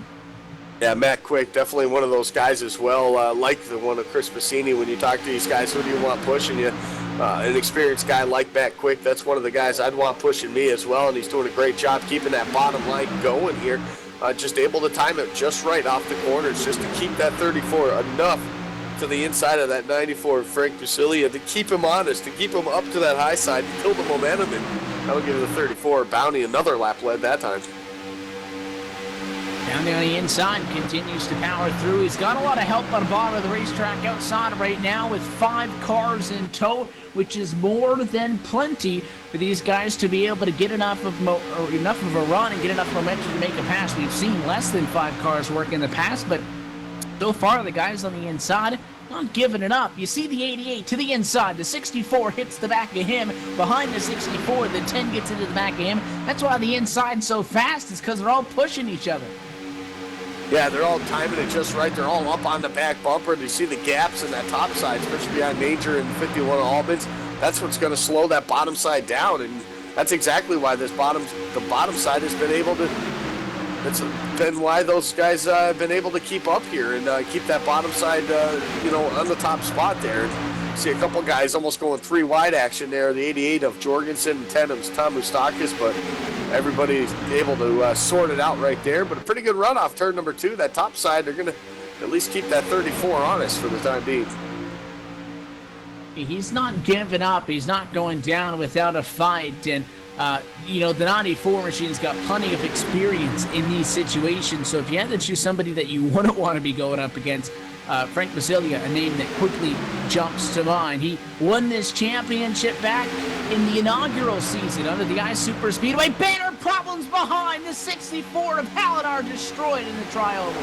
S2: Yeah, Matt Quick, definitely one of those guys as well. Like the one of Chris Bassini, when you talk to these guys, who do you want pushing you? An experienced guy like Matt Quick, that's one of the guys I'd want pushing me as well, and he's doing a great job keeping that bottom line going here. Just able to time it just right off the corners, just to keep that 34 enough to the inside of that 94 Frank Basilia to keep him honest, to keep him up to that high side, to kill the momentum, and that'll give the 34 Bounty another lap led that time.
S1: Down there on the inside, continues to power through. He's got a lot of help on the bottom of the racetrack outside right now with 5 cars in tow, which is more than plenty for these guys to be able to get enough of a run and get enough momentum to make a pass. We've seen less than 5 cars work in the past, but so far the guys on the inside not giving it up. You see the 88 to the inside. The 64 hits the back of him. Behind the 64, the 10 gets into the back of him. That's why the inside's so fast, is because they're all pushing each other.
S2: Yeah, they're all timing it just right. They're all up on the back bumper. You see the gaps in that top side, especially behind Major and 51 Albans. That's what's going to slow that bottom side down, and that's exactly why the bottom side has been able to. That's been why those guys have been able to keep up here and keep that bottom side, on the top spot there. See a couple guys almost going 3 wide action there. The 88 of Jorgensen and 10 of Tom Moustakis, but everybody's able to sort it out right there. But a pretty good run off turn number 2. That top side, they're going to at least keep that 34 honest for the time being.
S1: He's not giving up. He's not going down without a fight. And, the 94 machine's got plenty of experience in these situations. So if you had to choose somebody that you wouldn't want to be going up against, Frank Basilia, a name that quickly jumps to mind. He won this championship back in the inaugural season under the Ice Super Speedway. Banner problems behind. The 64 of Hallinar destroyed in the tri-oval.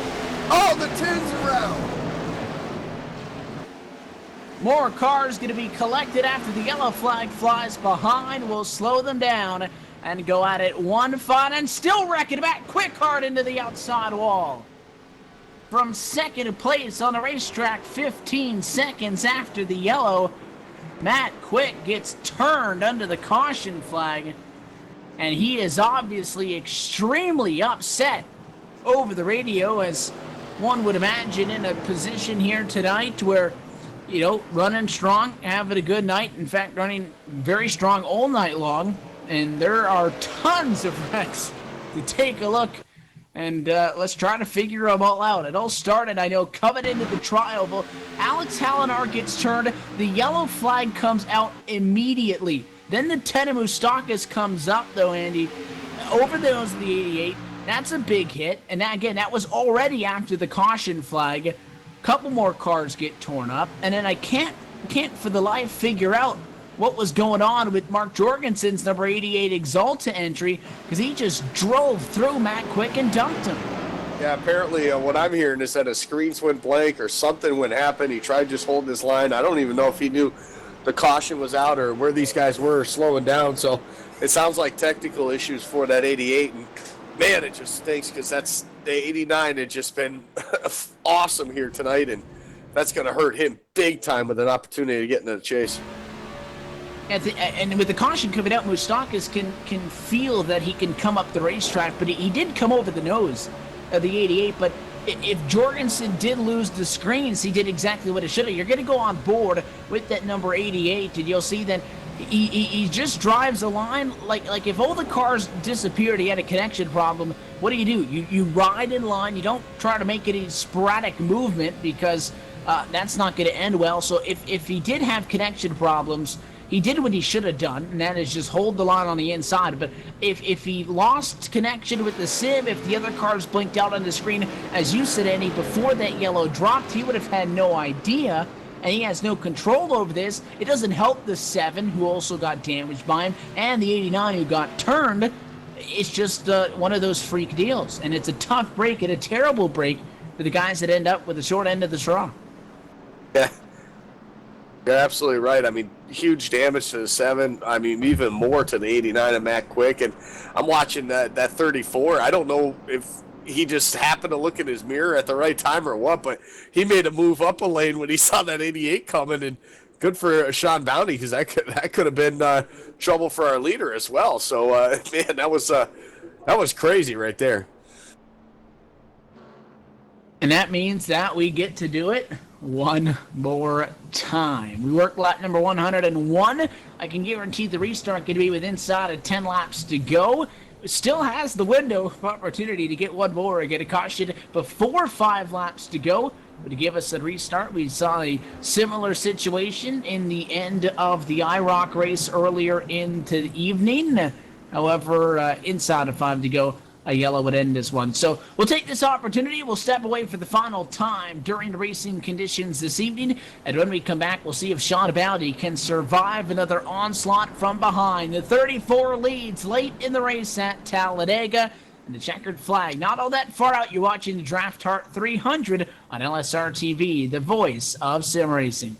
S2: Oh, the 10's around.
S1: More cars going to be collected after the yellow flag flies behind. We'll slow them down and go at it one fun and still wrecking back quick hard into the outside wall. From second place on the racetrack, 15 seconds after the yellow, Matt Quick gets turned under the caution flag, and he is obviously extremely upset over the radio, as one would imagine in a position here tonight where, running strong, having a good night. In fact, running very strong all night long. And there are tons of wrecks to take a look. And let's try to figure them all out. It all started, coming into the tri-oval. Alex Hallinar gets turned. The yellow flag comes out immediately. Then the 10 of Moustakis comes up, though, Andy, over the nose of the 88. That's a big hit. And that was already after the caution flag. Couple more cars get torn up, and then I can't for the life figure out what was going on with Mark Jorgensen's number 88 Exalta entry, because he just drove through Matt Quick and dumped him.
S2: Yeah, apparently what I'm hearing is that a screens went blank or something would happen. He tried just holding his line. I don't even know if he knew the caution was out or where these guys were slowing down. So it sounds like technical issues for that 88, and man, it just stinks because that's the 89 had just been awesome here tonight, and that's going to hurt him big time with an opportunity to get into the chase.
S1: And with the caution coming out, Moustakis can feel that he can come up the racetrack, but he did come over the nose of the 88. But if Jorgensen did lose the screens, he did exactly what he should have. You're going to go on board with that number 88, and you'll see that he just drives a line like if all the cars disappeared, he had a connection problem. What do? You ride in line. You don't try to make any sporadic movement, because that's not going to end well. So if he did have connection problems, he did what he should have done, and that is just hold the line on the inside. But if he lost connection with the sim, if the other cars blinked out on the screen, as you said, Andy, before that yellow dropped, he would have had no idea. And he has no control over this. It doesn't help the 7, who also got damaged by him, and the 89, who got turned. It's just one of those freak deals. And it's a tough break and a terrible break for the guys that end up with the short end of the straw.
S2: Yeah, you're absolutely right. I mean, huge damage to the 7. I mean, even more to the 89 of Matt Quick. And I'm watching that 34. I don't know if he just happened to look in his mirror at the right time or what, but he made a move up a lane when he saw that 88 coming, and good for Sean Bounty, because that could have been trouble for our leader as well. So, man, that was crazy right there.
S1: And that means that we get to do it one more time. We worked lap number 101. I can guarantee the restart could be with inside of 10 laps to go. Still has the window of opportunity to get one more and get a caution before 5 laps to go. But to give us a restart, we saw a similar situation in the end of the IROC race earlier into the evening. However, inside of 5 to go, a yellow would end this one. So we'll take this opportunity. We'll step away for the final time during the racing conditions this evening. And when we come back, we'll see if Sean Bounty can survive another onslaught from behind. The 34 leads late in the race at Talladega. and the checkered flag. Not all that far out. You're watching the DraftHardt 300 on LSRTV, the voice of sim racing.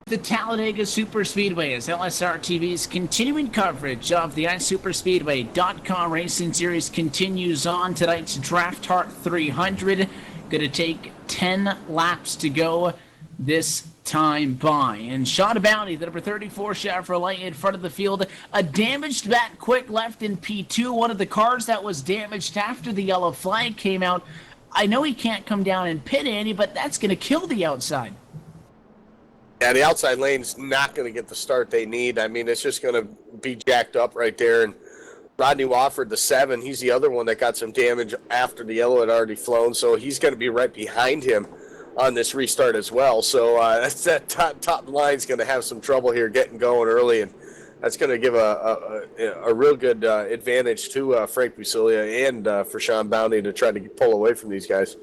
S1: The Talladega Superspeedway is LSRTV's continuing coverage of the iSuperspeedway.com Racing Series continues on. Tonight's DraftHardt 300. Going to take 10 laps to go this time by. And Shot of Bounty, the number 34 Chevrolet in front of the field. A damaged Matt Quick left in P2. One of the cars that was damaged after the yellow flag came out. I know he can't come down and pit Andy, but that's going to kill the outside.
S2: Yeah, the outside lane's not going to get the start they need. I mean, it's just going to be jacked up right there. And Rodney Wofford, the 7, he's the other one that got some damage after the yellow had already flown. So he's going to be right behind him on this restart as well. So that top line's going to have some trouble here getting going early. And that's going to give a real good advantage to Frank Busilia and for Sean Bounty to try to pull away from these guys.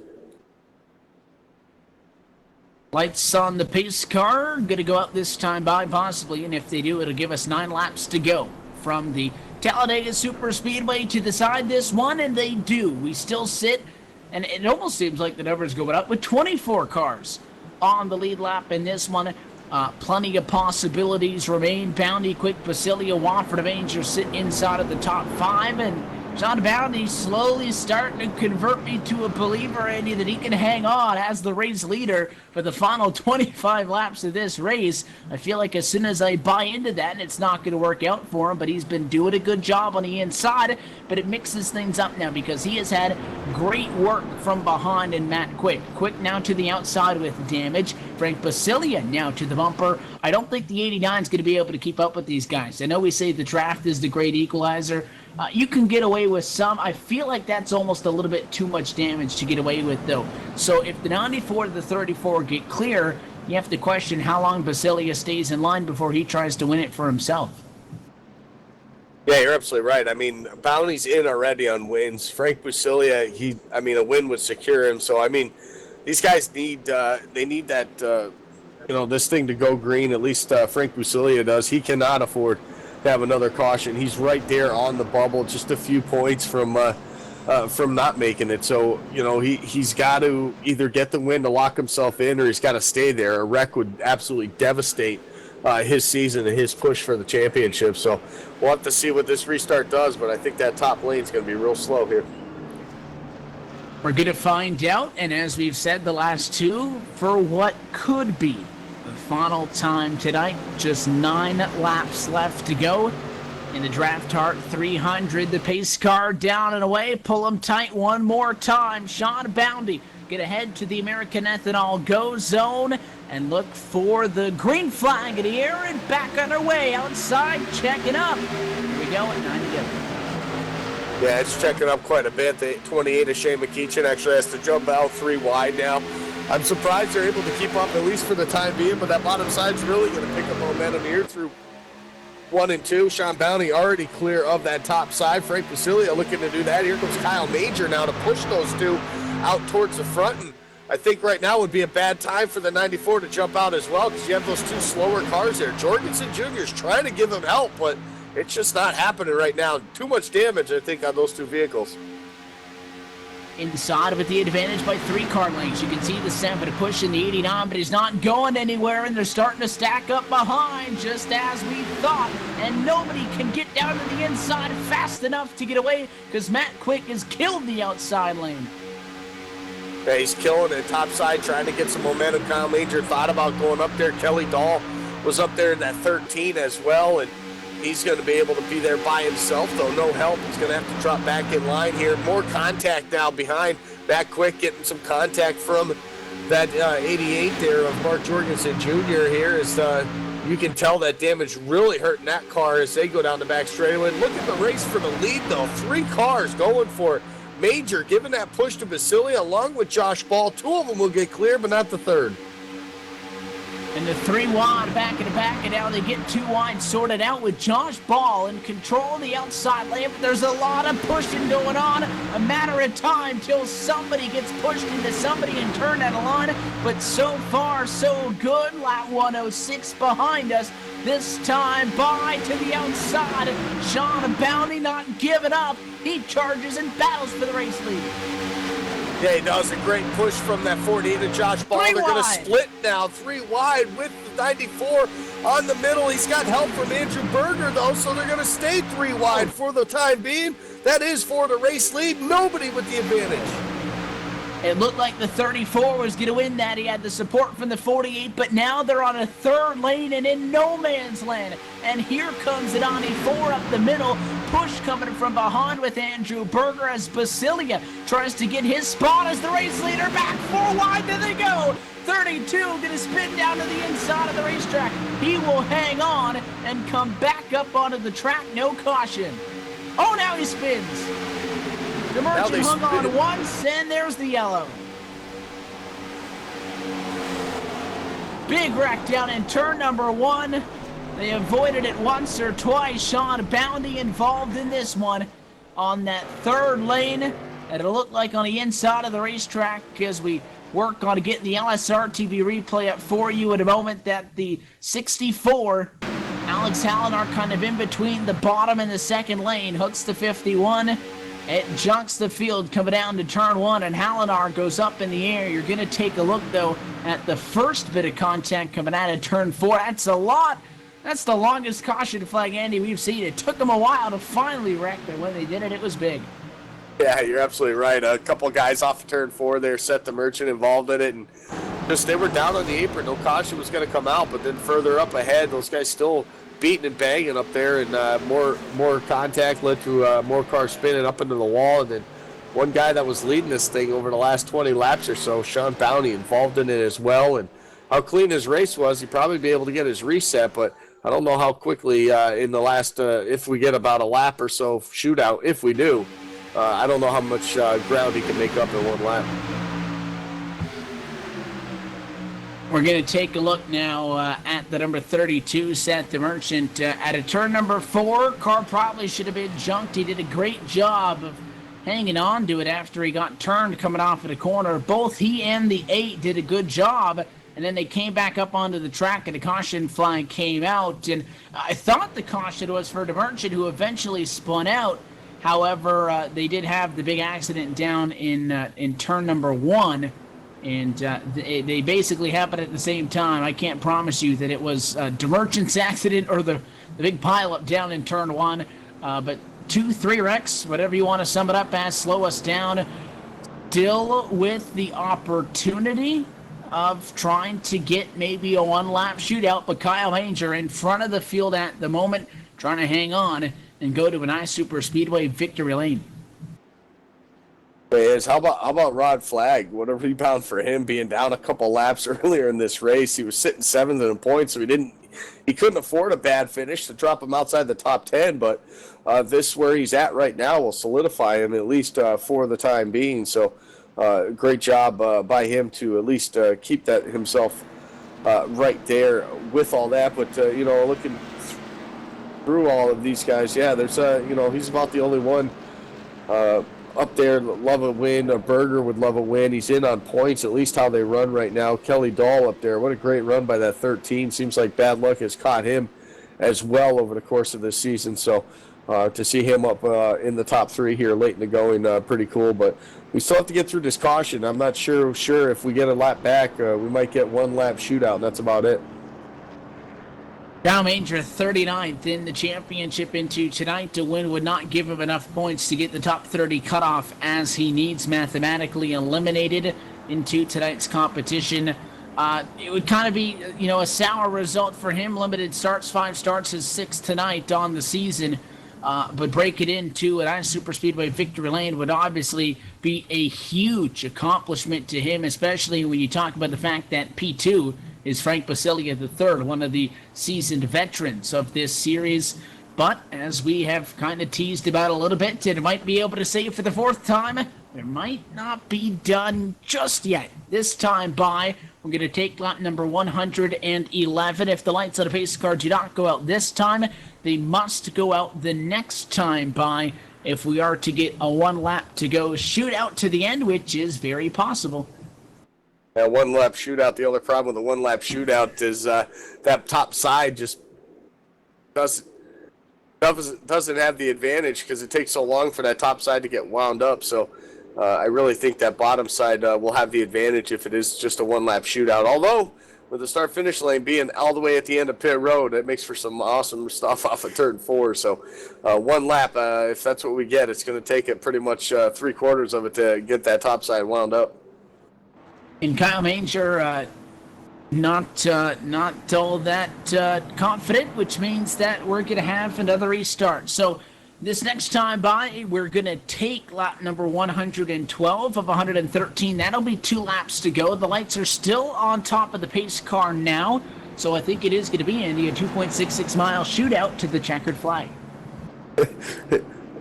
S1: Lights on the pace car, going to go out this time by possibly, and if they do, it'll give us 9 laps to go from the Talladega Superspeedway to decide this one, and they do. We still sit, and it almost seems like the number's going up with 24 cars on the lead lap in this one. Plenty of possibilities remain. Bounty, Quick, Basilia, Wofford of Angel sit inside of the top 5, and John Bounty slowly starting to convert me to a believer, Andy, that he can hang on as the race leader for the final 25 laps of this race. I feel like as soon as I buy into that, it's not going to work out for him, but he's been doing a good job on the inside, but it mixes things up now because he has had great work from behind in Matt Quick. Quick now to the outside with damage. Frank Basilia now to the bumper. I don't think the 89 is going to be able to keep up with these guys. I know we say the draft is the great equalizer. You can get away with some. I feel like that's almost a little bit too much damage to get away with, though. So if the 94 to the 34 get clear, you have to question how long Basilia stays in line before he tries to win it for himself.
S2: Yeah, you're absolutely right. I mean, Bounty's in already on wins. Frank Busilia, a win would secure him. So, I mean, these guys need they need that this thing to go green. At least Frank Busilia does. He cannot afford to have another caution. He's right there on the bubble, just a few points from not making it. So, he's got to either get the win to lock himself in, or he's got to stay there. A wreck would absolutely devastate his season and his push for the championship. So we'll have to see what this restart does, but I think that top lane's going to be real slow here.
S1: We're going to find out, and as we've said the last two, for what could be the final time tonight. Just 9 laps left to go in the DraftHardt 300. The pace car down and away. Pull them tight one more time. Sean Bounty get ahead to the American Ethanol Go Zone and look for the green flag in the air and back underway outside, checking up. Here we go at 9 to go.
S2: Yeah, it's checking up quite a bit. The 28 of Shane McEachin actually has to jump out 3 wide now. I'm surprised they're able to keep up, at least for the time being, but that bottom side's really going to pick up momentum here through 1 and 2. Sean Bounty already clear of that top side. Frank Basilia looking to do that. Here comes Kyle Major now to push those two out towards the front. And I think right now would be a bad time for the 94 to jump out as well, because you have those 2 slower cars there. Jorgensen Jr. is trying to give him help, but it's just not happening right now. Too much damage, I think, on those 2 vehicles.
S1: Inside with the advantage by 3 car lengths. You can see the 7 pushing the 89, but he's not going anywhere, and they're starting to stack up behind, just as we thought. And nobody can get down to the inside fast enough to get away, because Matt Quick has killed the outside lane.
S2: Yeah, he's killing it top side, trying to get some momentum. Kyle Major thought about going up there. Kelly Dahl was up there in that 13 as well, and he's going to be able to be there by himself, though. No help. He's going to have to drop back in line here. More contact now behind. Back quick, getting some contact from that 88 there of Mark Jorgensen Jr. here. As you can tell that damage really hurting that car as they go down the back straightaway. Look at the race for the lead, though. 3 cars going for it. Major giving that push to Basilia along with Josh Ball. 2 of them will get clear, but not the 3rd.
S1: And the 3 wide back to back, and now they get 2 wide sorted out with Josh Ball in control of the outside lane. But there's a lot of pushing going on. A matter of time till somebody gets pushed into somebody and turned out of line. But so far, so good. Lap 106 behind us. This time by to the outside. Sean Bounty not giving up. He charges and battles for the race lead.
S2: Yeah, he does a great push from that 48 to Josh Ball. They're going to split now, 3 wide with the 94 on the middle. He's got help from Andrew Berger, though, so they're going to stay 3 wide for the time being. That is for the race lead. Nobody with the advantage.
S1: It looked like the 34 was going to win that. He had the support from the 48, but now they're on a 3rd lane and in no man's land. And here comes the 94 up the middle. Push coming from behind with Andrew Berger as Basilia tries to get his spot as the race leader. Back 4 wide, there they go. 32 going to spin down to the inside of the racetrack. He will hang on and come back up onto the track. No caution. Oh, now he spins. The Merchant hung on once, and there's the yellow. Big wreck down in turn number 1. They avoided it once or twice. Sean Bounty involved in this one on that 3rd lane. It'll look like on the inside of the racetrack as we work on getting the LSRTV replay up for you in a moment that the 64, Alex Hallinar, kind of in between the bottom and the 2nd lane, hooks the 51. It junks the field coming down to turn 1, and Hallinar goes up in the air. You're going to take a look, though, at the first bit of contact coming out of turn 4. That's a lot. That's the longest caution flag, Andy, we've seen. It took them a while to finally wreck, but when they did it, it was big.
S2: Yeah, you're absolutely right. A couple guys off of turn 4 there, Set the Merchant involved in it, and just they were down on the apron. No caution was going to come out, but then further up ahead, those guys still beating and banging up there, and more contact led to more cars spinning up into the wall. And then one guy that was leading this thing over the last 20 laps or so, Sean Bounty, involved in it as well. And how clean his race was, he'd probably be able to get his reset, but I don't know how quickly in the last, if we get about a lap or so shootout, if we do, I don't know how much ground he can make up in 1 lap.
S1: We're going to take a look now at the number 32, Seth the Merchant. At a turn number 4, car probably should have been junked. He did a great job of hanging on to it after he got turned coming off of the corner. Both he and the 8 did a good job, and then they came back up onto the track, and the caution flag came out. And I thought the caution was for the Merchant, who eventually spun out. However, they did have the big accident down in turn number 1. And they basically happened at the same time. I can't promise you that it was the Merchant's accident or the big pileup down in turn 1. But 2-3 wrecks, whatever you want to sum it up as, slow us down. Still with the opportunity of trying to get maybe a one-lap shootout. But Kyle Manger in front of the field at the moment, trying to hang on and go to an iSuperspeedway victory lane.
S2: How about Rod Flagg? What a rebound for him, being down a couple laps earlier in this race. He was sitting 7th in the points, so he couldn't afford a bad finish to drop him outside the top 10. But this where he's at right now will solidify him at least for the time being. So great job by him to at least keep that himself right there with all that. But looking through all of these guys, yeah, there's he's about the only one. Up there, love a win. A Berger would love a win. He's in on points, at least how they run right now. Kelly Dahl up there. What a great run by that 13. Seems like bad luck has caught him as well over the course of this season. So to see him up in the top 3 here late in the going, pretty cool. But we still have to get through this caution. I'm not sure if we get a lap back. We might get one lap shootout, and that's about it.
S1: Kyle Manger, 39th in the championship into tonight. To win would not give him enough points to get the top 30 cutoff as he needs mathematically eliminated into tonight's competition. It would kind of be, a sour result for him. Limited starts, 5 starts, his 6th tonight on the season. But break it into an iSuperspeedway victory lane would obviously be a huge accomplishment to him, especially when you talk about the fact that P2 is Frank Basilia III, one of the seasoned veterans of this series. But as we have kind of teased about a little bit, and might be able to say it for the 4th time, it might not be done just yet. This time by, we're going to take lap number 111. If the lights on the pace car do not go out this time, they must go out the next time by, if we are to get a 1 lap to go shootout to the end, which is very possible.
S2: That 1 lap shootout, the only problem with the 1 lap shootout is that top side just doesn't have the advantage because it takes so long for that top side to get wound up. So I really think that bottom side will have the advantage if it is just a 1 lap shootout. Although with the start finish lane being all the way at the end of pit road, it makes for some awesome stuff off of turn 4. So 1 lap, if that's what we get, it's going to take it pretty much 3/4 of it to get that top side wound up.
S1: And Kyle Manger not all that confident, which means that we're going to have another restart. So this next time by, we're going to take lap number 112 of 113. That'll be 2 laps to go. The lights are still on top of the pace car now, so I think it is going to be, Andy, a 2.66-mile shootout to the checkered flag.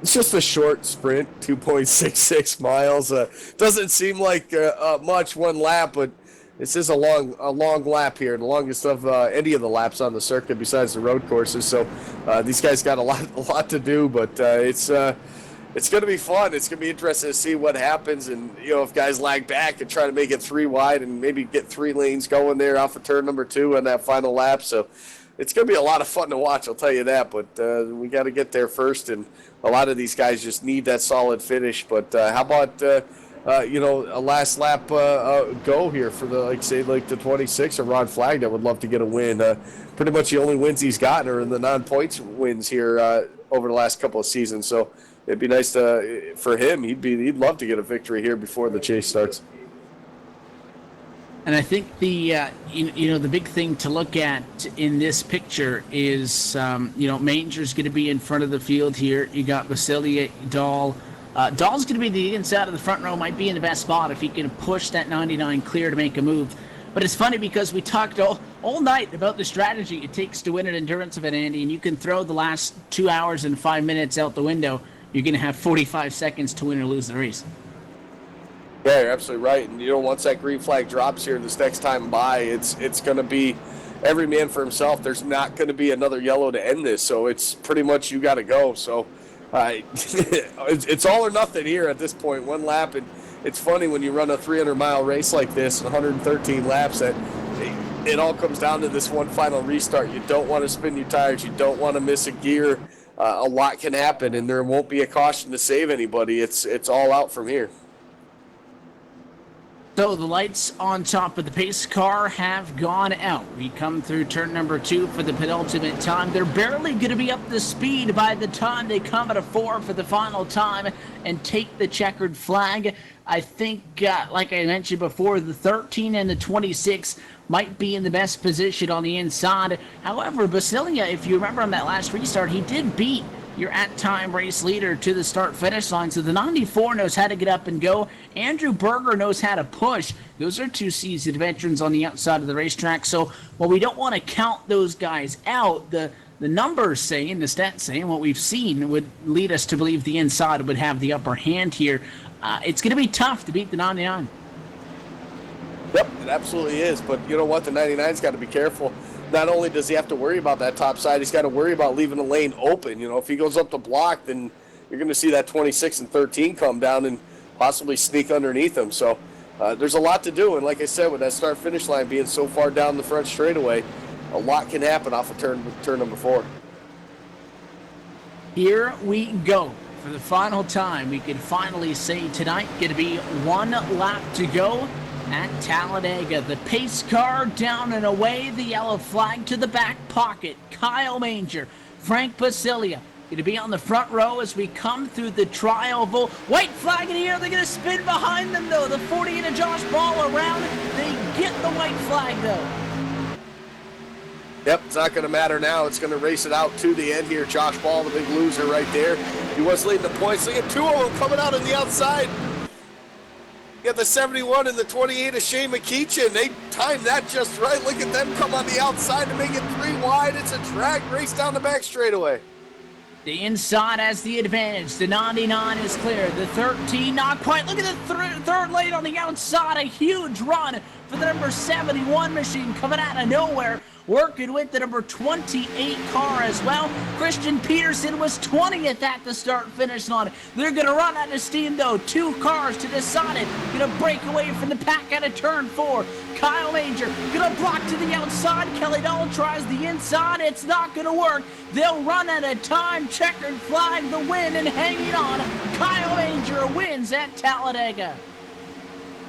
S2: It's just a short sprint, 2.66 miles. Doesn't seem like much 1 lap, but this is a long lap here, the longest of any of the laps on the circuit besides the road courses. So these guys got a lot to do, but it's going to be fun. It's going to be interesting to see what happens, and if guys lag back and try to make it 3 wide and maybe get 3 lanes going there off of turn number 2 on that final lap. So it's going to be a lot of fun to watch, I'll tell you that. But we got to get there first, and a lot of these guys just need that solid finish. But how about a last lap go here for the 26 or Rod Flagg that would love to get a win. Pretty much the only wins he's gotten are in the non-points wins here over the last couple of seasons. So it'd be nice for him. He'd love to get a victory here before the chase starts.
S1: And I think the the big thing to look at in this picture is Manger's going to be in front of the field here. You got Basilia, Dahl. Dahl's going to be the inside of the front row, might be in the best spot if he can push that 99 clear to make a move. But it's funny because we talked all night about the strategy it takes to win an endurance event, Andy, and you can throw the last 2 hours and 5 minutes out the window. You're going to have 45 seconds to win or lose the race.
S2: Yeah, you're absolutely right. And once that green flag drops here this next time by, it's going to be every man for himself. There's not going to be another yellow to end this, so it's pretty much you got to go. So it's all or nothing here at this point. One lap, and it's funny when you run a 300-mile race like this, 113 laps, that it all comes down to this one final restart. You don't want to spin your tires. You don't want to miss a gear. A lot can happen, and there won't be a caution to save anybody. It's all out from here.
S1: So the lights on top of the pace car have gone out. We come through turn number 2 for the penultimate time. They're barely going to be up to speed by the time they come at a 4 for the final time and take the checkered flag. I think, like I mentioned before, the 13 and the 26 might be in the best position on the inside. However, Basilia, if you remember on that last restart, he did beat your at-time race leader to the start-finish line. So the 94 knows how to get up and go. Andrew Berger knows how to push. Those are two seasoned veterans on the outside of the racetrack. So while we don't want to count those guys out, the numbers saying, the stats saying, what we've seen would lead us to believe the inside would have the upper hand here. It's going to be tough to beat the 99.
S2: Yep, it absolutely is. But you know what? The 99's got to be careful. Not only does he have to worry about that top side, he's got to worry about leaving the lane open. If he goes up the block, then you're going to see that 26 and 13 come down and possibly sneak underneath him. So there's a lot to do. And like I said, with that start-finish line being so far down the front straightaway, a lot can happen off of turn number 4.
S1: Here we go. For the final time, we can finally say tonight, going to be one lap to go at Talladega. The pace car down and away, the yellow flag to the back pocket. Kyle Manger, Frank Basilia going to be on the front row as we come through the tri-oval. White flag in the air, they're going to spin behind them though. The 48 of Josh Ball around, they get the white flag though.
S2: Yep, it's not going to matter now. It's going to race it out to the end here. Josh Ball, the big loser right there. He was leading the points. Look at two of them coming out on the outside. You got the 71 and the 28 of Shane McKeechin. They timed that just right. Look at them come on the outside to make it 3 wide. It's a drag race down the back straightaway.
S1: The inside has the advantage. The 99 is clear. The 13 not quite. Look at the third lane on the outside. A huge run for the number 71 machine coming out of nowhere. Working with the number 28 car as well. Christian Peterson was 20th at the start-finish line. They're going to run out of steam, though. 2 cars to decide it. Going to break away from the pack out of turn 4. Kyle Manger going to block to the outside. Kelly Dahl tries the inside. It's not going to work. They'll run out of time. Checkered flag, the win, and hanging on. Kyle Manger wins at Talladega.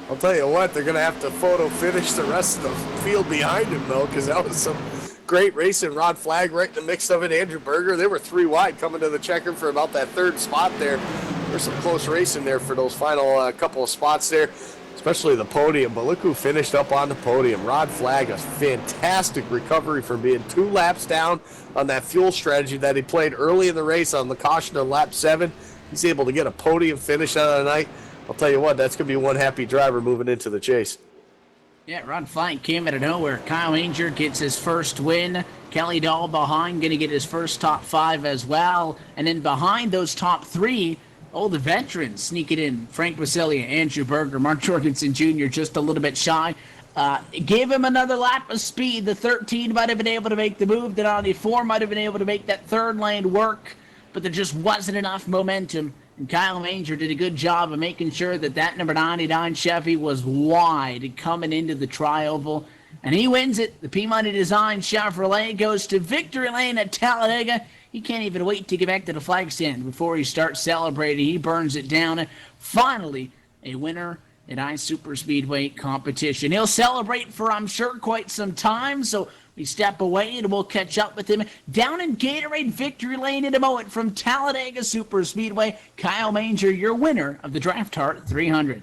S2: I'll tell you what, they're going to have to photo finish the rest of the field behind him, though, because that was some great racing. Rod Flagg right in the mix of it. Andrew Berger, they were 3 wide coming to the checker for about that 3rd spot there. There's some close racing there for those final couple of spots there, especially the podium. But look who finished up on the podium. Rod Flagg, a fantastic recovery from being 2 laps down on that fuel strategy that he played early in the race on the caution on lap 7. He's able to get a podium finish out of the night. I'll tell you what, that's going to be one happy driver moving into the chase.
S1: Yeah, Rod Flagg came out of nowhere. Kyle Manger gets his first win. Kelly Dahl behind, going to get his first top 5 as well. And then behind those top 3, the veterans sneaking in. Frank Basilia, Andrew Berger, Mark Jorgensen Jr. just a little bit shy. Gave him another lap of speed. The 13 might have been able to make the move. The 94 might have been able to make that 3rd lane work. But there just wasn't enough momentum. And Kyle Manger did a good job of making sure that number 99 Chevy was wide coming into the tri-oval. And he wins it. The P-Money Design Chevrolet goes to victory lane at Talladega. He can't even wait to get back to the flag stand before he starts celebrating. He burns it down. Finally, a winner in iSuperspeedway competition. He'll celebrate for, I'm sure, quite some time. So we step away and we'll catch up with him down in Gatorade Victory Lane in a moment from Talladega Superspeedway. Kyle Manger, your winner of the DraftHardt 300.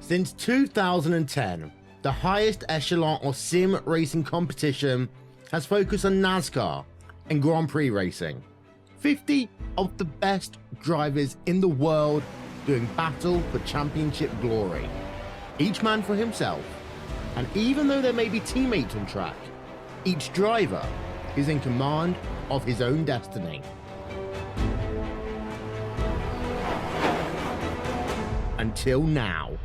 S4: Since 2010, the highest echelon of sim racing competition has focused on NASCAR and Grand Prix racing. 50 of the best drivers in the world doing battle for championship glory. Each man for himself, and even though there may be teammates on track, each driver is in command of his own destiny. Until now.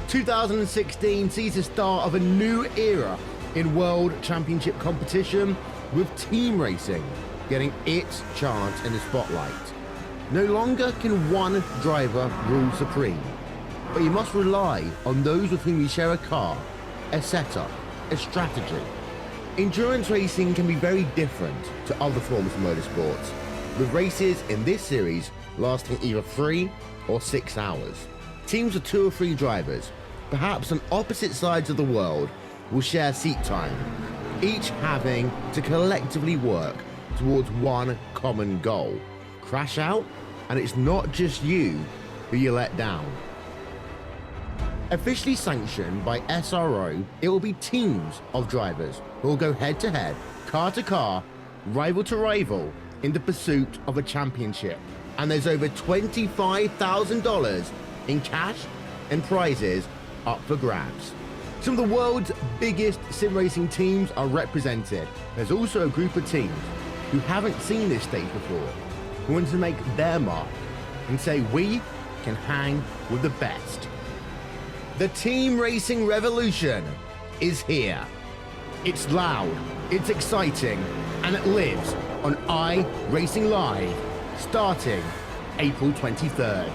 S4: 2016 sees the start of a new era in World Championship competition, with team racing getting its chance in the spotlight. No longer can one driver rule supreme, but you must rely on those with whom you share a car, a setup, a strategy. Endurance racing can be very different to other forms of motorsports, with races in this series lasting either 3 or 6 hours. Teams of 2 or 3 drivers, perhaps on opposite sides of the world, will share seat time, each having to collectively work towards one common goal. Crash out, and it's not just you who you let down. Officially sanctioned by SRO, it will be teams of drivers who will go head to head, car to car, rival to rival, in the pursuit of a championship. And there's over $25,000 in cash and prizes up for grabs. Some of the world's biggest sim racing teams are represented. There's also a group of teams who haven't seen this stage before, who want to make their mark and say we can hang with the best. The team racing revolution is here. It's loud, it's exciting, and it lives on iRacing Live, starting April 23rd.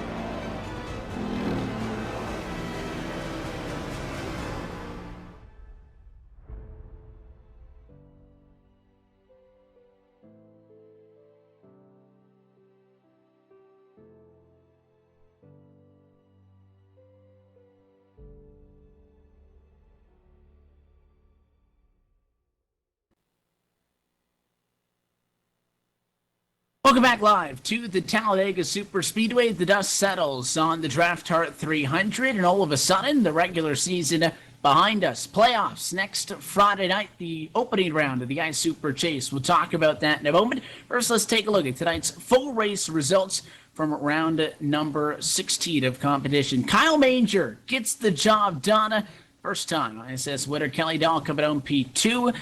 S1: Welcome back live to the Talladega Superspeedway. The dust settles on the DraftHardt 300, and all of a sudden, the regular season behind us. Playoffs next Friday night, the opening round of the Ice Super Chase. We'll talk about that in a moment. First, let's take a look at tonight's full race results from round number 16 of competition. Kyle Manger gets the job done. First time ISS winner Kelly Dahl coming home P2.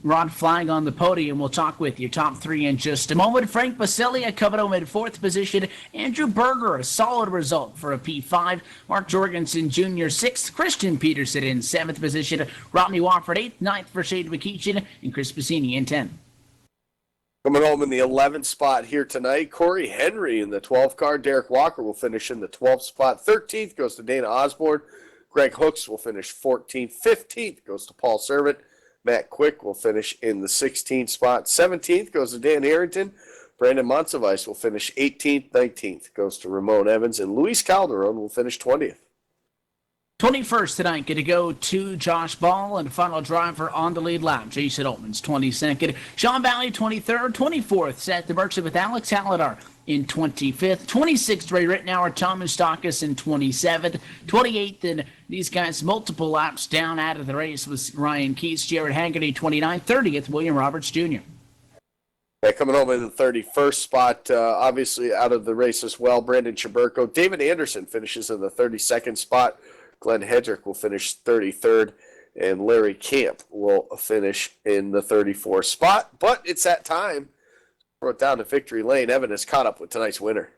S1: Rod Flag on the podium. We'll talk with your top 3 in just a moment. Frank Basilia coming home in 4th position. Andrew Berger, a solid result for a P5. Mark Jorgensen Jr. 6th. Christian Peterson in 7th position. Rodney Wofford 8th. 9th for Shade McKeechin. And Chris Bassini in 10th.
S2: Coming home in the 11th spot here tonight, Corey Henry in the 12th car. Derek Walker will finish in the 12th spot. 13th goes to Dana Osborne. Greg Hooks will finish 14th. 15th goes to Paul Servant. Matt Quick will finish in the 16th spot. 17th goes to Dan Harrington. Brandon Montevice will finish 18th. 19th goes to Ramon Evans. And Luis Calderon will finish 20th.
S1: 21st tonight, going to go to Josh Ball and final driver on the lead lap. Jason Altman's 22nd. Sean Valley 23rd. 24th, Seth the Merchant with Alex Halidar in 25th. 26th, Ray Rittenauer, Tom Moustakis in 27th. 28th, and these guys multiple laps down out of the race with Ryan Keats, Jared Haggerty 29th. 30th, William Roberts Jr.
S2: Yeah, coming home in the 31st spot, obviously out of the race as well, Brandon Chaburko. David Anderson finishes in the 32nd spot. Glenn Hedrick will finish 33rd, and Larry Camp will finish in the 34th spot. But it's that time. Brought down to victory lane. Evan has caught up with tonight's winner.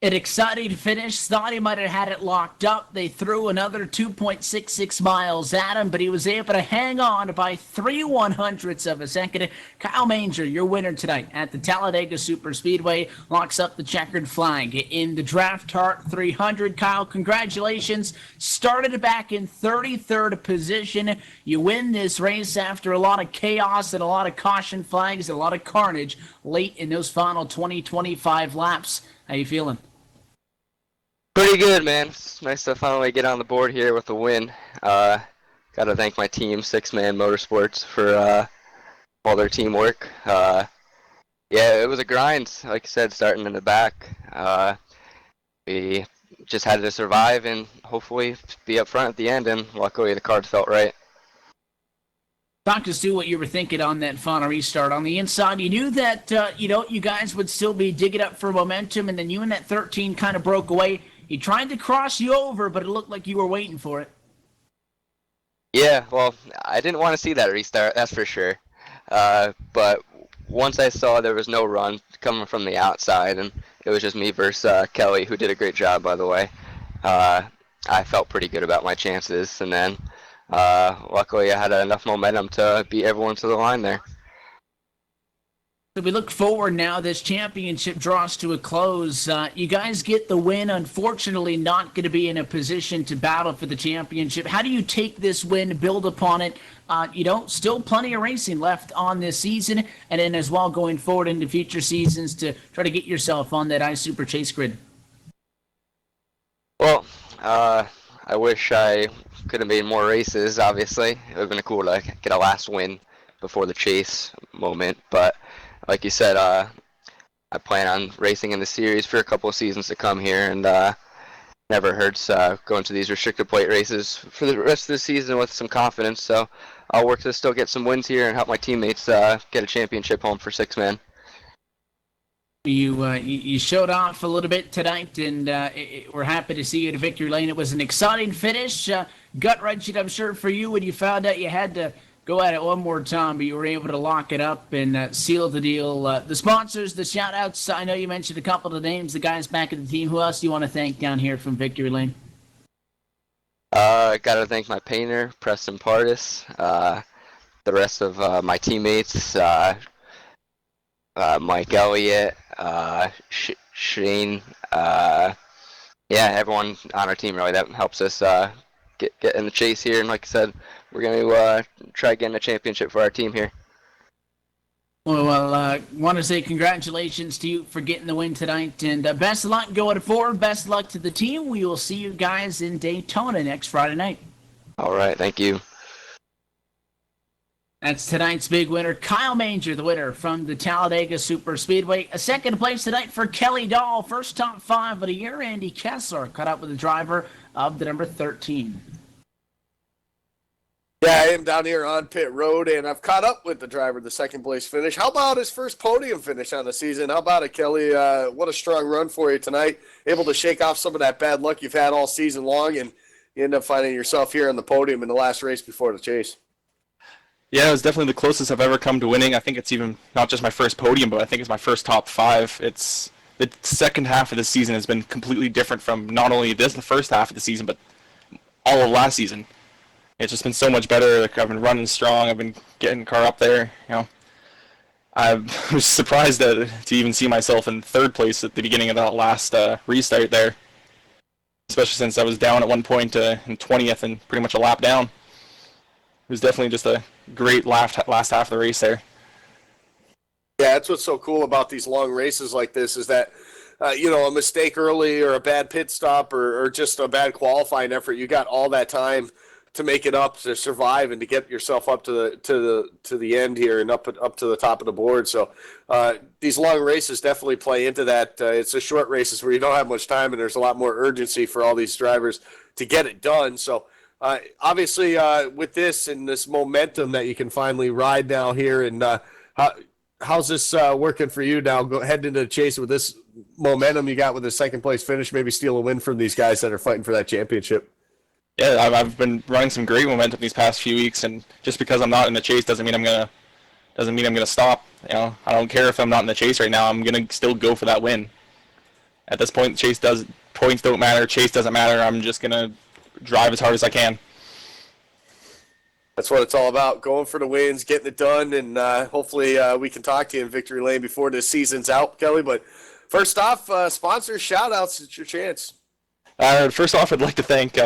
S1: An exciting finish. Thought he might have had it locked up. They threw another 2.66 miles at him, but he was able to hang on by 3/100ths of a second. Kyle Manger, your winner tonight at the Talladega Superspeedway, locks up the checkered flag in the DraftHardt 300. Kyle, congratulations. Started back in 33rd position. You win this race after a lot of chaos and a lot of caution flags and a lot of carnage late in those final 20-25 laps. How you feeling?
S5: Pretty good, man. It's nice to finally get on the board here with a win. Got to thank my team, Six Man Motorsports, for all their teamwork. Yeah, it was a grind, like I said, starting in the back. We just had to survive and hopefully be up front at the end, and luckily the cards felt right.
S1: Talk us through what you were thinking on that final restart. On the inside, you knew that, you guys would still be digging up for momentum, and then you and that 13 kind of broke away. He tried to cross you over, but it looked like you were waiting for it.
S5: Yeah, well, I didn't want to see that restart, that's for sure. But once I saw there was no run coming from the outside, and it was just me versus Kelly, who did a great job, by the way, I felt pretty good about my chances. And then luckily I had enough momentum to beat everyone to the line there.
S1: So we look forward now. This championship draws to a close. You guys get the win. Unfortunately, not going to be in a position to battle for the championship. How do you take this win, build upon it? Still plenty of racing left on this season, and then as well going forward into future seasons to try to get yourself on that iSuper Chase grid.
S5: Well, I wish I could have made more races, obviously. It would have been cool to get a last win before the Chase moment, but like you said, I plan on racing in the series for a couple of seasons to come here, and never hurts going to these restricted plate races for the rest of the season with some confidence. So I'll work to still get some wins here and help my teammates get a championship home for six-man.
S1: You showed off a little bit tonight, and we're happy to see you at Victory Lane. It was an exciting finish, gut-wrenching, I'm sure, for you when you found out you had to go at it one more time, but you were able to lock it up and seal the deal. The sponsors, the shout-outs, I know you mentioned a couple of names, the guys back at the team. Who else do you want to thank down here from Victory Lane?
S5: I got to thank my painter, Preston Pardis, the rest of my teammates, Mike Elliott, Shane, everyone on our team really that helps us get in the chase here. And like I said, we're going to try getting a championship for our team here.
S1: Well, want to say congratulations to you for getting the win tonight, and best of luck going forward. Best of luck to the team. We will see you guys in Daytona next Friday night.
S5: All right, thank you.
S1: That's tonight's big winner, Kyle Manger, the winner from the Talladega Super Speedway. A second place tonight for Kelly Dahl, first top 5 of the year. Andy Kessler caught up with the driver of the number 13.
S2: Yeah, I am down here on pit road, and I've caught up with the driver, the second place finish. How about his first podium finish on the season? How about it, Kelly? What a strong run for you tonight. Able to shake off some of that bad luck you've had all season long, and you end up finding yourself here on the podium in the last race before the chase.
S6: Yeah, it was definitely the closest I've ever come to winning. I think it's even not just my first podium, but I think it's my first top 5. It's the second half of the season has been completely different from not only the first half of the season, but all of last season. It's just been so much better. Like, I've been running strong. I've been getting the car up there. I was surprised to even see myself in third place at the beginning of that last restart there, especially since I was down at one point in 20th and pretty much a lap down. It was definitely just a great last half of the race there.
S2: Yeah, that's what's so cool about these long races like this is that, a mistake early or a bad pit stop or just a bad qualifying effort, you got all that time to make it up, to survive, and to get yourself up to the end here and up to the top of the board. So these long races definitely play into that. It's the short races where you don't have much time and there's a lot more urgency for all these drivers to get it done. So obviously with this and this momentum that you can finally ride now here, and how's this working for you now? Go head into the chase with this momentum you got with the second place finish, maybe steal a win from these guys that are fighting for that championship.
S6: Yeah, I've been running some great momentum these past few weeks, and just because I'm not in the chase doesn't mean I'm gonna stop. I don't care if I'm not in the chase right now. I'm gonna still go for that win. At this point, points don't matter. Chase doesn't matter. I'm just gonna drive as hard as I can.
S2: That's what it's all about, going for the wins, getting it done, and hopefully we can talk to you in Victory Lane before this season's out, Kelly. But first off, sponsors, shout-outs, it's your chance.
S6: First off, I'd like to thank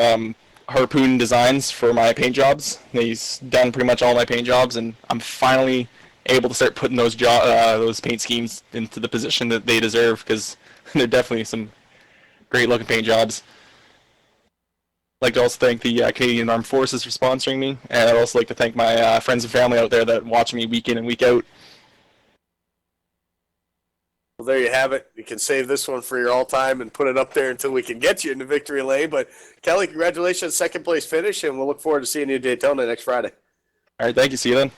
S6: Harpoon Designs for my paint jobs. He's done pretty much all my paint jobs, and I'm finally able to start putting those paint schemes into the position that they deserve, because they're definitely some great-looking paint jobs. I'd like to also thank the Canadian Armed Forces for sponsoring me, and I'd also like to thank my friends and family out there that watch me week in and week out.
S2: Well, there you have it. You can save this one for your all-time and put it up there until we can get you in the victory lane. But, Kelly, congratulations, second-place finish, and we'll look forward to seeing you at Daytona next Friday.
S6: All right, thank you. See you then.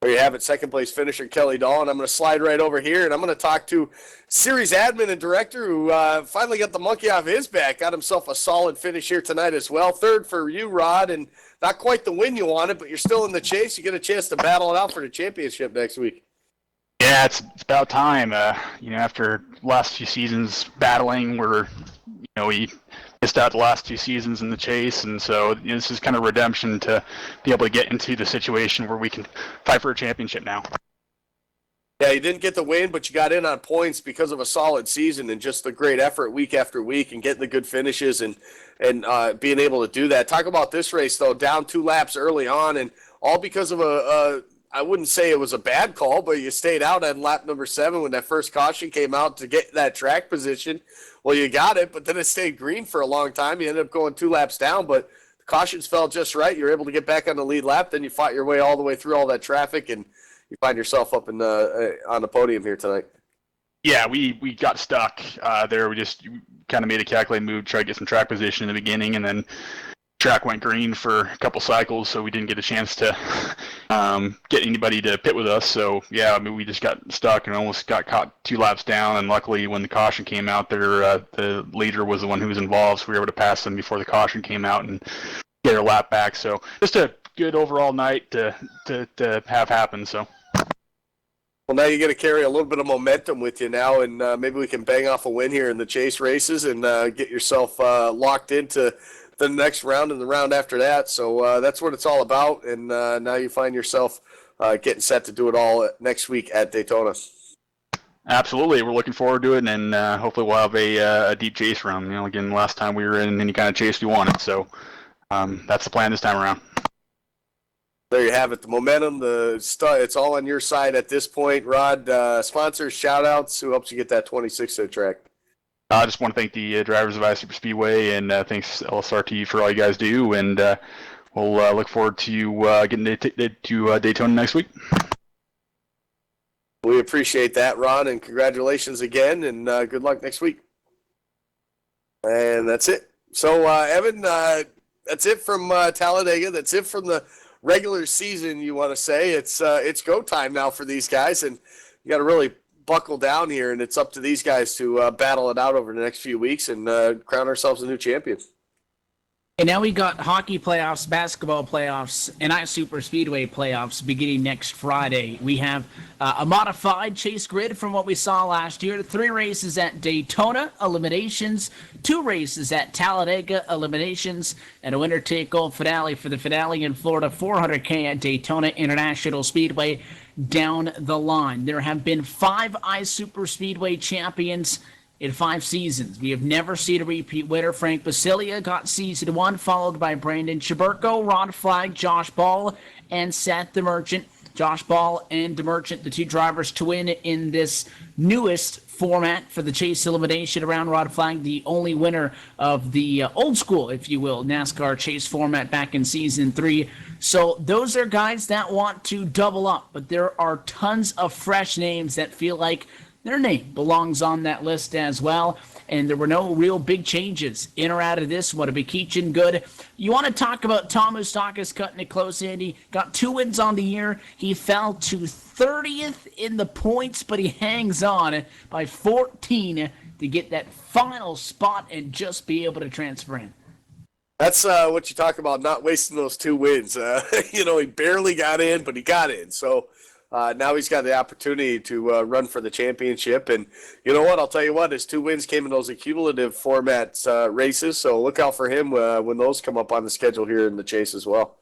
S2: There you have it, second-place finisher Kelly Dahl. And I'm going to slide right over here, and I'm going to talk to series admin and director who finally got the monkey off his back, got himself a solid finish here tonight as well. Third for you, Rod, and not quite the win you wanted, but you're still in the chase. You get a chance to battle it out for the championship next week.
S7: Yeah, it's about time. After last few seasons battling, we missed out the last 2 seasons in the chase, and so this is kind of redemption to be able to get into the situation where we can fight for a championship now.
S2: Yeah, you didn't get the win, but you got in on points because of a solid season and just the great effort week after week and getting the good finishes and being able to do that. Talk about this race, though, down 2 laps early on, and all because of I wouldn't say it was a bad call, but you stayed out on lap number 7 when that first caution came out to get that track position. Well, you got it, but then it stayed green for a long time. You ended up going 2 laps down, but the cautions fell just right. You were able to get back on the lead lap. Then you fought your way all the way through all that traffic, and you find yourself up on the podium here tonight.
S7: Yeah, we got stuck there. We just kind of made a calculated move, tried to get some track position in the beginning, and then track went green for a couple cycles, so we didn't get a chance to get anybody to pit with us. So yeah, we just got stuck and almost got caught 2 laps down. And luckily, when the caution came out, the leader was the one who was involved, so we were able to pass them before the caution came out and get our lap back. So just a good overall night to have happen. So.
S2: Well, now you got to carry a little bit of momentum with you now, and maybe we can bang off a win here in the chase races and get yourself locked into the next round and the round after that. So that's what it's all about, and now you find yourself getting set to do it all next week at Daytona.
S7: Absolutely, we're looking forward to it, and hopefully we'll have a deep chase round. Again, last time we were in any kind of chase we wanted, so that's the plan this time around.
S2: There you have it. The momentum, it's all on your side at this point. Rod, sponsors, shout-outs, who helps you get that 26th track?
S7: I just want to thank the drivers of iSuperspeedway, and thanks LSRTV for all you guys do, and we'll look forward to you getting to Daytona next week.
S2: We appreciate that, Ron, and congratulations again, and good luck next week. And that's it. So, Evan, that's it from Talladega. That's it from the regular season, you want to say. It's go time now for these guys, and you got to really buckle down here, and it's up to these guys to battle it out over the next few weeks and crown ourselves a new champion.
S1: And now we got hockey playoffs, basketball playoffs, and iSuperspeedway playoffs beginning next Friday. We have a modified chase grid from what we saw last year. 3 races at Daytona, eliminations, 2 races at Talladega, eliminations, and a winner-take-all finale for the finale in Florida, 400K at Daytona International Speedway down the line. There have been 5 iSuperspeedway champions in 5 seasons. We have never seen a repeat winner. Frank Basilia got season 1, followed by Brandon Chaburko, Ron Flagg, Josh Ball, and Seth the Merchant. Josh Ball and the Merchant, the 2 drivers to win in this newest format for the chase elimination around. Rod Flagg, the only winner of the old school, if you will, NASCAR chase format back in season 3. So those are guys that want to double up, but there are tons of fresh names that feel like their name belongs on that list as well. And there were no real big changes in or out of this one. A Bekichen good. You want to talk about Tom Moustakis cutting it close, Andy? Got 2 wins on the year. He fell to 30th in the points, but he hangs on by 14 to get that final spot and just be able to transfer in.
S2: That's what you talk about, not wasting those 2 wins. He barely got in, but he got in. So now he's got the opportunity to run for the championship. And you know what? I'll tell you what, his 2 wins came in those accumulative format races. So look out for him when those come up on the schedule here in the chase as well.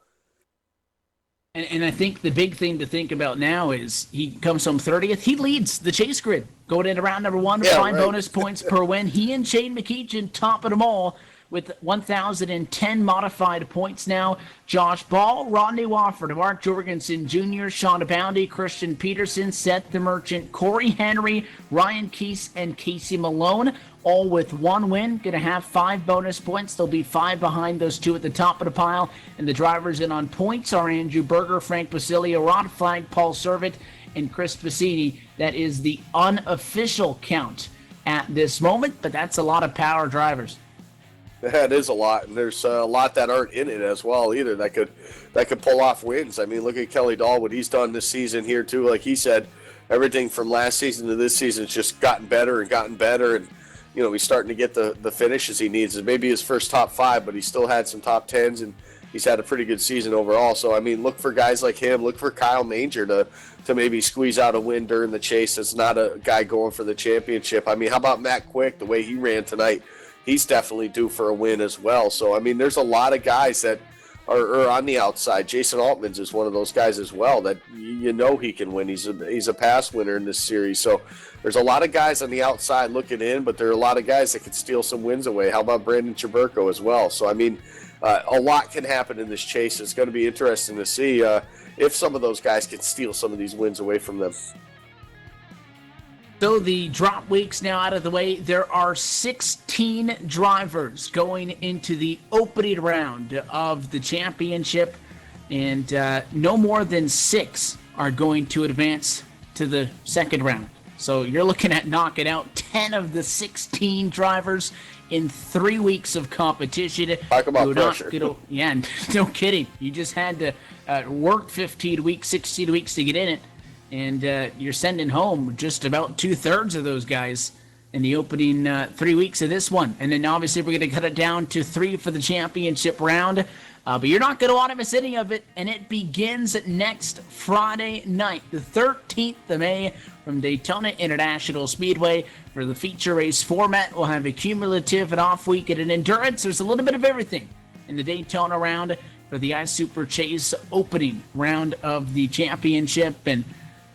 S1: And I think the big thing to think about now is he comes home 30th. He leads the chase grid going into round number 1, 5 bonus points per win. He and Shane McEachin topping them all with 1,010 modified points now. Josh Ball, Rodney Wofford, Mark Jorgensen Jr., Sean Aboundy, Christian Peterson, Seth the Merchant, Corey Henry, Ryan Keese, and Casey Malone, all with 1 win. Going to have 5 bonus points. There'll be 5 behind those 2 at the top of the pile. And the drivers in on points are Andrew Berger, Frank Basilia, Rod Flagg, Paul Servitt, and Chris Bassini. That is the unofficial count at this moment, but that's a lot of power drivers.
S2: That is a lot, and there's a lot that aren't in it as well either that could pull off wins. I mean, look at Kelly Dahl, what he's done this season here too. Like he said, everything from last season to this season has just gotten better, and he's starting to get the finishes he needs. It may be his first top 5, but he still had some top 10s, and he's had a pretty good season overall. So I mean, look for guys like him. Look for Kyle Manger to maybe squeeze out a win during the chase. It's not a guy going for the championship. I mean, how about Matt Quick? The way he ran tonight, he's definitely due for a win as well. So, I mean, there's a lot of guys that are on the outside. Jason Altman's is one of those guys as well that he can win. He's a past winner in this series. So there's a lot of guys on the outside looking in, but there are a lot of guys that can steal some wins away. How about Brandon Chaburko as well? So, I mean, a lot can happen in this chase. It's going to be interesting to see if some of those guys can steal some of these wins away from them.
S1: So the drop weeks now out of the way, there are 16 drivers going into the opening round of the championship, and no more than 6 are going to advance to the second round. So you're looking at knocking out 10 of the 16 drivers in 3 weeks of competition.
S2: Talk about pressure.
S1: Yeah, no kidding. You just had to work 15 weeks, 16 weeks to get in it. And you're sending home just about 2/3 of those guys in the opening 3 weeks of this one. And then obviously we're going to cut it down to 3 for the championship round. But you're not going to want to miss any of it. And it begins next Friday night, the 13th of May, from Daytona International Speedway. For the feature race format, we'll have a cumulative and off week and an endurance. There's a little bit of everything in the Daytona round for the iSuper Chase opening round of the championship. And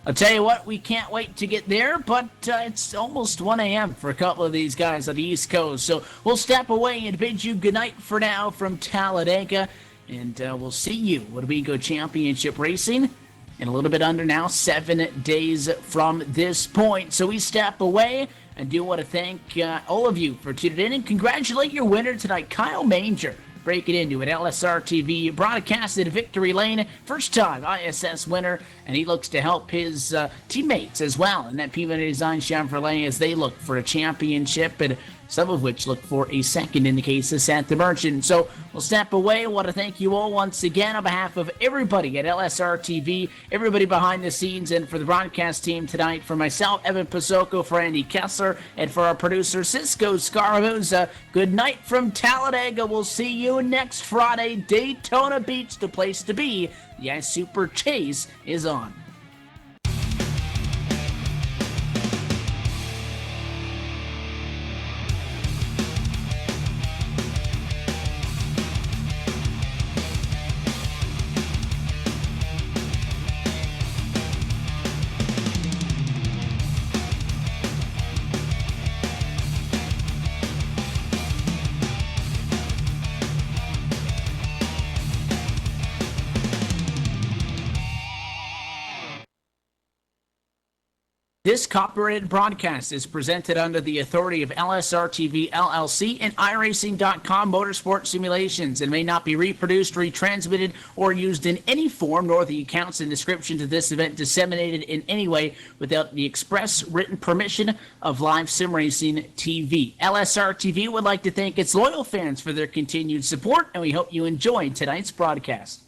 S1: I'll tell you what, we can't wait to get there, but it's almost 1 a.m. for a couple of these guys on the East Coast. So we'll step away and bid you goodnight for now from Talladega, and we'll see you when we go championship racing in a little bit under now 7 days from this point. So we step away and do want to thank all of you for tuning in and congratulate your winner tonight, Kyle Manger, breaking into an LSRTV broadcasted victory lane. First time ISS winner, and he looks to help his teammates as well in that Peabody Design Chevrolet as they look for a championship, and some of which look for a second in the case of Santa Merchant. So we'll step away. I want to thank you all once again on behalf of everybody at LSRTV, everybody behind the scenes, and for the broadcast team tonight, for myself, Evan Pasoko, for Andy Kessler, and for our producer, Cisco Scaramuza. Good night from Talladega. We'll see you next Friday. Daytona Beach, the place to be. The iSuper Chase is on. This copyrighted broadcast is presented under the authority of LSRTV LLC and iRacing.com Motorsport Simulations and may not be reproduced, retransmitted, or used in any form, nor the accounts and descriptions of this event disseminated in any way without the express written permission of Live Sim Racing TV. LSRTV would like to thank its loyal fans for their continued support, and we hope you enjoyed tonight's broadcast.